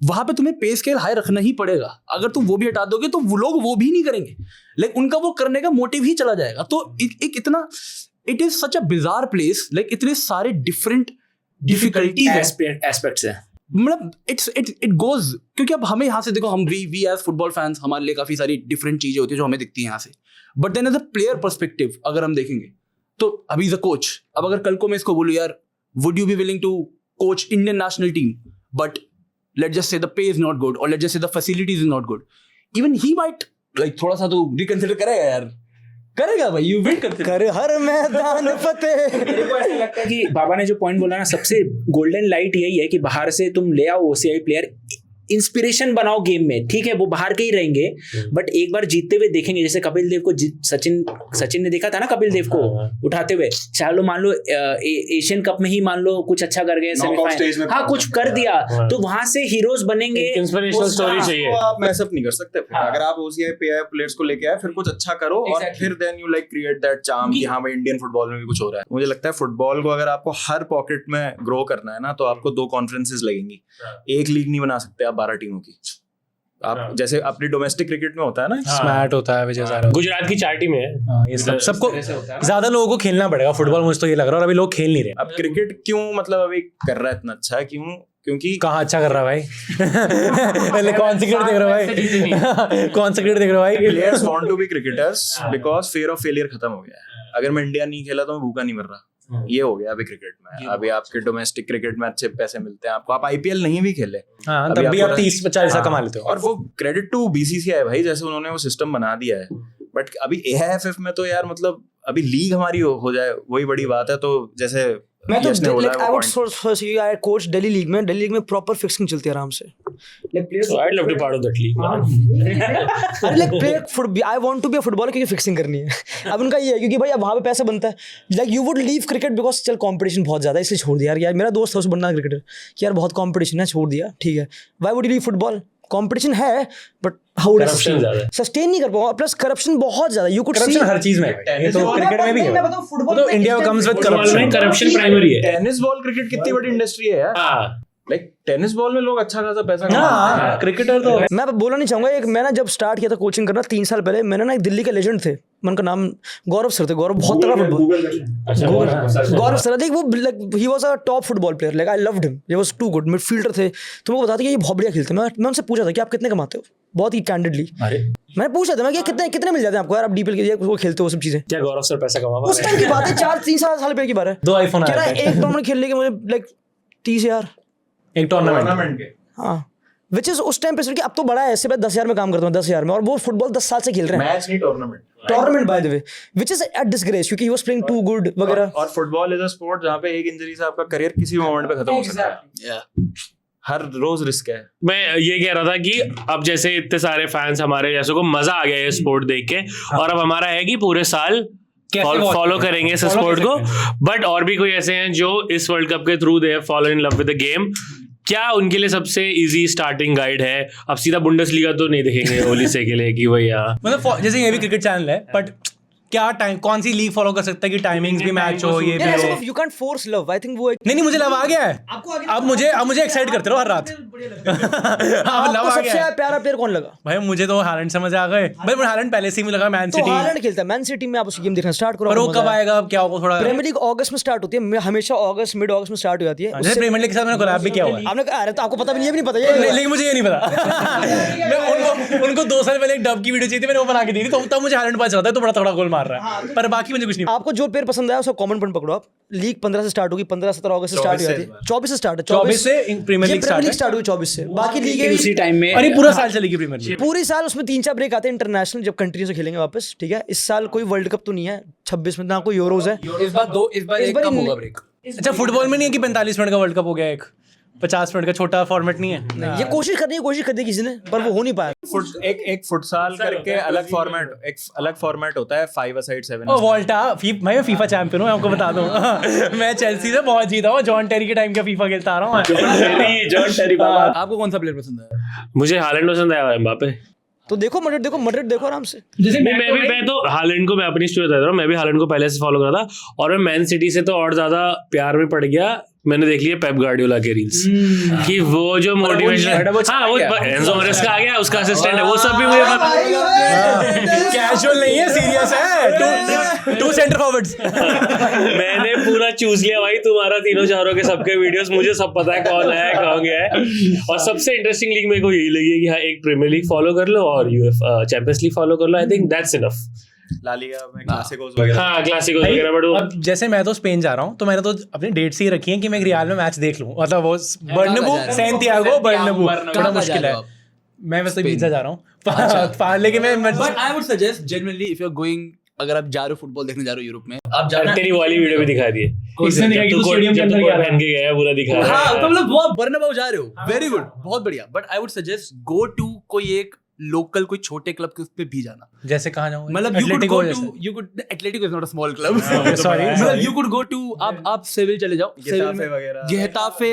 Speaker 5: वहां पे तुम्हें पे स्केल हाई रखना ही पड़ेगा. अगर तुम वो भी हटा दोगे तो वो लोग वो भी नहीं करेंगे, लाइक उनका वो करने का मोटिव ही चला जाएगा. तो एक इतना it is such a bizarre place, like इतने सारे डिफरेंट डिफिकल्टीज
Speaker 4: एस्पेक्ट्स है.
Speaker 5: मतलब इट गोज, क्योंकि अब हमें यहाँ से देखो, हम वी एज फुटबॉल फैंस हमारे लिए काफी सारी डिफरेंट चीजें होती है जो हमें दिखती हैं यहाँ से. But then as a player perspective अगर हम देखेंगे तो अभी इज अ कोच, अब अगर कल को मैं इसको बोलूँ यार would you be willing to coach Indian national team, but let's just say the pay is not good or let's just say the facilities is not good, even he might like थोड़ा सा तो reconsider करेगा यार. करेगा भाई, you will consider.
Speaker 3: कर हर मैदान फतेह.
Speaker 4: मेरे को ऐसा लगता है कि बाबा ने जो पॉइंट बोला ना, सबसे गोल्डन लाइट यही है कि बाहर से तुम ले आओ OCI प्लेयर, इंस्पिरेशन बनाओ गेम में. ठीक है वो बाहर के ही रहेंगे, बट एक बार जीतते हुए देखेंगे. जैसे कपिल देव को सचिन ने देखा था ना, कपिल देव को उठाते हुए. चलो मान लो एशियन कप में ही मान लो कुछ अच्छा कर गए, सेमीफाइनल हाँ कुछ कर दिया, तो वहां से हीरोज बनेंगे.
Speaker 2: इंस्पिरेशनल स्टोरी चाहिए.
Speaker 6: आप मैसअप नहीं कर सकते. अगर आप OCI PIO प्लेयर्स को लेके आए फिर कुछ अच्छा करो और फिर then you like create that charm कि हाँ भाई इंडियन फुटबॉल में भी कुछ हो रहा है. मुझे लगता है फुटबॉल को अगर आपको हर पॉकेट में ग्रो करना है ना, तो आपको 2 कॉन्फ्रेंसेस लगेंगी. एक लीग नहीं बना सकते आप 12 टीमों की. आप जैसे अपनी डोमेस्टिक क्रिकेट में होता है ना,
Speaker 1: स्मैट होता है, विजय सारा
Speaker 2: गुजरात की 4 टीमें हैं.
Speaker 1: ये सबको ज्यादा लोगों को खेलना पड़ेगा फुटबॉल, मुझे तो ये लग रहा है. और अभी लोग खेल नहीं रहे.
Speaker 6: अब क्रिकेट क्यों मतलब अभी कर रहा है इतना अच्छा, क्यों? क्योंकि
Speaker 1: कहाँ अच्छा कर रहा है भाई? पहले कौन सी क्रिकेट देख रहे हो भाई? कौन सा क्रिकेट देख रहे हो भाई?
Speaker 6: Players want to be cricketers because fear of failure खत्म हो गया है. अगर मैं इंडिया नहीं खेला तो मैं भूखा नहीं मर रहा. ये हो गया अभी क्रिकेट में. अभी आपके डोमेस्टिक क्रिकेट में अच्छे पैसे मिलते हैं आपको. आप IPL नहीं भी खेले
Speaker 1: हाँ, तब भी आप 30-40 कमा लेते हो.
Speaker 6: और वो क्रेडिट टू BCCI भाई, जैसे उन्होंने वो सिस्टम बना दिया है. बट अभी AIFF में तो यार मतलब अभी लीग हमारी हो जाए वही बड़ी बात है. तो जैसे
Speaker 3: मैं तो
Speaker 6: यश ने बोला
Speaker 3: लाइक
Speaker 6: वो
Speaker 3: I would
Speaker 6: point.
Speaker 3: First I coach Delhi league में प्रॉपर फिक्सिंग चलती है आराम से. Like
Speaker 2: So I'd love to be part of that league.
Speaker 3: अरे like play I want to be a footballer क्योंकि फिक्सिंग करनी है. अब उनका ये है क्योंकि भाई अब वहाँ पे पैसा बनता है. Like you would leave cricket because चल कंपटीशन बहुत ज़्यादा है इसलिए छोड़ दिया यार. मेरा दोस्त था उसको बनना क्रिकेटर कि यार बहुत कंपटीशन है, छोड़ दिया. ठीक है, why would you leave football? Competition है बट हाउ
Speaker 2: Corruption ज़्यादा है.
Speaker 3: सस्टेन नहीं कर पाऊंगा. प्लस करप्शन बहुत ज़्यादा. यू कुड सी
Speaker 1: करप्शन हर चीज में है. ये तो क्रिकेट में भी है.
Speaker 3: मैं बताऊं फुटबॉल
Speaker 1: तो इंडिया कम्स विद
Speaker 2: फुटबॉल में
Speaker 1: करप्शन.
Speaker 2: करप्शन प्राइमरी है.
Speaker 6: टेनिस बॉल क्रिकेट कितनी बड़ी इंडस्ट्री है यार.
Speaker 2: हाँ
Speaker 6: लाइक टेनिस बॉल में लोग अच्छा खासा पैसा
Speaker 1: हाँ, क्रिकेटर तो
Speaker 3: मैं बोलना नहीं चाहूंगा. एक मैं ना जब स्टार्ट किया था कोचिंग करना 3 साल पहले, मैंने ना एक दिल्ली के लेजेंड थे, उनका नाम गौरव सर थे. गौरव बहुत तगड़ा फुटबॉल. गौरव सर देख वो like he was a top football player. Like I loved him. He was too good. Midfielder थे. तो मैं बताते कि ये बहुत बढ़िया खेलते. मैं उनसे पूछा था कि आप कितने कमाते हो, बहुत ही कैंडिडली. मैंने पूछा था मैं कि कितने मिल जाते हैं आपको यार, आप DPL के लिए वो खेलते हो सब चीजें.
Speaker 2: क्या गौरव सर पैसा कमा पा
Speaker 3: उस टाइम की बात है, 4-3 साल पहले की बात है.
Speaker 1: दो iPhone
Speaker 3: कह रहा
Speaker 1: आए
Speaker 3: है एक टूर्नामेंट खेलने के मुझे लाइक 30,000।
Speaker 1: एक टूर्नामेंट
Speaker 6: टूर्नामेंट के
Speaker 3: हाँ, विच इज उस टाइम पे कि अब तो बड़ा है, इससे पहले 10,000 में काम करता हूँ, 10,000 में, और वो फुटबॉल 10 साल से खेल रहे हैं।
Speaker 6: मैच नहीं
Speaker 3: tournament by the way, which is a disgrace, क्योंकि he was playing too good वगैरह।
Speaker 6: और फुटबॉल इज अ स्पोर्ट जहाँ पे एक इंजरी से आपका करियर किसी भी मोमेंट पे खत्म हो सकता है। हर रोज रिस्क है।
Speaker 2: मैं ये कह रहा था कि अब जैसे इतने सारे फैंस हमारे जैसे को मजा आ गया ये स्पोर्ट देख के, और अब हमारा है कि पूरे साल फॉलो करेंगे इस स्पोर्ट को। बट और भी कोई ऐसे हैं जो इस वर्ल्ड कप के through they have fallen in love with the game, क्या उनके लिए सबसे इजी स्टार्टिंग गाइड है? अब सीधा बुंडेसलीगा तो नहीं देखेंगे ओलिसे के लिए कि भैया,
Speaker 1: मतलब जैसे ये भी क्रिकेट चैनल है, बट क्या टाइम, कौन सी लीग फॉलो कर सकता है कि टाइमिंग्स भी मैच हो, ये भी हो?
Speaker 3: You can't force love, I think वो
Speaker 1: नहीं मुझे लव आ गया है। अब मुझे एक्साइट करते रहो हर रात। अब लव आ
Speaker 3: सबसे
Speaker 1: गया है।
Speaker 3: प्यारा प्लेयर कौन लगा?
Speaker 1: भाई मुझे तो हालैंड समझ आ गए भाई, मुझे हालैंड पहले से ही लगा मैन
Speaker 3: तो
Speaker 1: सिटी।
Speaker 3: हालैंड खेलता है मैन सिटी में, आप उसी गेम देखना स्टार्ट करो।
Speaker 1: पर वो कब आएगा, अब क्या होगा? थोड़ा
Speaker 3: प्रीमियर लीग अगस्त में स्टार्ट होती है, हमेशा अगस्त मिड अगस्त में स्टार्ट हो जाती है।
Speaker 1: जैसे प्रीमियर लीग के साथ मैंने कोलैब भी किया हुआ है।
Speaker 3: आपने कहा अरे तो आपको पता भी नहीं है, भी नहीं पता ये।
Speaker 1: लेकिन मुझे ये नहीं पता। मैं उनको 2 साल पहले एक डब की वीडियो चाहिए थी, मैंने वो बना के दी थी, तो तब मुझे हालैंड पता चला था तो बड़ा तगड़ा गोल मार रहा है, पर बाकी मुझे कुछ नहीं।
Speaker 3: आपको जो प्लेयर पसंद आया उसका कॉमन पॉइंट पकड़ो आप। लीग 15 से स्टार्ट होगी, 15-17 अगस्त से स्टार्ट हो जाती है, 24 से स्टार्ट है,
Speaker 1: 24 से प्रीमियर लीग
Speaker 3: स्टार्ट हुई 24 से। बाकी लीग
Speaker 4: उसी टाइम में
Speaker 1: और ये पूरा साल चलेगी प्रीमियर लीग।
Speaker 3: पूरी साल उसमें 3-4 ब्रेक आते हैं इंटरनेशनल, जब कंट्री से खेलेंगे वापस। ठीक है, इस साल कोई वर्ल्ड कप तो नहीं है 26 में, ना कोई यूरोज है।
Speaker 5: इस बार एक कम होगा ब्रेक।
Speaker 1: अच्छा फुटबॉल में नहीं है कि 45 मिनट का वर्ल्ड कप हो गया, एक 50 मिनट का छोटा फॉर्मेट नहीं है?
Speaker 3: ये कोशिश कर दी किसी ने, पर वो हो नहीं पाया।
Speaker 6: एक फुटसाल करके अलग फॉर्मेट होता है, 5-a-side 7।
Speaker 1: ओ वोल्टा, मैं फीफा चैंपियन हूँ, आपको बता दूं। मैं चेल्सी से बहुत जीता हूँ, जॉन टेरी के टाइम का फीफा खेलता आ रहा हूँ।
Speaker 2: जॉन टेरी बाबा।
Speaker 5: आपको कौन सा प्लेयर पसंद है?
Speaker 2: मुझे हालैंड पसंद आया, एम्बापे।
Speaker 3: तो देखो मड्रिड देखो आराम से।
Speaker 2: मैं तो हालैंड को, मैं अपनी स्टोरी बता रहा हूँ, मैं भी हालैंड को पहले से फॉलो कर रहा था, और मैं मैन सिटी से तो और ज्यादा प्यार में पड़ गया। मैंने देख लिया पेप गार्डियोला के रील्स कि वो जो मोटिवेशन, हाँ वो एंजो मैरेस्का आ गया, उसका असिस्टेंट है, वो सब भी मुझे
Speaker 1: कैजुअल नहीं है, सीरियस है। 2 सेंटर फॉरवर्ड्स।
Speaker 2: मैंने पूरा चूज लिया भाई, तुम्हारा तीनों चारों के सबके वीडियोस मुझे सब पता है, कौन है कौन गया है। और सबसे इंटरेस्टिंग लीग मेरे को यही लगी है कि हाँ, एक प्रीमियर लीग फॉलो कर लो और चैंपियंस लीग फॉलो कर लो। I think that's enough.
Speaker 6: La Liga में क्लासिकोस वगैरह।
Speaker 2: हाँ क्लासिको वगैरह, बट
Speaker 1: अब जैसे मैं तो स्पेन जा रहा हूँ, तो मैंने तो अपनी डेट से ही रखी है कि मैं रियल में मैच देख लूँ। मतलब वो बर्नबू, सैंटियागो बर्नबू बड़ा मुश्किल है। मैं वैसे पिज्जा जा रहा हूँ, लेकिन मैं
Speaker 5: but I would suggest generally if you are going, अगर आप जा रहे हो फुटबॉल देखने जा रहे हो यूरोप में, आप जाना।
Speaker 2: तेरी वाली वीडियो भी दिखा दी है,
Speaker 1: इसने दिखाई कि स्टेडियम के अंदर
Speaker 2: पहन के गया पूरा दिखा रहा है।
Speaker 5: हाँ तो मतलब वो बर्नबाउ जा रहे हो, वेरी गुड, बहुत बढ़िया। But I would suggest go to कोई एक लोकल, कोई छोटे क्लब के उस पे भी जाना।
Speaker 1: जैसे कहाँ जाऊँ?
Speaker 5: मतलब Atletico is not a small club,
Speaker 1: sorry.
Speaker 5: मतलब यू कुड गो टू, आप सेविल चले जाओ,
Speaker 6: गेटाफे वगैरह,
Speaker 5: गेटाफे,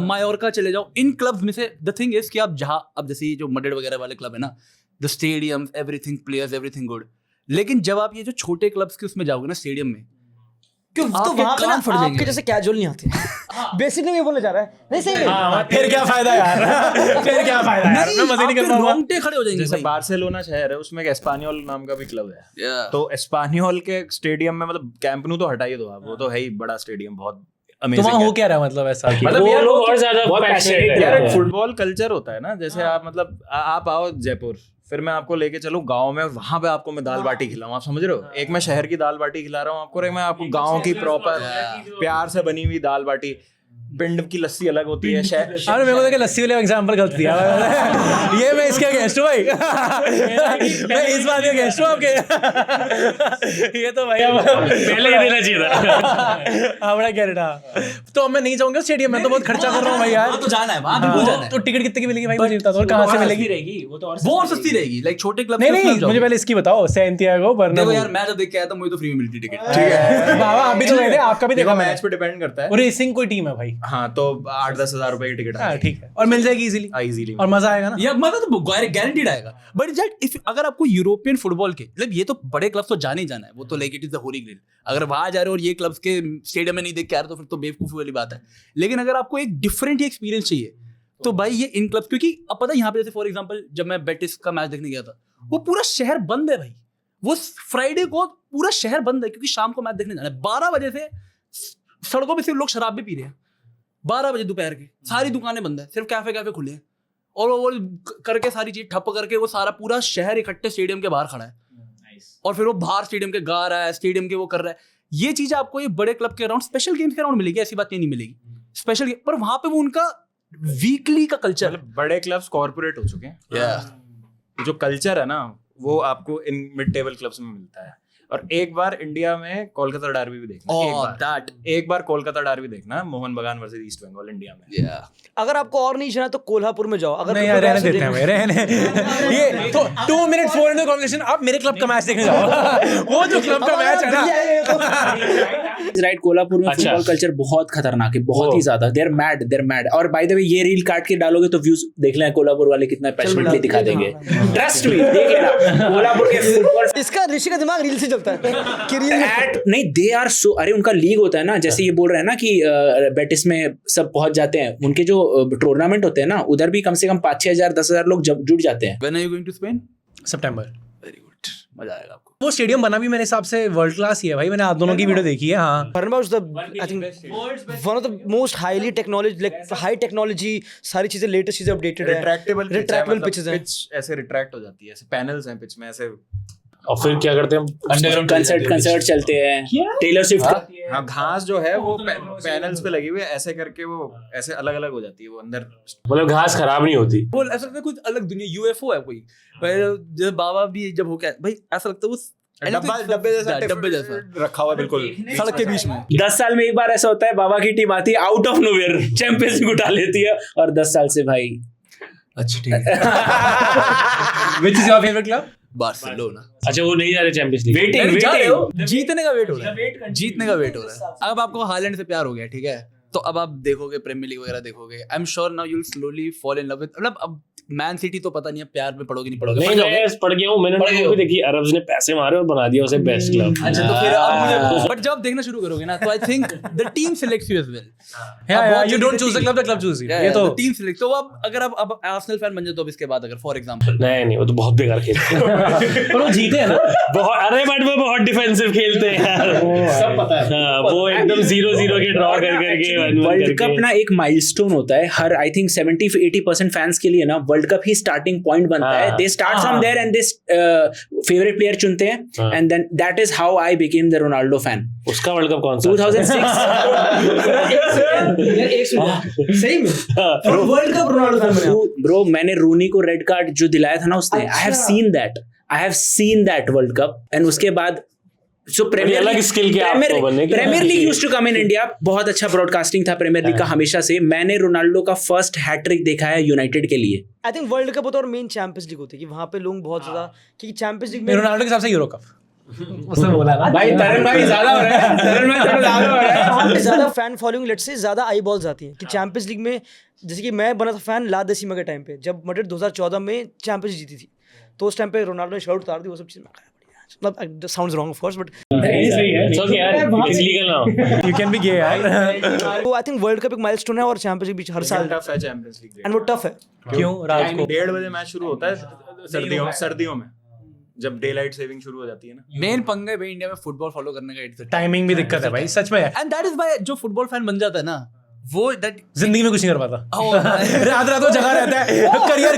Speaker 5: मायोर्का चले जाओ। इन क्लब्स में से द थिंग इज कि आप जहाँ, अब जैसे जो मड्रिड वगैरह वाले क्लब है ना, the stadiums, everything, players, everything good. लेकिन जब आप ये जो छोटे क्लब्स के उसमें जाओगे ना, स्टेडियम में,
Speaker 3: तो वहां पे ना आपके जैसे कैजुअल नहीं आते। बेसिकली मैं बोलने जा रहा है, नहीं सही में।
Speaker 1: फिर क्या फायदा यार? फिर क्या फायदा यार? मैं मजे नहीं कर पाऊंगा।
Speaker 5: रोंगटे खड़े हो जाएंगे।
Speaker 6: जैसे बार्सिलोना शहर है, उसमें एक एस्पानियोल नाम का भी क्लब है। तो एस्पानियोल के स्टेडियम में, मतलब कैंप नु तो हटाइए दो आप, वो तो है ही बड़ा स्टेडियम, बहुत
Speaker 1: तो
Speaker 6: अमेजिंग
Speaker 1: वहाँ हो
Speaker 6: है।
Speaker 1: क्या रहा है मतलब ऐसा?
Speaker 6: मतलब
Speaker 2: वो
Speaker 6: यार
Speaker 2: लोग और ज्यादा
Speaker 6: बहुत
Speaker 2: passionate है।
Speaker 6: यार एक फुटबॉल कल्चर होता है ना, जैसे आप मतलब आप आओ जयपुर, फिर मैं आपको लेके चलूं गांव में, वहां पे आपको मैं दाल बाटी खिलाऊं, आप समझ रहे हो? एक मैं शहर की दाल बाटी खिला रहा हूँ आपको, एक मैं आपको गांव की प्रॉपर प्यार से बनी हुई दाल बाटी। पिंड की लस्सी अलग होती है।
Speaker 1: अरे मेरे को देखा लस्सी वाले एग्जांपल गलत दिया। ये मैं इसके अगेंस्ट हूँ भाई। मैं इस बात के अगेंस्ट हूँ आपके। ये तो भाई
Speaker 2: पहले ही देना चाहिए था।
Speaker 1: हाँ बड़ा कैरेट। तो अब मैं नहीं जाऊंगा स्टेडियम में, तो बहुत खर्चा कर रहा हूँ भाई यार।
Speaker 5: तो जाना है वहाँ, बिल्कुल जाना है।
Speaker 1: तो टिकट कितने की मिलेगी भाई मुझे बता दो, और कहाँ से मिलेगी?
Speaker 5: वो और सस्ती रहेगी, लाइक छोटे क्लब।
Speaker 1: नहीं मुझे पहले इसकी बताओ, सैंटियागो बर्नाब्यू।
Speaker 5: देखो यार, मैं जब देख के आया था मुझे तो फ्री में मिलती टिकट।
Speaker 6: ठीक है
Speaker 1: बाबा आप भी तो गए थे, आपका भी देखा
Speaker 6: मैच पे डिपेंड करता है।
Speaker 1: और रेसिंग कोई टीम है भाई।
Speaker 6: हाँ तो 8-10 हजार रुपए की टिकट
Speaker 1: हाँ ठीक है, और मिल जाएगी इजीली, और मजा आएगा ना।
Speaker 5: या मजा तो गारंटीड आएगा। बट दैट इफ अगर आपको यूरोपियन फुटबॉल के, मतलब ये तो बड़े क्लब्स तो जाने ही जाना है, वो तो like it is the holy grail. अगर वहां जा रहे हो और ये क्लब्स के स्टेडियम में नहीं देख के आ रहे तो फिर तो बेवकूफी वाली बात है। लेकिन अगर आपको एक डिफरेंट ही एक्सपीरियंस चाहिए तो भाई ये इन क्लब्स, क्योंकि अब पता है यहाँ पे जैसे फॉर एग्जांपल जब मैं बेटिस का मैच देखने गया था, वो पूरा शहर बंद है भाई। वो फ्राइडे को पूरा शहर बंद है क्योंकि शाम को मैच देखने जाना है। 12 बजे से सड़कों पे सिर्फ लोग शराब भी पी रहे हैं। 12 बजे दोपहर के सारी दुकानें बंद है, सिर्फ कैफे खुले हैं, और वो करके सारी चीज ठप करके वो सारा पूरा शहर इकट्ठे स्टेडियम के बाहर खड़ा है। और फिर वो बाहर स्टेडियम के गा रहा है, स्टेडियम के वो कर रहा है। ये चीज आपको ये बड़े क्लब के अराउंड, स्पेशल गेम्स के अराउंड मिलेगी, ऐसी बात नहीं मिलेगी। स्पेशल पर वहां पे वो उनका वीकली का कल्चर
Speaker 6: मतलब बड़े क्लब्स कॉर्पोरेट हो चुके हैं। जो कल्चर है ना वो आपको इन मिड टेबल क्लब्स में मिलता है। और एक बार इंडिया में कोलकाता डर्बी भी देखना, एक बार कोलकाता डर्बी देखना, मोहन बगान वर्सेस ईस्ट बंगाल इंडिया में।
Speaker 3: अगर आपको और नहीं जाना तो कोल्हापुर में जाओ। अगर
Speaker 1: नहीं यार रहने देते हैं भाई, रहने ये तो 2 मिनट 4 मिनट कॉन्वर्सेशन। आप मेरे क्लब का मैच देखने जाओ। वो जो क्लब का मैच है ना,
Speaker 4: राइट, कोल्हापुर में फुटबॉल कल्चर बहुत खतरनाक है, बहुत ही ज्यादा। There mad. और बाय द वे ये रील काट के डालोगे तो व्यूज देख लेना, कोल्हापुर वाले कितना पैशनेटली दिखा देंगे। ट्रस्ट मी, देख लेना कोल्हापुर के फुटबॉल।
Speaker 3: इसका ऋषि का दिमाग रील से चलता है कि रील
Speaker 4: नहीं, दे आर सो, अरे उनका लीग होता है ना, जैसे ये बोल रहे हैं ना कि बेटिस में सब पहुंच जाते हैं, उनके जो टूर्नामेंट होते हैं ना उधर भी कम से कम 5-6 हजार 10 हजार लोग जुट जाते हैं।
Speaker 5: When are you going to Spain?
Speaker 1: सितंबर।
Speaker 5: वेरी गुड, मजा आएगा आपको।
Speaker 1: वो स्टेडियम बना भी मेरे हिसाब से वर्ल्ड क्लास ही है भाई। मैंने आप दोनों की वीडियो देखी है। हाँ,
Speaker 3: Fernandes the I think one of the most highly technology like high technology, सारी चीजें लेटेस्ट चीजें अपडेटेड है।
Speaker 6: रिट्रैक्टेबल
Speaker 3: pitches हैं।
Speaker 6: पिच ऐसे रिट्रैक्ट हो जाती है, ऐसे पैनल्स हैं पिच में ऐसे।
Speaker 2: और फिर क्या करते हैं,
Speaker 4: कंसर्ट चलते हैं, टेलर स्विफ्ट।
Speaker 6: हाँ, घास जो है वो पैनल्स पे लगी हुई है, ऐसे करके वो ऐसे अलग अलग हो जाती है वो अंदर।
Speaker 2: मतलब घास खराब नहीं होती।
Speaker 5: वो ऐसा लगता है कुछ अलग दुनिया, यूएफओ है कोई। जब बाबा भी जब हो क्या भाई, ऐसा लगता है वो डब्बे जैसा
Speaker 6: रखा हुआ बिल्कुल
Speaker 5: सड़क के बीच में।
Speaker 4: 10 साल में एक बार ऐसा होता है, बाबा की टीम आती है out of nowhere, champions league उठा लेती है, और 10 साल से भाई।
Speaker 5: अच्छा ठीक है।
Speaker 1: Which is your favorite club?
Speaker 5: Barcelona.
Speaker 2: अच्छा, वो नहीं जा रहे चैंपियंस लीग।
Speaker 4: वेटिंग
Speaker 5: जीतने का वेट हो रहा है, जीतने का वेट हो रहा है। अब आपको हालैंड से प्यार हो गया, ठीक है, तो अब आप देखोगे प्रीमियर लीग वगैरह देखोगे। I am sure now you will slowly fall in love with, मतलब अब मैन सिटी तो पता नहीं है प्यार में पड़ोगे नहीं पड़ोगे।
Speaker 2: नहीं, मैं पढ़ गया हूँ, मैंने भी देखी, अरब्स ने पैसे मारे और बना दिया उसे बेस्ट क्लब।
Speaker 5: अच्छा, तो फिर अब मुझे, बट जब आप देखना शुरू करोगे ना तो I think the team selects you as well.
Speaker 1: You don't choose the club choose you। ये तो
Speaker 5: टीम सिलेक्ट। तो अब अगर आप अब आर्सेनल फैन बन जाओ तो अब इसके बाद अगर फॉर एग्जांपल,
Speaker 2: नहीं, वो तो बहुत बेकार खेलते हैं।
Speaker 1: पर वो जीते हैं ना
Speaker 2: बहुत, अरे बट वो बहुत डिफेंसिव खेलते हैं यार, सब पता है। हाँ, वो एकदम 0-0 के ड्रॉ करके
Speaker 4: वर्ल्ड कप ना एक माइलस्टोन होता है हर, आई थिंक 70-80% फैंस के लिए ना वर्ल्ड कप ही स्टार्टिंग पॉइंट बनता है। They start from there and they favourite player चुनते हैं, and then that is how I became the Ronaldo fan.
Speaker 2: उसका वर्ल्ड कप कौन सा?
Speaker 4: 2006।
Speaker 3: सही में वर्ल्ड कप रोनाल्डो
Speaker 4: ब्रो, मैंने रूनी को रेड कार्ड जो दिलाया था ना उसने, I have seen that world cup, and उसके बाद so premier league used to come in India. बहुत अच्छा ब्रॉडकास्टिंग था प्रीमियर लीग का हमेशा से। मैंने रोनाल्डो का फर्स्ट हैट्रिक देखा है यूनाइटेड के लिए।
Speaker 3: आई थिंक वर्ल्ड कप होता है और मेन चैंपियंस लीग होती है कि वहां पे लोग बहुत ज्यादा, क्योंकि चैंपियंस लीग में
Speaker 1: रोनाल्डो के हिसाब से यूरो कप उसने बोला ना
Speaker 4: भाई, तरन भाई ज्यादा हो रहा है, तरन भाई ज्यादा हो रहा है।
Speaker 3: ज्यादा फैन फॉलोइंग लेट्स से ज्यादा आई बॉल्स आती हैं कि चैंपियंस लीग में, जैसे कि मैं बना था फैन ला देसीमा के टाइम पे, जब मैड्रिड 2014 में चैंपियंस जीती थी, तो उस टाइम पे रोनाल्डो ने शर्ट उतार दी, वो सब चीज मतलब sounds wrong of course, but
Speaker 2: सही है, इट्स ओके यार, it's legal now,
Speaker 1: you can be gay यार।
Speaker 3: तो आई थिंक वर्ल्ड कप एक माइलस्टोन है और चैंपियंस लीग बीच हर साल
Speaker 6: टफ है चैंपियंस लीग,
Speaker 3: एंड वो टफ है।
Speaker 1: क्यों? रात को
Speaker 6: 1:30 बजे मैच शुरू होता है सर्दियों में, जब डे लाइट सेविंग शुरू हो जाती है ना।
Speaker 5: मेन पंगा है भाई इंडिया में फुटबॉल फॉलो करने का, इट्स
Speaker 1: टाइमिंग भी दिक्कत है भाई, सच में।
Speaker 5: एंड दैट इज व्हाई जो फुटबॉल फैन बन जाता है ना, वो दैट
Speaker 1: जिंदगी में कुछ नहीं कर पाता। रात को जगा रहता है,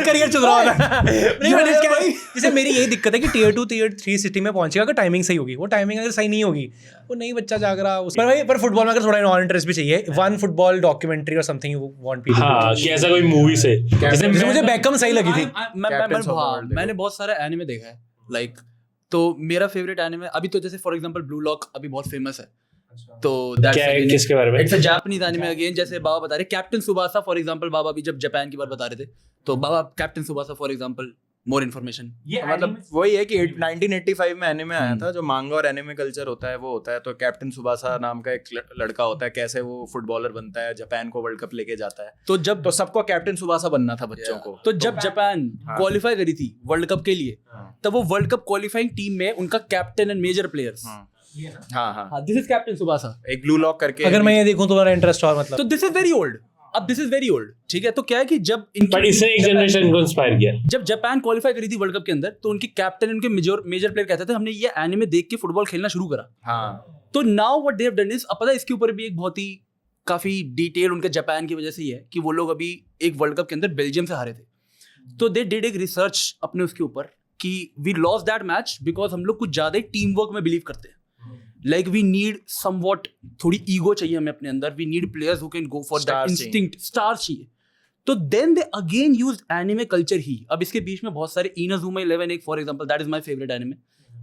Speaker 1: करियर चल रहा होता है। नहीं बट इसके जैसे मेरी यही दिक्कत है कि टियर 2 टियर 3 सिटी में पहुंचेगा अगर टाइमिंग सही होगी। वो टाइमिंग अगर सही नहीं होगी, वो नहीं बच्चा जाग रहा पर भाई, पर फुटबॉल में अगर थोड़ा नॉन इंटरेस्ट भी चाहिए, वन फुटबॉल डॉक्यूमेंट्री और समथिंग यू वांट पीपल।
Speaker 2: हाँ, कि ऐसा कोई मूवी से,
Speaker 1: जैसे मुझे बैकम सही लगी थी।
Speaker 5: मैंने बहुत सारा एनिमे देखा है, लाइक तो मेरा फेवरेट एनिमे अभी तो जैसे फॉर एग्जांपल ब्लू लॉक अभी बहुत फेमस है, तो
Speaker 2: क्या है, किसके बारे में?
Speaker 5: It's a Japanese anime again. जैसे बाबा बता रहे कैप्टन सुबासा फॉर एग्जांपल, बाबा भी जब जापान की बात बता रहे थे तो बाबा captain Tsubasa for example, more information.
Speaker 6: मतलब वही है कि 1985 में एनिमे आया था, जो मांगा और एनिमे कल्चर होता है वो होता है। तो कैप्टन सुबासा नाम का एक लड़का होता है, कैसे वो फुटबॉलर बनता है, जापान को वर्ल्ड कप लेके जाता है। तो सबको कैप्टन सुबासा बनना था बच्चों को।
Speaker 5: तो जब जापान क्वालिफाई करी थी वर्ल्ड कप के लिए, तब वो वर्ल्ड कप क्वालिफाइंग टीम में उनका कैप्टन एंड मेजर प्लेयर्स,
Speaker 6: हाँ,
Speaker 5: दिस इज कैप्टन सुबासा।
Speaker 6: एक ब्लू लॉक करके,
Speaker 1: अगर मैं ये देखूं तो मेरा इंटरेस्ट और मतलब,
Speaker 5: तो दिस इज वेरी ओल्ड, अब दिस इज वेरी ओल्ड, ठीक है। तो क्या है कि जब
Speaker 2: पर इसने एक जनरेशन को इंस्पायर किया।
Speaker 5: जब जापान क्वालिफाई करी थी वर्ल्ड कप के अंदर, तो उनके कैप्टन, उनके मेजर प्लेयर कहते थे हमने ये एनिमे देख के फुटबॉल खेलना शुरू करा।
Speaker 6: हाँ,
Speaker 5: तो now what they have done is, अब पता है इसके ऊपर भी एक बहुत ही काफी डिटेल उनके जापान की वजह से ही है कि वो लोग अभी एक वर्ल्ड कप के अंदर बेल्जियम से हारे थे। तो दे डिड एक रिसर्च अपने उसके ऊपर कि we lost that match because हम लोग कुछ ज्यादा ही टीम वर्क में बिलीव करते हैं। लाइक वी नीड समवॉट थोड़ी ईगो चाहिए हमें अपने अंदर, we need players who can go for that
Speaker 6: Stars
Speaker 5: instinct, star चाहिए. तो then they again use anime culture ही. अब इसके बीच में बहुत सारे इनाजुमा 11 एक for example, that is my favourite anime,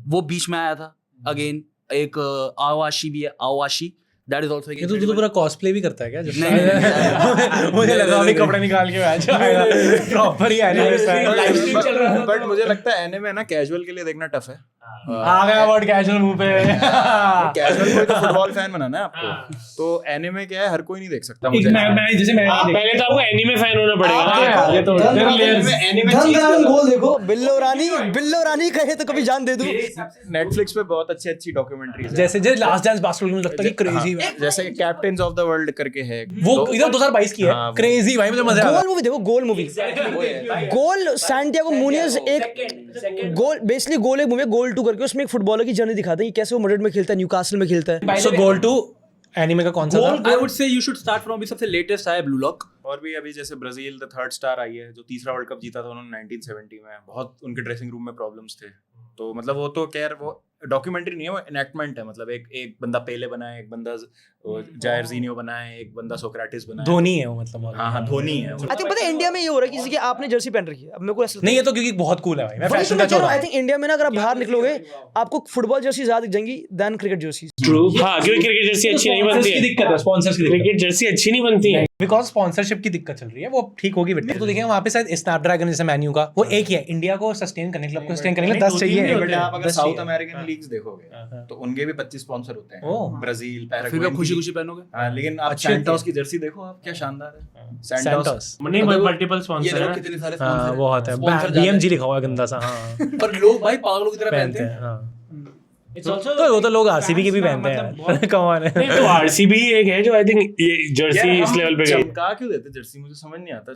Speaker 5: वो बीच में आया था. अगेन एक आवाशी भी है, आवाशी, दैट इज आल्सो.
Speaker 1: ये तो पूरा कॉस्प्ले भी करता है क्या?
Speaker 5: नहीं.
Speaker 1: मुझे लगा अभी कपड़े निकाल के मैच आएगा, proper he anime style.
Speaker 6: But मुझे लगता है एनिमे ना कैजुअल के लिए देखना टफ है.
Speaker 1: आ गया वर्ड कैजुअल मुंह पे.
Speaker 6: कैजुअल कोई तो फुटबॉल फैन बनाना है आपको, तो एनिमे क्या है हर कोई नहीं देख सकता. मुझे
Speaker 2: पहले तो आपको एनीमे फैन होना पड़ेगा.
Speaker 1: ये तो
Speaker 3: धन गोल देखो, बिल्लो रानी कहे तो कभी जान दे दूं.
Speaker 6: नेटफ्लिक्स पे बहुत अच्छी डॉक्यूमेंट्रीज है.
Speaker 1: जैसे लास्ट डांस बास्केटबॉल में लगता है कि क्रेजी है.
Speaker 6: जैसे कैप्टन्स ऑफ द वर्ल्ड करके है
Speaker 1: वो इधर 2022 की है. क्रेजी भाई, मुझे मजा आया.
Speaker 3: गोल मूवी देखो, गोल मूवी. गोल सैंटियागो मुनियस एक गोल, बेसिकली गोल एक मूवी है, गोल 2 करके. उसमें एक फुटबॉलर की जर्नी दिखाते हैं कि कैसे वो मैड्रिड में खेलता है, न्यूकासल में खेलता है.
Speaker 1: सो गोल 2 एनिमे का कौन सा था?
Speaker 5: आई वुड से यू शुड स्टार्ट फ्रॉम, सबसे लेटेस्ट आया ब्लू लॉक.
Speaker 6: और भी अभी जैसे ब्राजील द थर्ड स्टार आई है, जो तीसरा वर्ल्ड कप जीता था उन्होंने 1970 में. बहुत उनके ड्रेसिंग रूम में प्रॉब्लम्स थे, तो मतलब वो तो खैर वो डॉक्यूमेंट्री नहीं है, वो एनैक्टमेंट है. मतलब एक बंदा पेले बनाए, एक बंदा जायरजीनियो बनाए, एक बंदा सोक्रेटिस बनाए.
Speaker 1: धोनी है वो, मतलब.
Speaker 6: हाँ धोनी है.
Speaker 3: आई थिंक पता है इंडिया में ये हो रहा है किसी की आपने जर्सी पहन रखी है. अब मेरे को ऐसा
Speaker 1: नहीं, ये तो क्योंकि बहुत कूल है भाई. मैं फैशन का छोड़ा.
Speaker 3: आई थिंक इंडिया में ना अगर आप बाहर निकलोगे आपको फुटबॉल जर्सी ज्यादा दिख जाएंगी देन क्रिकेट जर्सी.
Speaker 2: ट्रू. हाँ, क्योंकि क्रिकेट जर्सी अच्छी नहीं बनती है.
Speaker 1: दिक्कत है स्पॉन्सर्स की.
Speaker 2: क्रिकेट जर्सी अच्छी नहीं बनती है
Speaker 1: बिकॉज स्पॉन्सरशिप की दिक्कत चल रही है. वो ठीक होगी बेटा. तो देखेंगे वहाँ पे शायद स्नैपड्रैगन जैसे मेन्यू का वो एक ही है. इंडिया को सस्टेन करने के लिए, आपको सस्टेन करने के लिए 10 चाहिए.
Speaker 6: बट आप अगर साउथ अमेरिकन लीग्स देखोगे तो उनके भी 25 स्पॉन्सर होते हैं. Brazil, Paraguay.
Speaker 5: फिर खुशी खुशी पहनोगे.
Speaker 6: हाँ, लेकिन आप सैंटोस की जर्सी देखो आप, क्या शानदार है. सैंटोस
Speaker 2: नहीं, मल्टीपल स्पॉन्सर है.
Speaker 5: कितने सारे
Speaker 1: हाँ, वो होता है. BMG लिखा हुआ है गंदा सा. हाँ,
Speaker 5: पर लोग भाई पागलों की तरह
Speaker 1: पहनते हैं. हाँ, तो वो तो लोग RCB की भी पहनते हैं. कमाल है.
Speaker 2: नहीं, तो RCB एक है जो आई थिंक ये जर्सी इस लेवल पे गई.
Speaker 6: चमका क्यों देते जर्सी, मुझे समझ नहीं आता.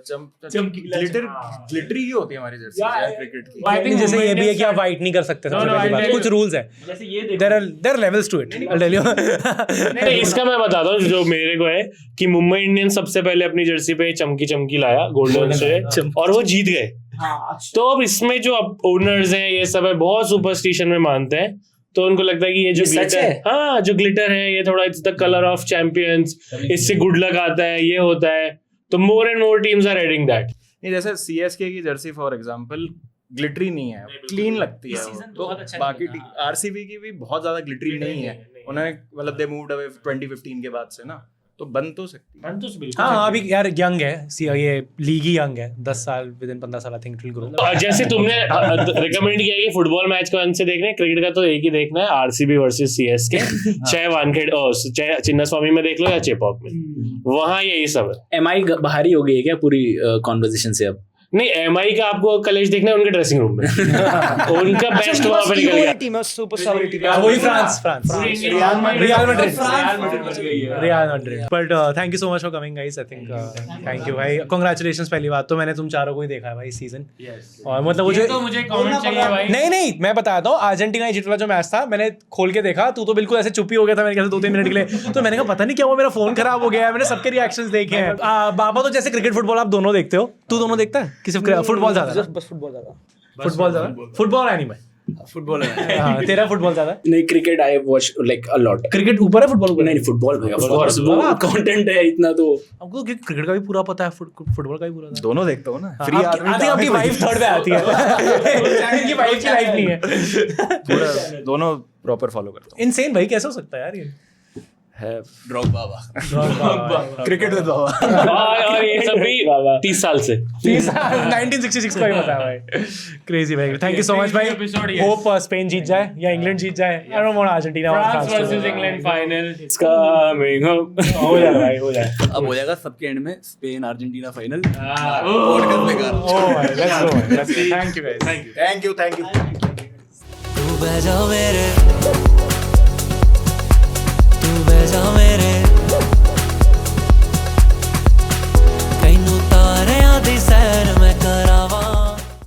Speaker 6: चमकी ग्लिटरी ही होती है हमारी जर्सी यार क्रिकेट की.
Speaker 1: आई थिंक जैसे ये भी है कि आप वाइट नहीं कर सकते. सबसे पहली बात, कुछ रूल्स है.
Speaker 2: जैसे ये
Speaker 1: there are levels to it. I tell you.
Speaker 2: नहीं, इसका मैं बताता हूँ जो मेरे को है कि मुंबई इंडियंस सबसे पहले अपनी जर्सी पे चमकी लाया, गोल्डन से, और वो जीत गए. तो अब इसमें जो ओनर्स हैं ये सब है बहुत सुपरस्टिशन में मानते हैं. तो उनको लगता है कि ये जो ग्लिटर है, हाँ जो ग्लिटर है ये थोड़ा it's the colour of champions, इससे गुड लक आता है, ये होता है. तो more and more teams are adding that.
Speaker 6: नहीं, जैसे CSK की जर्सी फॉर एग्जांपल ग्लिटरी नहीं है, क्लीन लगती है. तो बाकी RCB की भी बहुत ज्यादा ग्लिटरी नहीं है. उन्होंने मतलब दे मूव्ड अवे 2015 के बाद से ना, तो बन तो सकती है.
Speaker 1: हाँ, अभी यार यंग है. ये लीग ही यंग है. 10 साल, विद इन 15 साल आई थिंक इट विल ग्रो.
Speaker 2: जैसे तुमने रिकमेंड किया कि फुटबॉल मैच कौन से देखने, क्रिकेट का तो एक ही देखना है, RCB वर्सेस CSK. चाहे वानखेड़े चाहे चिन्नास्वामी में देख लो या चेपॉक में, वहाँ यही सब है.
Speaker 4: MI बाहर ही हो गई है क्या पूरी कॉन्वर्सेशन से? अब
Speaker 2: नहीं, MI का आपको कलेश देखना है उनके ड्रेसिंग रूम में. उनका बेस्ट वहाँ पे निकल गया.
Speaker 3: टीम है, सुपरस्टार टीम.
Speaker 1: वही France real Madrid. But thank you so much for coming guys. I think thank you भाई. कांग्रेचुलेशंस. पहली बात तो मैंने तुम चारों को ही देखा है भाई सीजन. और मतलब वो जो
Speaker 2: मुझे कमेंट चाहिए भाई.
Speaker 1: नहीं मैं बताता हूँ. अर्जेंटीना इजिप्ट वाला जो मैच था, मैंने खोल के देखा. तू तो बिल्कुल ऐसे चुप ही हो गया था मेरे ख्याल से 2-3 मिनट के लिए. तो मैंने कहा पता नहीं क्या वो मेरा फोन खराब हो गया है. मैंने सबके रिएक्शंस देखे हैं. बाबा तो जैसे क्रिकेट फुटबॉल आप दोनों देखते हो. तू दोनों देखता है कि सिर्फ फुटबॉल ज्यादा?
Speaker 3: बस फुटबॉल ज्यादा.
Speaker 1: Football anime.
Speaker 5: फुटबॉल है.
Speaker 1: हाँ, तेरा फुटबॉल ज्यादा?
Speaker 4: नहीं, cricket I watch like a lot.
Speaker 1: Cricket ऊपर है, फुटबॉल ऊपर?
Speaker 4: नहीं, फुटबॉल में ऑफ कोर्स वो कंटेंट है इतना. तो
Speaker 1: आपको क्रिकेट का भी पूरा पता है, फुटबॉल का भी पूरा?
Speaker 6: दोनों देखता हूँ ना.
Speaker 1: फ्री आपकी वाइफ थर्ड पे आती है. इनकी वाइफ की लाइफ नहीं है.
Speaker 6: पूरा दोनों प्रॉपर फॉलो करता हूँ.
Speaker 1: इनसेन भाई, कैसे हो सकता है यार ये?
Speaker 5: ड्रॉगबा.
Speaker 6: क्रिकेट विद बाबा.
Speaker 2: और ये सब भी 30 साल से
Speaker 1: 1966 का ही पता है भाई. क्रेजी भाई. थैंक यू सो मच भाई. होप स्पेन जीत जाए या इंग्लैंड जीत जाए. I don't want Argentina
Speaker 2: France versus England final. It's coming up.
Speaker 1: हो जाएगा भाई, हो जाएगा.
Speaker 5: अब हो जाएगा सबके एंड में स्पेन अर्जेंटीना फाइनल. पॉडकास्ट बेकार.
Speaker 1: ओह भाई, let's go. Let's see. Thank you guys.
Speaker 6: Thank you.
Speaker 7: तू बजा मेरे, तू बजा मेरे, कहीं तारियां दी सैर